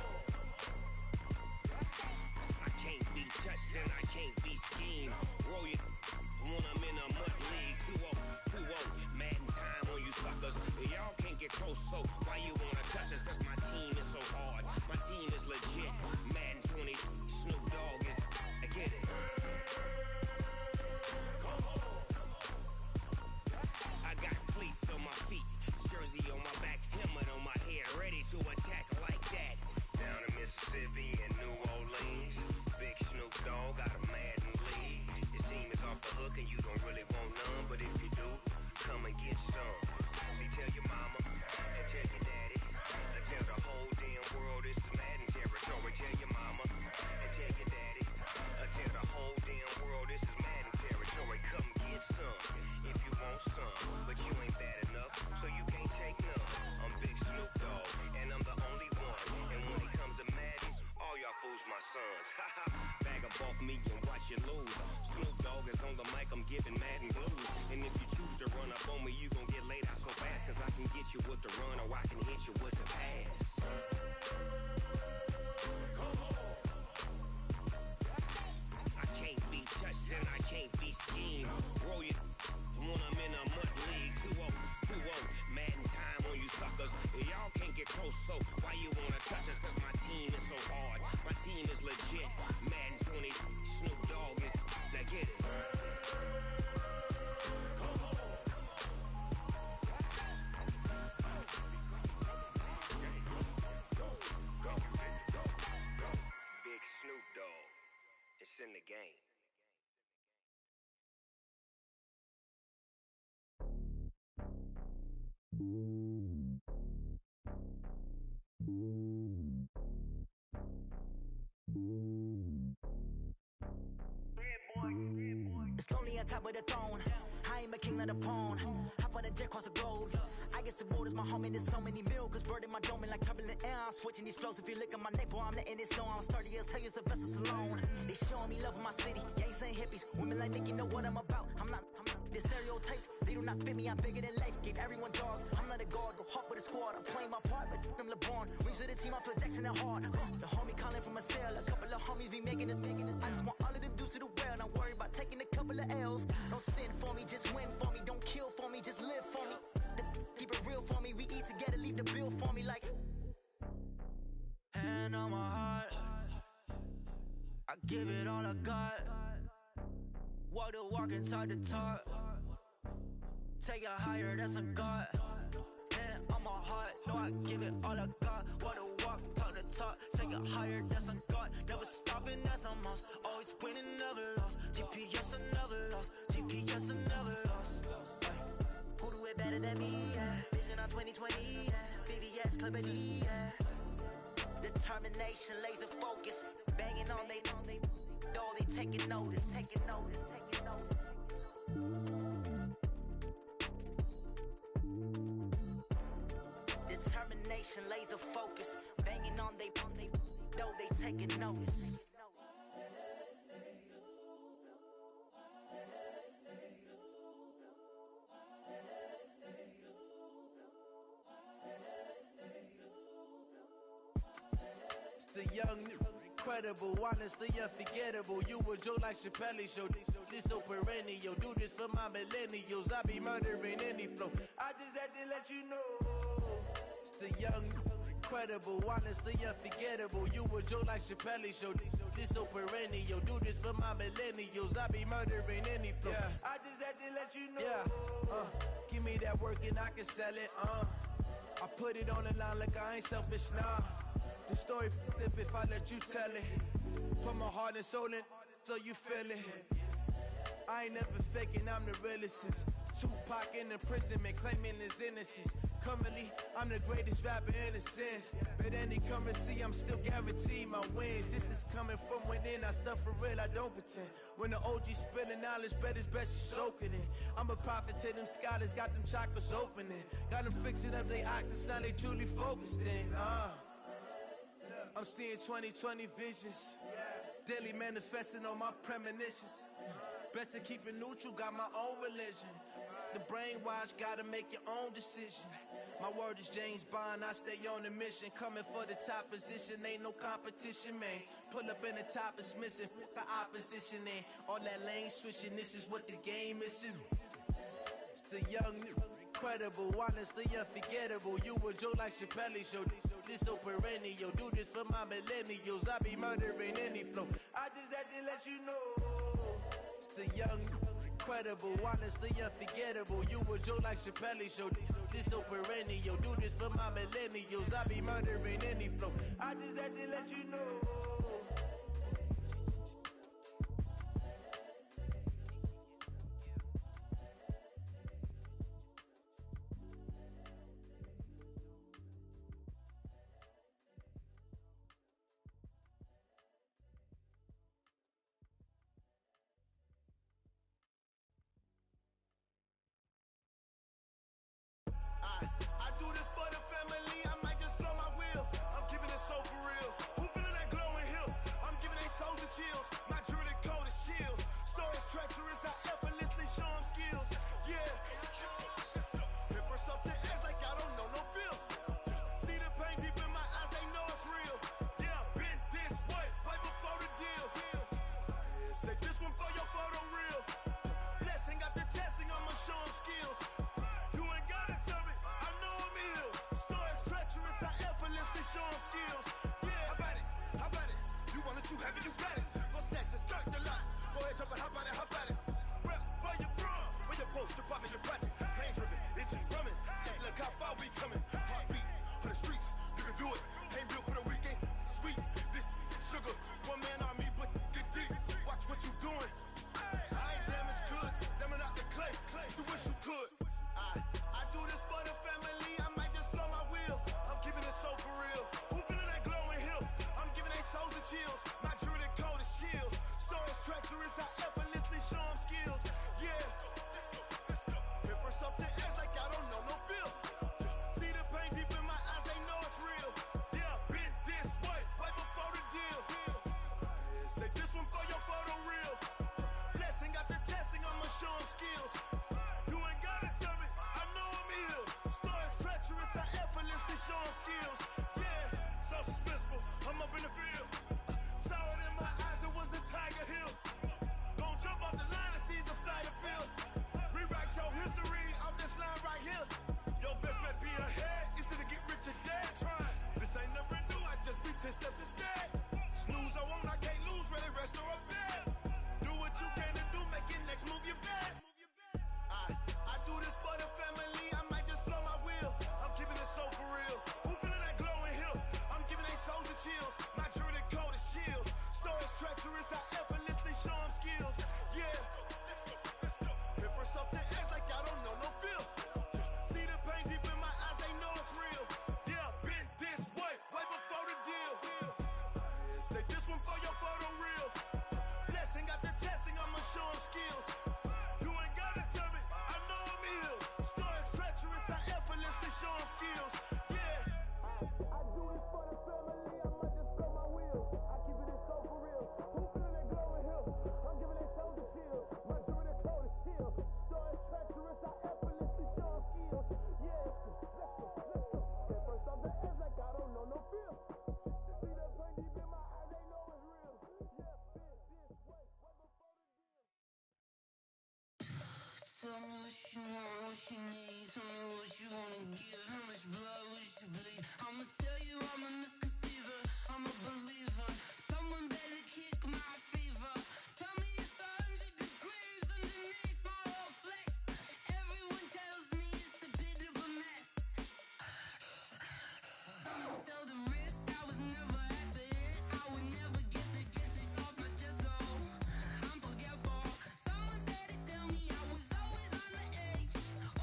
I can't be touched and I can't be schemed. Roll you when I'm in a mud league. 2-0 living Madden blues. And if you choose to run up on me, you gon' get laid out so fast. Cause I can get you with the run or I can hit you with the pass. I can't be touched and I can't be schemed. Roll you when I'm in a mud league. 2-0, 2-0, Madden time on you suckers. Y'all can't get close, so why you wanna touch us? Cause my team is so hard, my team is legit. Madden 20, Snoop Dogg is, now get it. Big Snoop Dogg, it's in the game. It's lonely on top of the throne. I am a king of the pawn. Hop on a jet across the globe. I guess the world is my home and there's so many milkers burning my dome like turbulent air. I'm switching these flows. If you look at my neck, boy, I'm letting it snow. I'm sturdy as hell, as a vessel alone. They showing me love in my city. Gangs ain't hippies. Women like Nicki know what I'm about. I'm not the stereotypes. They do not fit me. I'm bigger than life. Gave everyone dogs. I'm not a guard. Go hard with a squad. I'm playing my part, but I'm LeBron. Rings of the team. I feel Jackson and hard. The homie calling from a cell. A couple of homies be making it. I just want all of them dudes to do well. Don't worry about taking a couple of L's. Don't sin for me, just win for me. Don't kill for me, just live for me. Keep it real for me. We eat together, leave the bill for me like. Hand on my heart, I give it all I got. Walk the walk and talk the talk. Take it higher, that's a God. Hand on my heart, no, I give it all I got. Walk the walk, talk the talk. Take it higher, that's a God. Never stopping, that's a must. Always winning, never lost. GPS, I never lost. GPS, I never lost. Who do it better than me? Yeah. Vision on 2020. Yeah. VVS, Clippity. Yeah. Determination, laser focus. Banging on they though they taking notice. Taking notice. Taking notice. Determination, laser focus. Banging on they though they taking notice. The young, incredible, honestly unforgettable. You a Joe like Chappelle show. This so perennial. Do this for my millennials. I be murdering any flow. I just had to let you know. It's the young, incredible, honestly unforgettable. You a Joe like Chappelle show. This so perennial. Do this for my millennials. I be murdering any flow. Yeah. I just had to let you know. Yeah. Give me that work and I can sell it. I put it on the line like I ain't selfish, nah. The story flip if I let you tell it. Put my heart and soul in so you feel it. I ain't never faking, I'm the realest since Tupac in imprisonment, claiming his innocence. Currently, I'm the greatest rapper in a sense. But any currency, I'm still guaranteed my wins. This is coming from within, I stuff for real, I don't pretend. When the OG spilling knowledge, bet it's best you soak it in. I'm a prophet to them scholars, got them chakras opening. Got them fixing up they octaves, now they truly focused in. I'm seeing 2020 visions. Daily manifesting on my premonitions. Best to keep it neutral, got my own religion. The brainwash, gotta make your own decision. My word is James Bond, I stay on a mission. Coming for the top position, ain't no competition, man. Pull up in the top, it's missing, the opposition ain't. All that lane switching, this is what the game is. It's the young, incredible, honestly unforgettable. You a Joe like Chappelle show. This so perennial. Do this for my millennials. I be murdering any flow. I just had to let you know. It's the young, incredible, honestly unforgettable. You a Joe like Chappelle show. This so perennial. Do this for my millennials. I be murdering any flow. I just had to let you know. I do this for the family, I might just blow my wheel. I'm keeping it so for real. Who feeling that glowing hill? I'm effortlessly show 'em skills. Yeah, how about it? How about it? You want it, you have it, you got it. Go snatch it, skirt the lot. Go ahead, jump it, hop on it, hop on it. Rep for your prom, for your poster, popping your projects. Pain driven, itching, drumming. Look how far we coming. Heartbeat on the streets, you can do it. Ain't built for the weekend. Sweet, this sugar, one man army, but get deep. Watch what you doing. I ain't damaged goods, them are not the clay. You wish you could. I do this for the family. I might just blow my wheel. I'm keeping it so for real. Who feeling that glowing hill? I'm giving they souls the chills. My jewelry code is chill. Stories treacherous, I effortlessly show 'em skills. Yeah. Hit first off the edge like I don't know no feel. See the pain deep in my eyes, they know it's real. Yeah, been this way, right before the deal. Say this one for your photo real. Blessing after testing, I'ma show 'em skills. You ain't gotta tell me, I know I'm ill. Stories treacherous, I effortlessly show 'em skills. Yeah, so suspenseful, I'm up in the field. Saw it in my eyes, it was the Tiger Hill. Gon' jump off the line and see the flyer field. Rewrite your history off this line right here. Your best bet be ahead, easy to get rich or dead trying. This ain't never new, I just be 10 steps instead. Snooze, I won't, I can't lose, ready, rest or a bed. Do what you can to do, make your next move your best. I do this for the family, I might just blow my wheel. I'm keeping it so for real. Who feeling that glowing hill? I'm giving they souls the chills. My jewelry code is chill. Stories treacherous, I effortlessly show 'em skills. Yeah. Hit first off the edge like I don't know no feel. See the pain deep in my eyes, they know it's real. Yeah, been this way, way before the deal. Say this one for your photo real. Blessing after testing, I'ma show 'em skills. You ain't gotta tell me, I know I'm ill. Stories treacherous, I effortlessly show 'em skills. Yeah. I do this for the family, I might just blow my wheel. I keep it so for real. Who feeling that glowing hill? I'm giving they souls the chills. My jewelry code is chill. Stories treacherous, I effortlessly show 'em skills. Yeah. Let's go. Hit first off the edge like I don't know no feel. See that pain deep in my eyes, they know it's real. Yeah, been this way, way before the deal. Tell me what you want, what you need. Tell me what you wanna give. How much blood would you bleed? I'ma tell you I'm a misconceiver. I'm a believer. Someone better kick my fever. Tell me it's 100 degrees underneath my whole flesh. Everyone tells me it's a bit of a mess. I'ma tell the risk I was never at the end. I would never get the off my chest though. I'm forgetful. Someone better tell me I was always on the edge.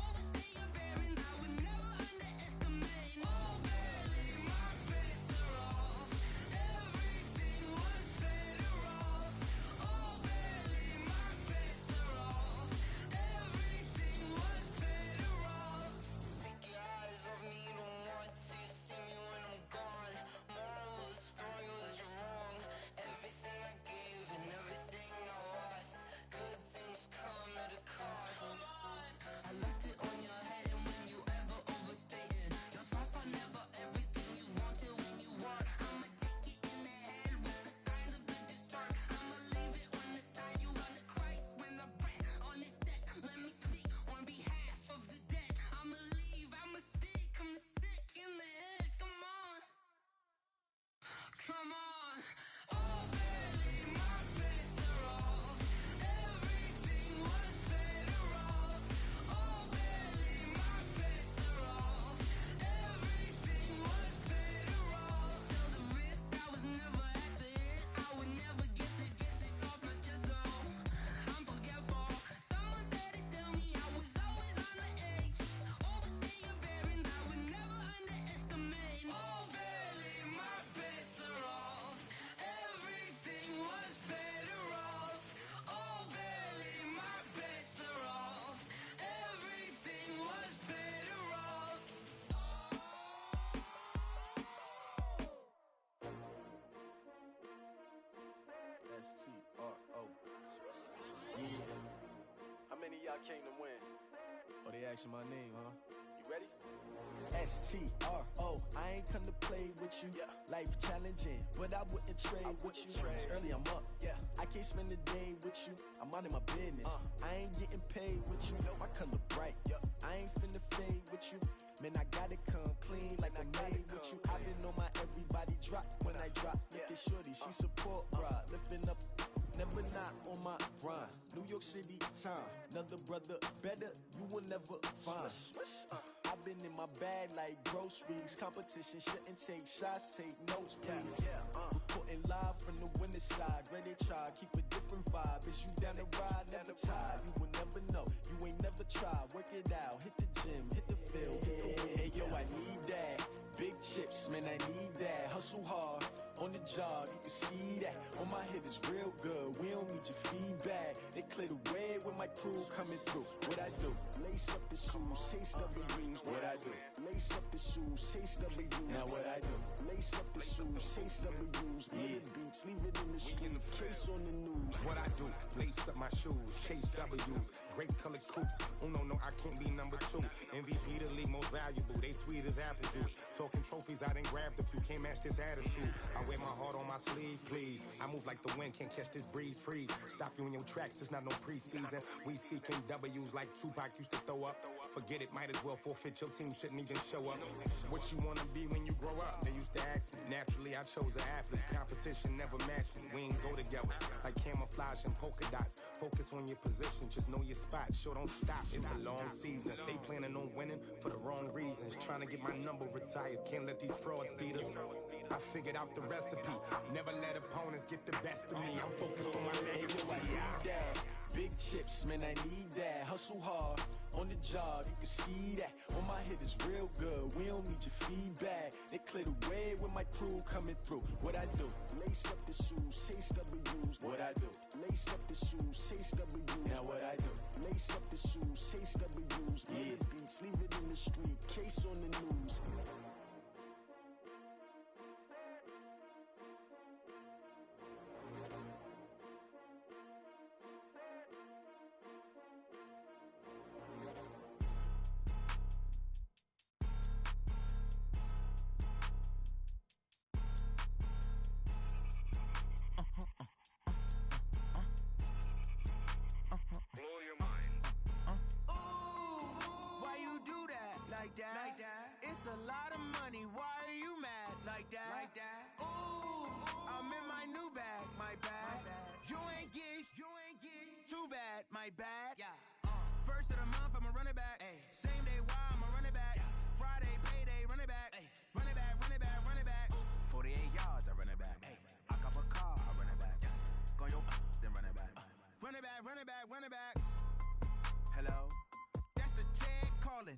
Overstay your bearings, I would never underestimate. Oh barely, my bets are off. Everything was better off. Oh barely, my bets are off. Everything was better off. Take your eyes off me, you don't want to see me when I'm gone. Moral of the story was you're wrong. Everything I gave and everything I lost. Good things come at a cost. I left it on your head, and when you ever overstay it, your thoughts are never everything you wanted when you want. I'ma take it in the head with the signs of the distort. I'ma leave it on the side. You want the Christ when I breath on this set. Let me speak on behalf of the dead. I'ma leave, I'ma speak. I'm the sick in the head. Come on, come on. Oh barely, my bets are off. Everything was better off. Oh barely, my bets are off. Everything was better off. Tell the risk I was never at the end. I would never get it off my chest though. I'm forgetful. Someone better tell me I was always on the edge. Overstay your bearings, I would never underestimate. Oh barely, my bets are off. Everything was better off. Oh barely, my bets are off. Everything was better off. STRO. Yeah. How many of y'all came to win? Oh, they asking my name, huh? You ready? STRO. I ain't come to play with you. Life challenging, but I wouldn't trade with you. It's early, I'm up. I can't spend the day with you. I'm out of my business. I ain't getting paid with you. My color bright. I ain't finna fade with you. Man, I gotta come clean like I made with you. I've been on my drop, when I drop, look at shorty, she support ride, lifting up, never not on my grind. New York City time, another brother better, you will never find. I've been in my bag like groceries. Competition shouldn't take shots, take notes, please. Reporting live from the winter side. Ready to try, keep a different vibe. Is you down the ride, never tired. You will never know, you ain't never tried. Work it out, hit the gym, hit the field, hit the wind. Hey yo, I need that. Big chips, man, I need that. Hustle hard, on the job, you can see that. On my hit is real good, we don't need your feedback. They clear the way with my crew coming through. What I do? Lace up the shoes, chase W's. What I do? Lace up the shoes, chase W's. Now what I do? Lace up the shoes, chase W's. Yeah, beats, leave it in the street, case on the news. What I do? Lace up my shoes, chase W's. Great colored coops. Oh no, I can't be number 2. MVP the league most valuable. They sweet as apple juice. Talking trophies, I done grabbed a few. Can't match this attitude. I wear my heart on my sleeve, please. I move like the wind, can't catch this breeze. Freeze. Stop you in your tracks. There's not no preseason. We seeking W's like Tupac used to throw up. Forget it, might as well forfeit. Your team shouldn't even show up. What you wanna be when you grow up? They used to ask me. Naturally, I chose an athlete. Competition never matched me. We ain't go together like camouflage and polka dots. Focus on your position, just know your spot. Sure, don't stop. It's a long season. They planning on winning for the wrong reasons. Trying to get my number retired. Can't let these frauds beat us. I figured out the recipe. Never let opponents get the best of me. I'm focused on my legacy. I need that. Big chips, man, I need that. Hustle hard, on the job, you can see that. On my hit is real good, we don't need your feedback. They clear the way with my crew coming through. What I do? Lace up the shoes, chase W's. What I do? Lace up the shoes, chase W's. Now what I do? Lace up the shoes, chase W's. Yeah, beats, leave it in the street, case on the news. Like that. It's a lot of money. Why are you mad like that? Like that. Ooh, I'm in my new bag. My bad. You ain't get too bad. My bad. Yeah. First of the month, I'ma run it back. Ay. Same day, why I'ma run it back. Yeah. Friday, payday, run it back. Ay. Run it back, run it back, run it back. 48 yards, I run it back. Ay. I cop a car, I run it back. Yeah. Go your then run it back. Run it back, run it back, run it back. Hello. That's the jag calling.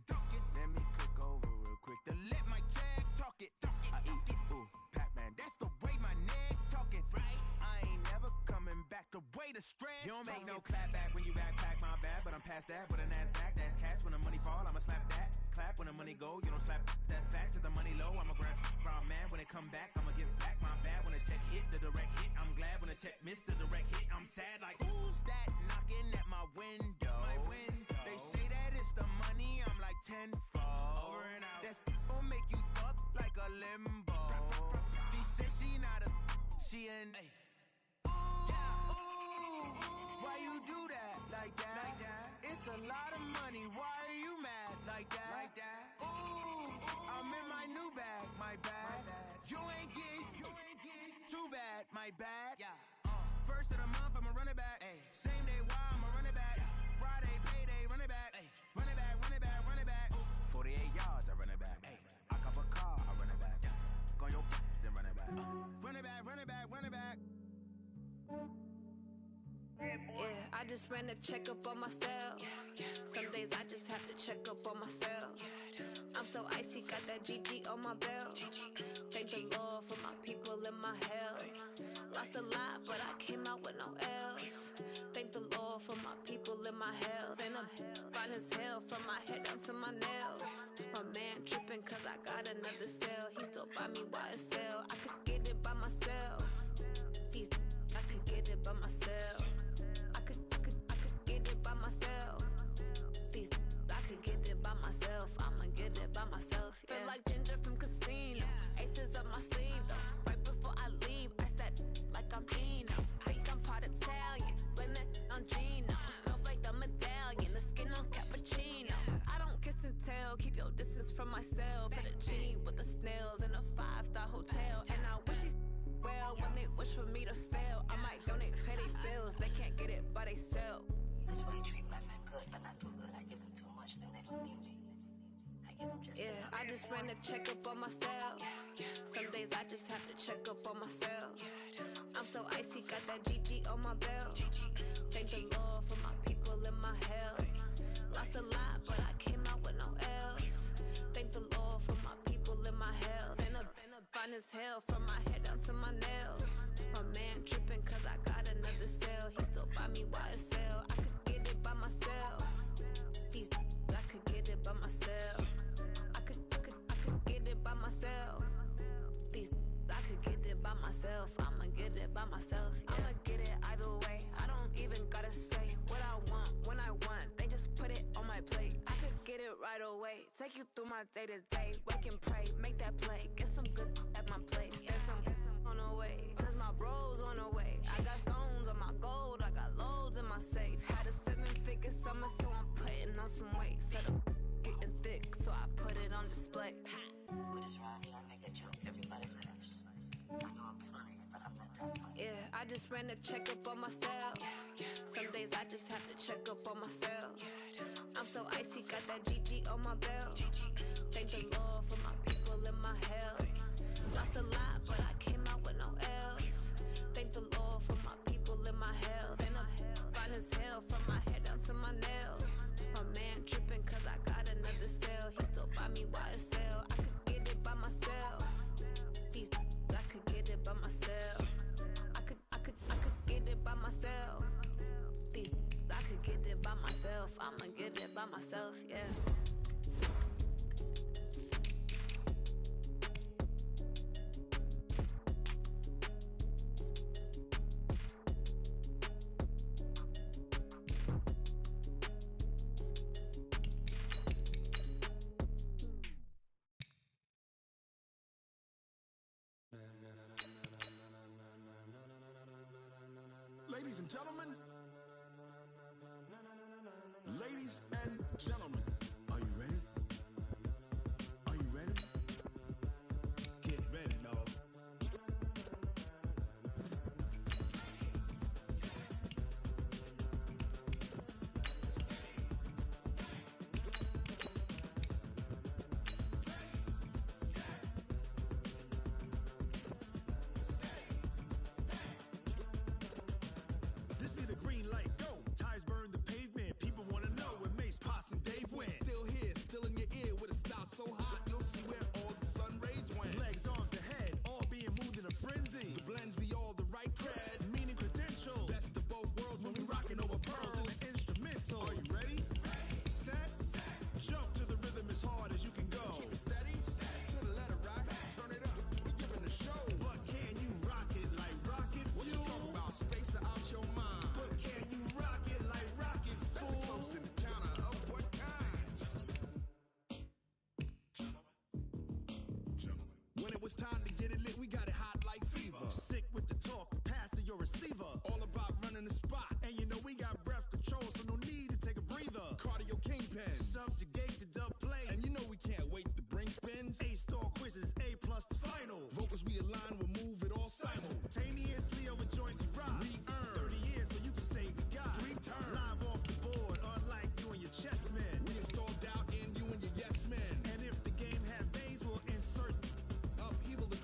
Let me click over real quick to let my jag talk it. I eat it, ooh, Pac-Man. That's the way my neck talking. Right? I ain't never coming back. The way the stress. You don't make no clap back when you backpack my bad, but I'm past that. With a NASDAQ, that's cash. When the money fall, I'ma slap that. Clap when the money go, you don't slap. That's facts. If the money low, I'ma grab brown man. When it come back, I'ma give back my bad. When the check hit, the direct hit. I'm glad when the check missed the direct hit. I'm sad like who's that knocking at my window? My window. They say that it's the money. I'm like tenfold. Over and out. That's gon' make you up like a limbo. She said she not a. She an. Ay. Why you do that like that? Like that? It's a lot of money. Why are you mad like that? Like that? Ooh, I'm in my new bag. My bad. You ain't get too bad. My bad. Yeah. First of the month, I'ma run it back. Ay. Same day, why I'ma run it back. Friday, payday, run it back. Ay. Run it back, run it back, run it back. 48 yards, I run it back. Ay. I cop a car, I run it back. Go your then run it back. Run it back, run it back, run it back. Yeah, I just ran a checkup on myself. Some days I just have to check up on myself. I'm so icy, got that GG on my belt. Thank the Lord for my people and my health. Lost a lot, but I came out with no else. Thank the Lord for my people and my health. And I'm fine as hell from my head down to my nails. My man tripping cause I got another cell. He still buy me YSL. I could get it by myself. These I could get it by myself. I could get it by myself. These I could get it by myself. I'ma get it by myself. Yeah. Feel like Ginger from Casino. Aces up much they live in beauty. I give them just Yeah, I just ran a checkup on myself. Some days I just have to check up on myself. I'm so icy, got that GG on my belt. Thank the Lord for my people and my health. Lost a lot, but I came out with no else. Thank the Lord for my people and my health. And a fine as hell from my head down to my nails. My man tripping cause I got another cell. He still buy me YSL. I could get it by myself. These I could get it by myself. I could get it by myself. These I could get it by myself. I'ma get it by myself. Yeah. I'ma get it either way. I don't even gotta say what I want when I want. They just put it on my plate. I could get it right away. Take you through my day to day. Wake and pray, make that play. Get some good at my place. There's some on the way. Cause my bro's on the way. I got stones on my gold. I got loads in my safe. Had a 7-figure summer, so I'm putting on some weight. Set up getting thick, so I put it on display. With his rhymes, I make a joke, everybody laughs. I know I'm funny, but I'm not that funny. Yeah, I just ran a checkup on myself. Some days I just have to check up on myself. I'm so icy, got that GG on my belt. Thank the Lord for my people and my health. Lost a lot, but I came out with no else. Thank the Lord for my people and my health. And I'm fine as hell from my head down to my nails. My man tripping cause I got another cell. He still buy me YSL. I could get it by myself. These I could get it by myself. I could get it by myself. These I could get it by myself. I'ma get it by myself, yeah. Ladies and gentlemen, ladies and gentlemen, are you ready? Are you ready? Get ready, dog. This be the green light, go. Tires burn the pavement. People wanna know where Mace, Potts, and Dave went. Still here, still in your ear with a style so hot, you'll see where all the sun rays went. Legs, arms, the head, all being moved in a frenzy. The blends be all the right cred, meaning credentials. Best of both worlds when we rocking over pearls in the instrumental. Are you ready? Set, jump to the rhythm as hard as you can go. Keep it steady, to the letter right. Turn it up, we giving the show. But can you rock it like rocket fuel? What you talking about? Space out your mind. But can you rock it like rockets, fool? That's a close encounter of what kind? When it was time to get it lit, we got it hot like fever. Sick with the talk, pass to your receiver. All about running the spot. And you know we got breath control, so no need to take a breather. Cardio kingpin, subjugate the dub play. And you know we can't wait to bring spins. A-star quizzes, A+ the final. Vocals we align, we'll move it all simultaneously over joints we rock. We earn 30 years so you can say we got 3 turns. Live off the board, unlike you and your chess men. We installed doubt in you and your yes men. And if the game had veins, we'll insert upheaval to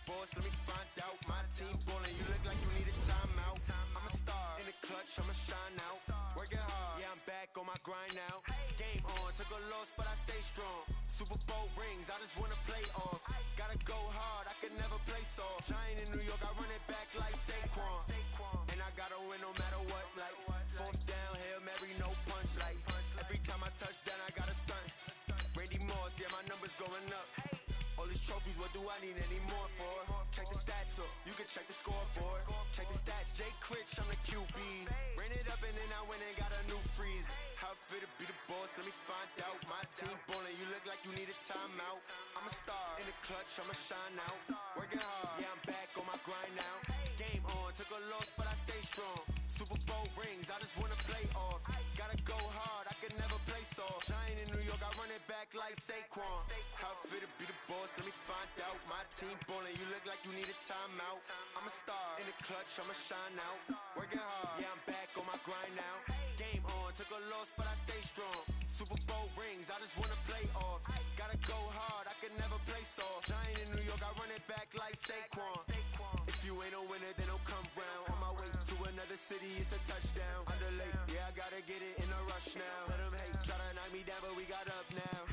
boss, let me find out. My team ballin', you look like you need a timeout. I'm a star, in the clutch, I'ma shine out. Working hard, yeah, I'm back on my grind now. Game on, took a loss, but I stay strong. Super Bowl rings, I just wanna play off. Gotta go hard, I can never play soft. Giant in New York, I run it back like Saquon. And I gotta win no matter what, like fourth down, Hail Mary, no punch, like every time I touch down, I gotta stunt. Randy Moss, yeah, my numbers going up. All these trophies, what do I need any more for? Check the stats up, you can check the scoreboard. Check the stats, Jake Critch, I'm the QB. Ran it up and then I went and got a new freeze. How it feel to be the boss, let me find out. My team ballin', you look like you need a timeout. I'm a star, in the clutch, I'ma shine out. Working hard, yeah, I'm back on my grind now. Game on, took a loss, but I stay strong. Super Bowl rings, I just wanna play off. Gotta go hard, I can never play soft. Giant in New York, I run it back like Saquon. How it feel to be the boss, let me find out. My team ballin', you look like you need a timeout. I'm a star, in the clutch, I'ma shine out. Working hard, yeah, I'm back on my grind now. Game on, took a loss, but I stay strong. Super Bowl rings, I just wanna play off. Gotta go hard, I can never play soft. Giant in New York, I run it back like Saquon. If you ain't a winner, then don't come round. On my way to another city, it's a touchdown. Underlay, yeah, I gotta get it in a rush now. Let them hate, try to knock me down, but we got up now.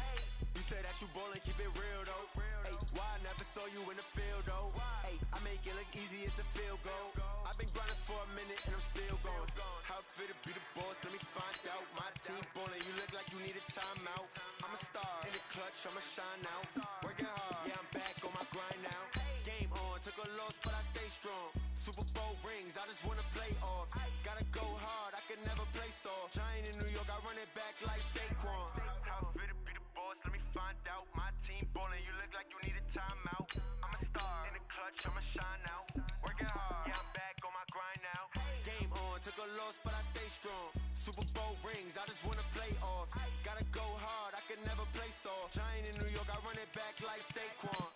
You say that you ballin', keep it real though. Hey, why I never saw you in the field though? Hey, I make it look easy, it's a field goal. I've been grinding for a minute and I'm still going. How it feel to be the boss, let me find out. My team ballin', you look like you need a timeout. I'm a star, in the clutch, I'ma shine out. Working hard, yeah, I'm back on my grind now. Game on, took a loss, but I stay strong. Super Bowl rings, I just wanna play off. Gotta go hard, I can never play soft. Giant in New York, I run it back like Saquon. How it feel to be the boss, let me find out. My team ballin', you look like you need a timeout. I'm a star, in the clutch, I'ma shine out. Working hard, yeah, I'm back on my grind now. Game on, took a loss, but I stay strong. Super Bowl rings, I just wanna play off. Gotta go hard, I can never play soft. Giant in New York, I run it back like Saquon.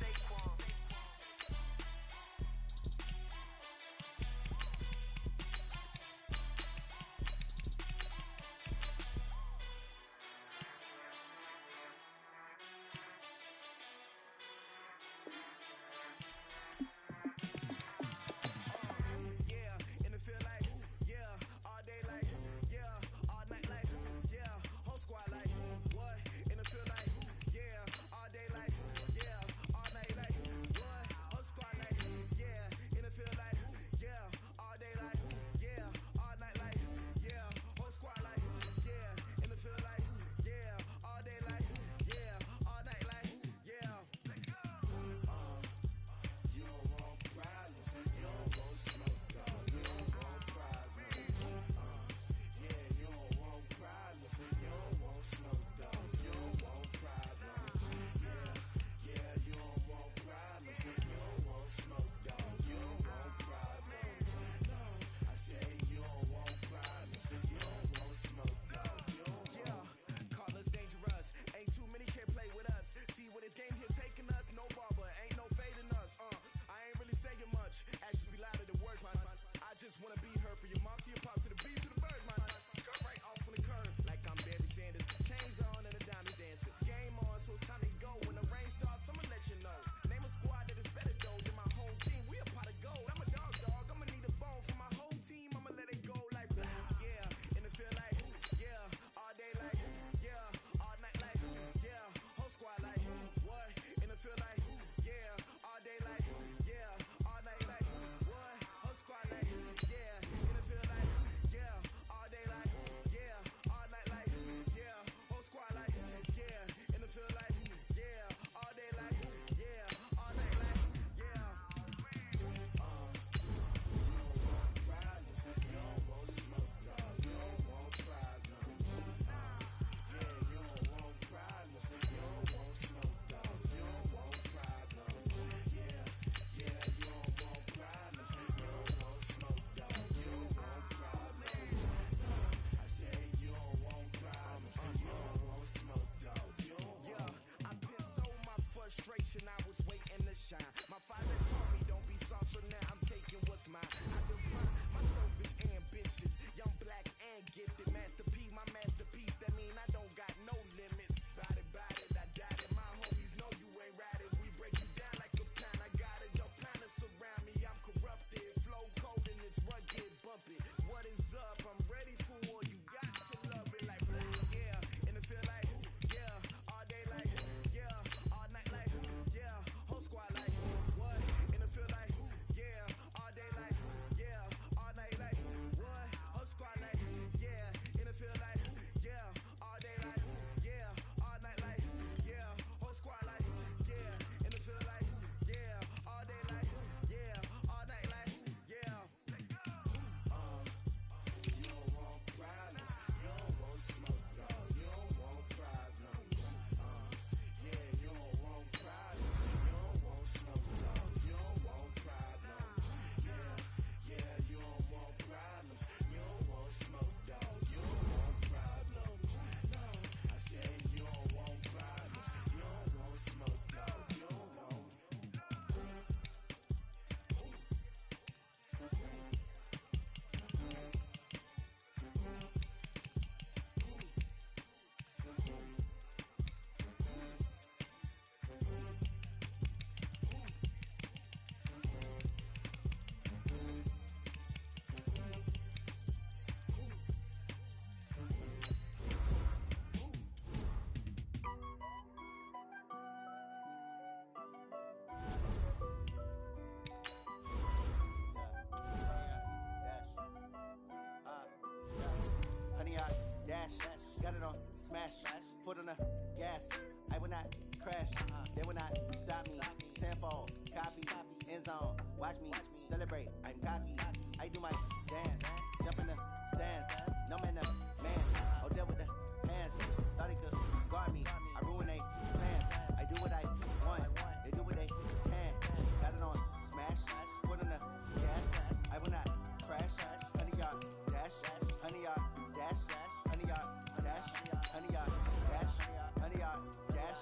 gas. I will not crash. They will not stop me. Tenfold, copy, end zone. Watch me celebrate. I'm cocky. I do my dance. Jump in the stands. No man, no man. Oh, there with the hands. Thought he could guard me. I ruin they plans. I do what I want. They do what they can. Got it on smash. Put on the gas. I will not crash. 100 yard dash. 100 yard dash. 100 yard dash. 100 yard dash. 100 yard dash.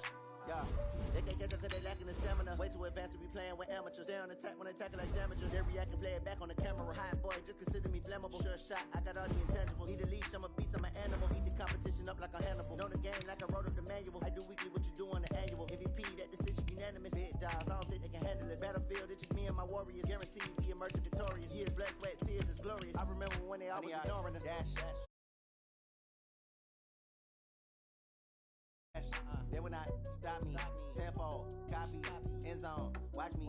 Yeah. They can't catch up cause they lacking the stamina. Way too advanced to be playing with amateurs. Stay on attack when attacking like damages. They react and play it back on the camera. Hot boy, just consider me flammable. Sure shot, I got all the intangibles. Need a leash, I'm a beast, I'm an animal. Eat the competition up like a Hannibal. Know the game like I wrote up the manual. I do weekly what you do on the annual. MVP, that decision unanimous. Big dials, I don't think they can handle it. Battlefield, it's just me and my warriors. Guaranteed we emerge victorious. Years, blood, sweat, tears, it's glorious. I remember when they always ignoring us. Dash, dash. They will not stop me. Tenfold, copy, end zone. Watch me